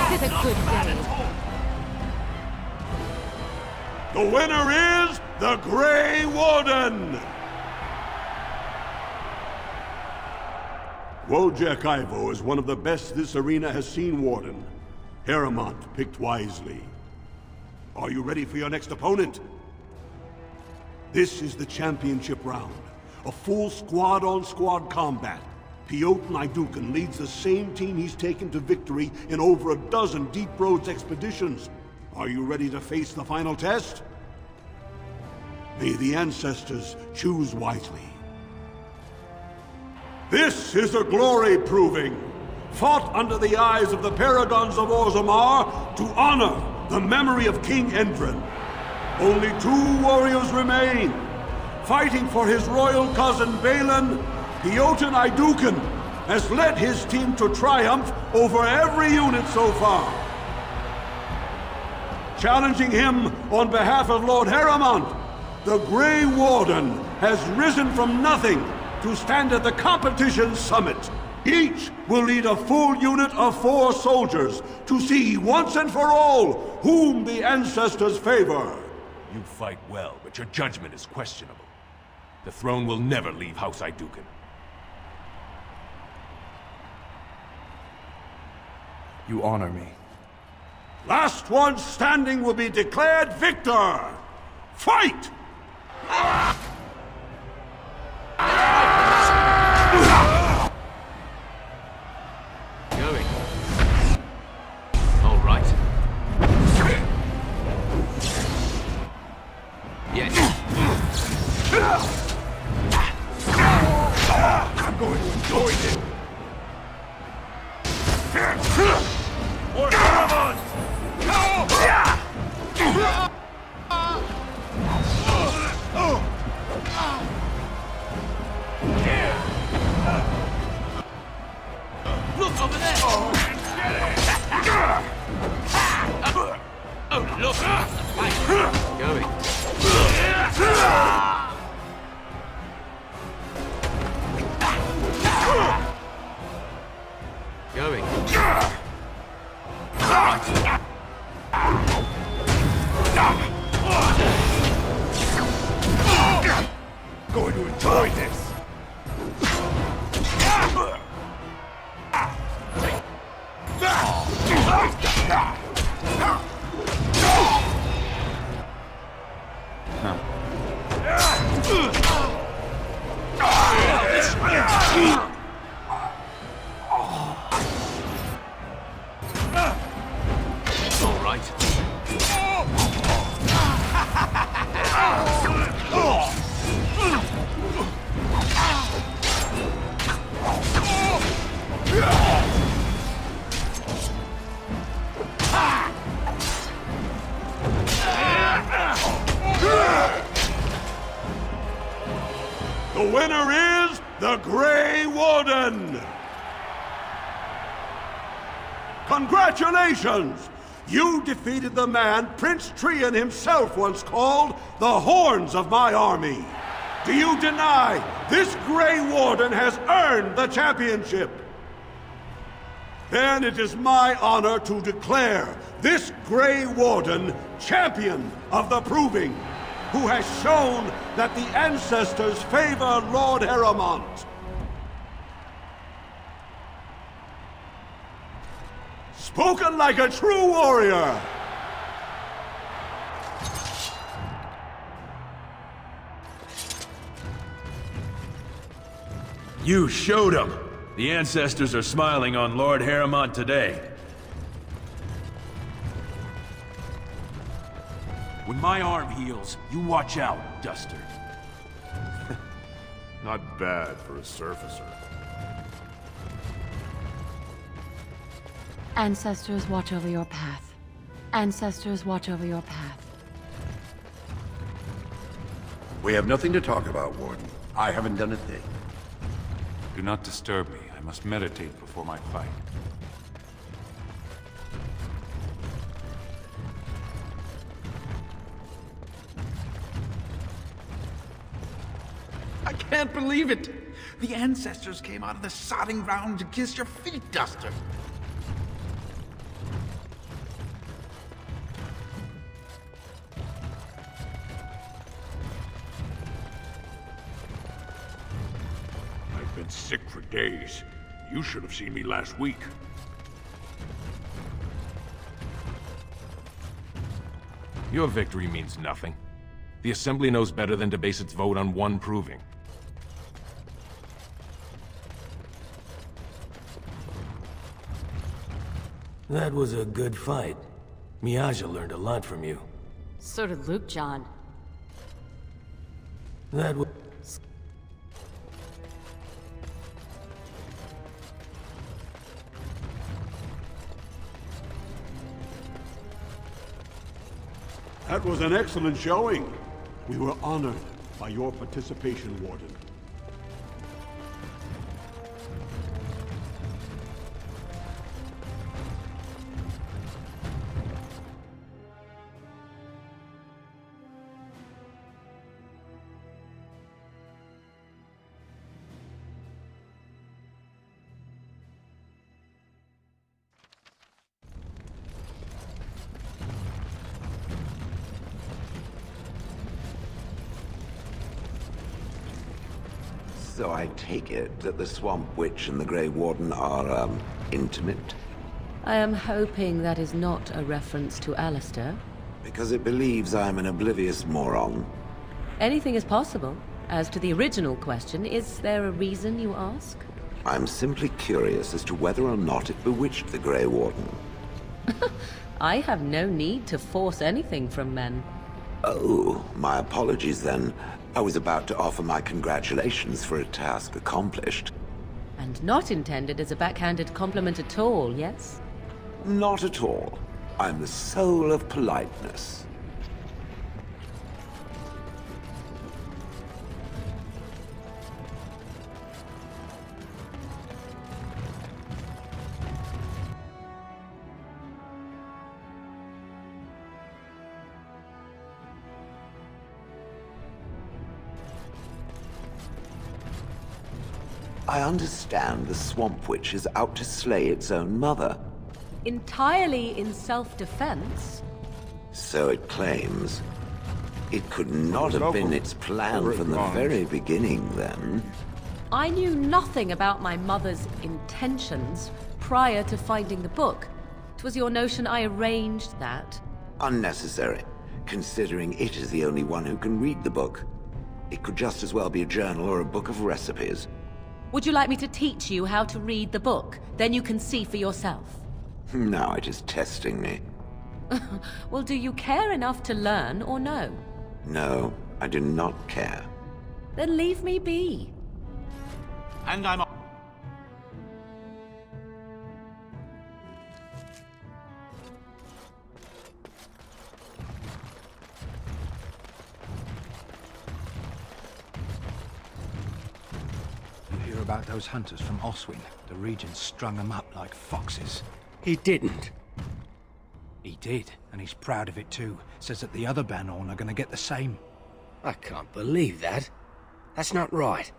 S18: This is a good day.
S12: The winner is the Grey Warden! Wojek Ivo is one of the best this arena has seen, Warden. Heramont picked wisely. Are you ready for your next opponent? This is the championship round. A full squad-on-squad combat. Piotr Naidukan leads the same team he's taken to victory in over a dozen Deep Roads expeditions. Are you ready to face the final test? May the ancestors choose wisely. This is a glory proving, fought under the eyes of the Paragons of Orzammar to honor the memory of King Endrin. Only 2 warriors remain. Fighting for his royal cousin Balin, Piotr Naidukan has led his team to triumph over every unit so far. Challenging him on behalf of Lord Heramont, the Grey Warden has risen from nothing to stand at the competition's summit. Each will lead a full unit of 4 soldiers to see once and for all whom the ancestors favor.
S8: You fight well, but your judgment is questionable. The throne will never leave House Iduken.
S7: You honor me.
S12: Last one standing will be declared victor! Fight!
S14: Going. All right. Yes.
S9: I'm going to enjoy this.
S15: More Paramount!
S14: Look over there! Oh, look! Going. Going.
S9: Going to enjoy this.
S14: All right.
S12: The winner is the Grey Warden! Congratulations! You defeated the man Prince Trian himself once called the Horns of my army. Do you deny this Grey Warden has earned the championship? Then it is my honor to declare this Grey Warden champion of the Proving, who has shown that the ancestors favor Lord Heremont. Spoken like a true warrior!
S8: You showed them. The ancestors are smiling on Lord Heremont today. When my arm heals, you watch out, Duster.
S9: Not bad for a surfacer.
S3: Ancestors, watch over your path. Ancestors, watch over your path.
S25: We have nothing to talk about, Warden. I haven't done a thing.
S13: Do not disturb me. I must meditate before my fight.
S6: I can't believe it! The ancestors came out of the sodding ground to kiss your feet, Duster.
S9: I've been sick for days. You should have seen me last week.
S8: Your victory means nothing. The Assembly knows better than to base its vote on one proving.
S14: That was a good fight. Miaja learned a lot from you.
S10: So did Luke, John.
S14: That was...
S12: That was an excellent showing. We were honored by your participation, Warden.
S4: So I take it that the Swamp Witch and the Grey Warden are, intimate?
S10: I am hoping that is not a reference to Alistair.
S4: Because it believes I'm an oblivious moron.
S10: Anything is possible. As to the original question, is there a reason you ask?
S4: I'm simply curious as to whether or not it bewitched the Grey Warden.
S10: I have no need to force anything from men.
S4: Oh, my apologies then. I was about to offer my congratulations for a task accomplished.
S10: And not intended as a backhanded compliment at all, yes?
S4: Not at all. I'm the soul of politeness. I understand the Swamp Witch is out to slay its own mother.
S10: Entirely in self-defense?
S4: So it claims. It could not have been its plan from the very beginning, then.
S10: I knew nothing about my mother's intentions prior to finding the book. 'Twas your notion I arranged that.
S4: Unnecessary, considering it is the only one who can read the book. It could just as well be a journal or a book of recipes.
S10: Would you like me to teach you how to read the book? Then you can see for yourself.
S4: Now it is testing me.
S10: Well, do you care enough to learn or no?
S4: No, I do not care.
S10: Then leave me be.
S17: And I'm off.
S5: You hear about those hunters from Oswin? The Regent strung them up like foxes.
S14: He didn't.
S5: He did, and he's proud of it too. Says that the other Bannorn are gonna get the same.
S14: I can't believe that. That's not right.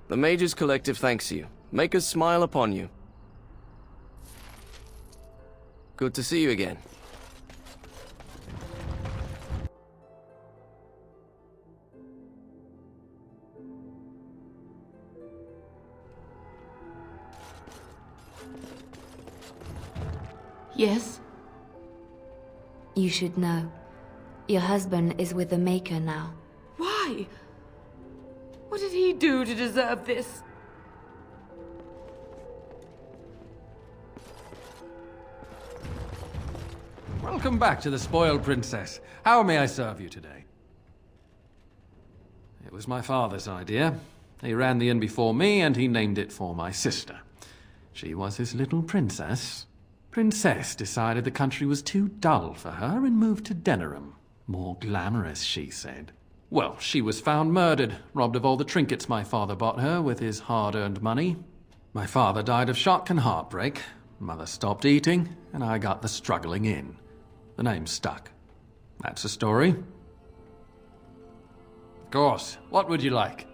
S20: The Mage's Collective thanks you. Make us smile upon you. Good to see you again.
S2: Yes? You should know. Your husband is with the Maker now.
S18: Why? What did he do to deserve this?
S22: Welcome back to the Spoiled Princess. How may I serve you today? It was my father's idea. He ran the inn before me, and he named it for my sister. She was his little princess. Princess decided the country was too dull for her and moved to Denerim. More glamorous, she said. Well, she was found murdered, robbed of all the trinkets my father bought her with his hard-earned money. My father died of shock and heartbreak. Mother stopped eating, and I got the struggling inn. The name stuck. That's the story. Of course. What would you like?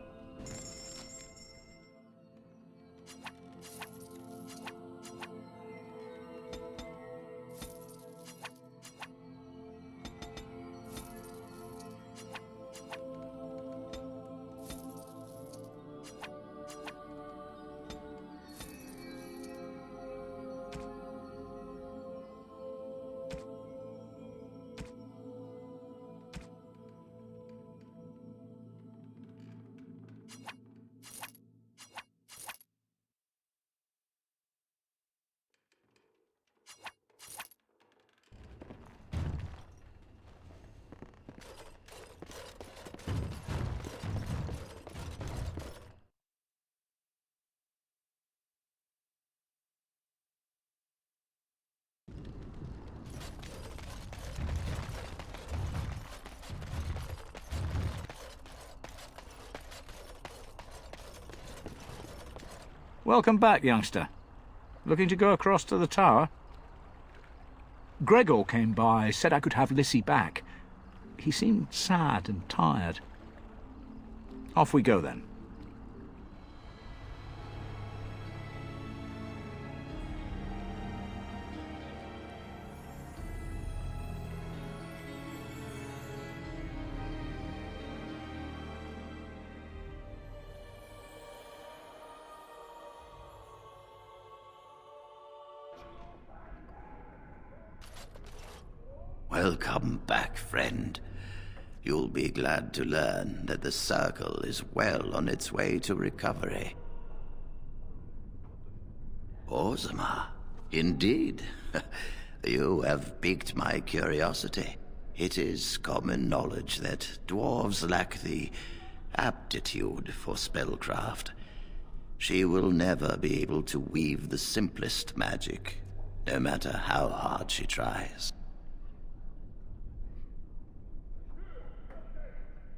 S5: Welcome back, youngster. Looking to go across to the tower? Gregor came by, said I could have Lissy back. He seemed sad and tired. Off we go, then.
S11: Welcome back, friend. You'll be glad to learn that the Circle is well on its way to recovery. Orzammar, indeed. You have piqued my curiosity. It is common knowledge that dwarves lack the aptitude for spellcraft. She will never be able to weave the simplest magic, no matter how hard she tries.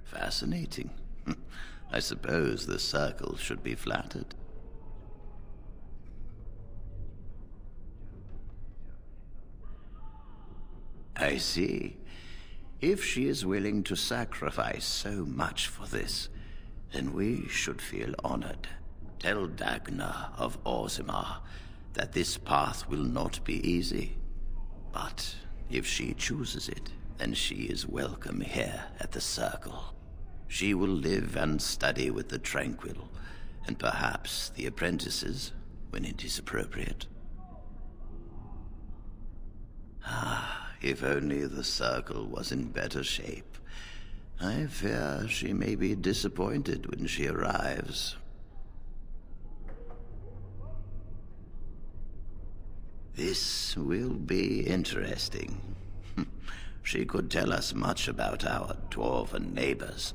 S11: Fascinating. I suppose the Circle should be flattered. I see. If she is willing to sacrifice so much for this, then we should feel honored. Tell Dagna of Orzammar that this path will not be easy. But if she chooses it, then she is welcome here at the Circle. She will live and study with the Tranquil, and perhaps the apprentices, when it is appropriate. If only the Circle was in better shape. I fear she may be disappointed when she arrives. This will be interesting. She could tell us much about our dwarven neighbors.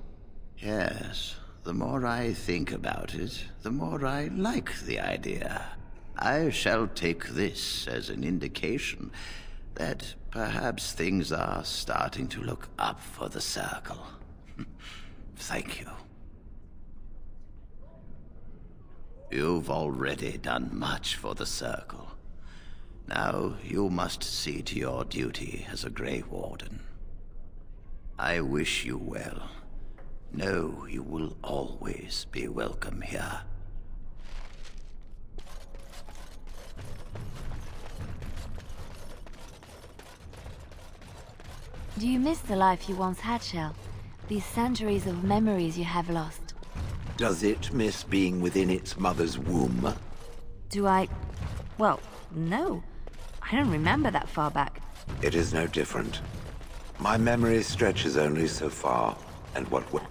S11: Yes, the more I think about it, the more I like the idea. I shall take this as an indication that perhaps things are starting to look up for the Circle. Thank you. You've already done much for the Circle. Now you must see to your duty as a Grey Warden. I wish you well. Know you will always be welcome here.
S2: Do you miss the life you once had, Shale? These centuries of memories you have lost?
S4: Does it miss being within its mother's womb?
S2: Do I... Well, no. I don't remember that far back.
S4: It is no different. My memory stretches only so far, and what would...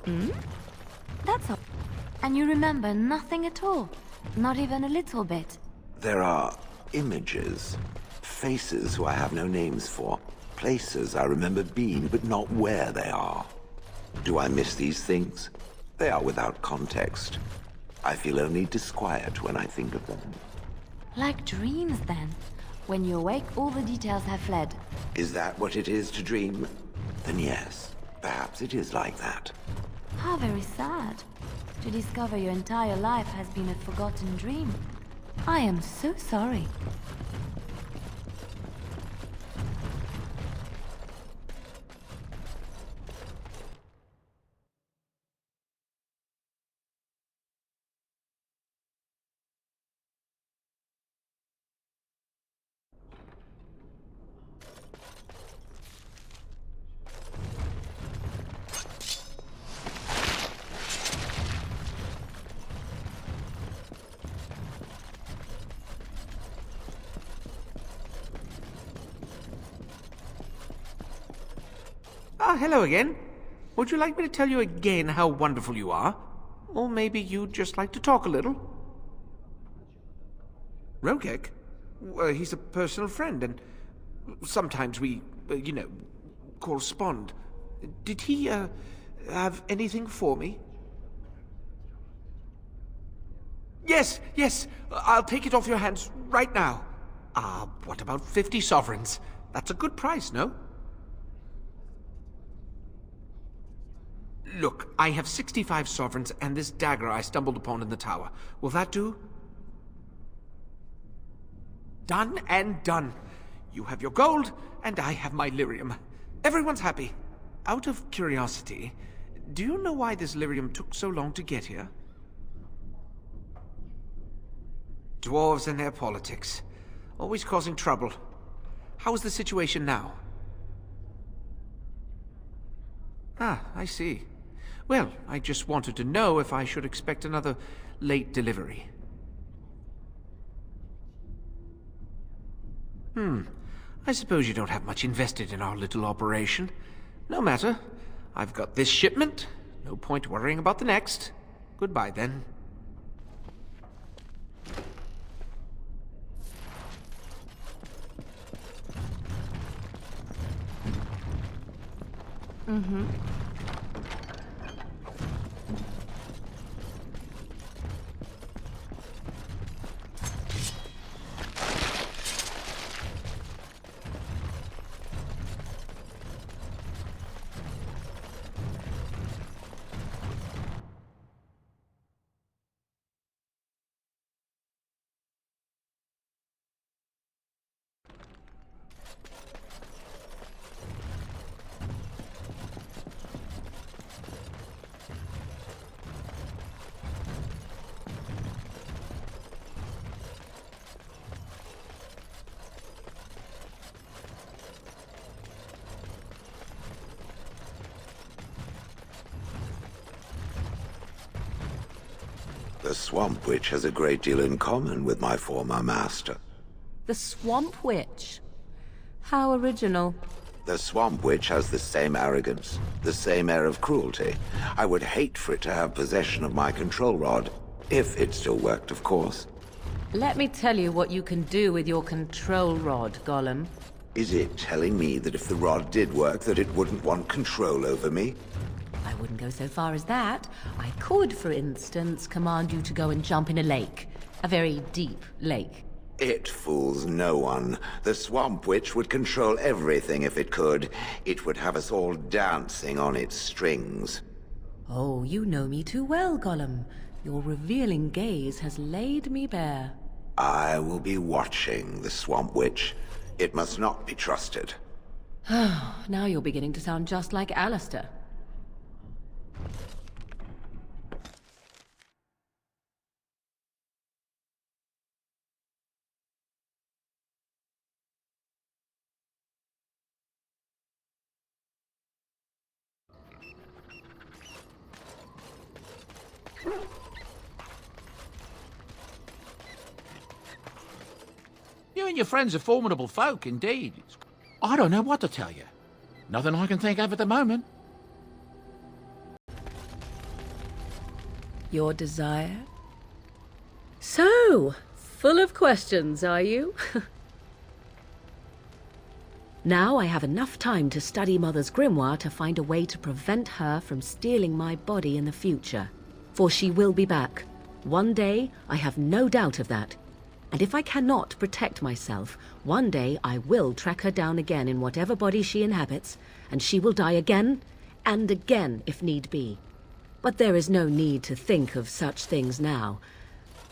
S2: That's all. And you remember nothing at all? Not even a little bit?
S4: There are images, faces who I have no names for, places I remember being, but not where they are. Do I miss these things? They are without context. I feel only disquiet when I think of them.
S2: Like dreams, then. When you awake, all the details have fled.
S4: Is that what it is to dream? Then yes, perhaps it is like that.
S2: How very sad. To discover your entire life has been a forgotten dream. I am so sorry.
S19: Hello again. Would you like me to tell you again how wonderful you are? Or maybe you'd just like to talk a little? Rogek? He's a personal friend, and sometimes we, correspond. Did he, have anything for me? Yes, I'll take it off your hands right now. What about 50 sovereigns? That's a good price, no? Look, I have 65 sovereigns and this dagger I stumbled upon in the tower. Will that do? Done and done. You have your gold, and I have my lyrium. Everyone's happy. Out of curiosity, do you know why this lyrium took so long to get here? Dwarves and their politics. Always causing trouble. How is the situation now? Ah, I see. Well, I just wanted to know if I should expect another late delivery. I suppose you don't have much invested in our little operation. No matter. I've got this shipment. No point worrying about the next. Goodbye, then.
S4: The Swamp Witch has a great deal in common with my former master.
S10: The Swamp Witch? How original.
S4: The Swamp Witch has the same arrogance, the same air of cruelty. I would hate for it to have possession of my control rod. If it still worked, of course.
S10: Let me tell you what you can do with your control rod, Gollum.
S4: Is it telling me that if the rod did work, that it wouldn't want control over me?
S10: I wouldn't go so far as that. I could, for instance, command you to go and jump in a lake. A very deep lake.
S4: It fools no one. The Swamp Witch would control everything if it could. It would have us all dancing on its strings.
S10: Oh, you know me too well, Gollum. Your revealing gaze has laid me bare.
S4: I will be watching the Swamp Witch. It must not be trusted.
S10: Now you're beginning to sound just like Alistair.
S17: You and your friends are formidable folk, indeed. I don't know what to tell you. Nothing I can think of at the moment.
S10: Your desire? So, full of questions, are you? Now I have enough time to study Mother's grimoire to find a way to prevent her from stealing my body in the future. For she will be back. One day, I have no doubt of that. And if I cannot protect myself, one day I will track her down again in whatever body she inhabits, and she will die again and again if need be. But there is no need to think of such things now.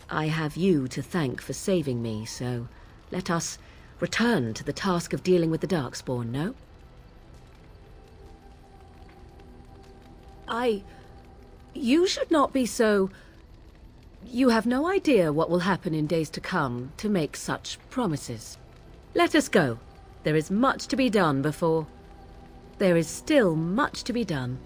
S10: I have you to thank for saving me, so let us return to the task of dealing with the Darkspawn, no? You should not be so... You have no idea what will happen in days to come to make such promises. Let us go. There is much to be done before... There is still much to be done.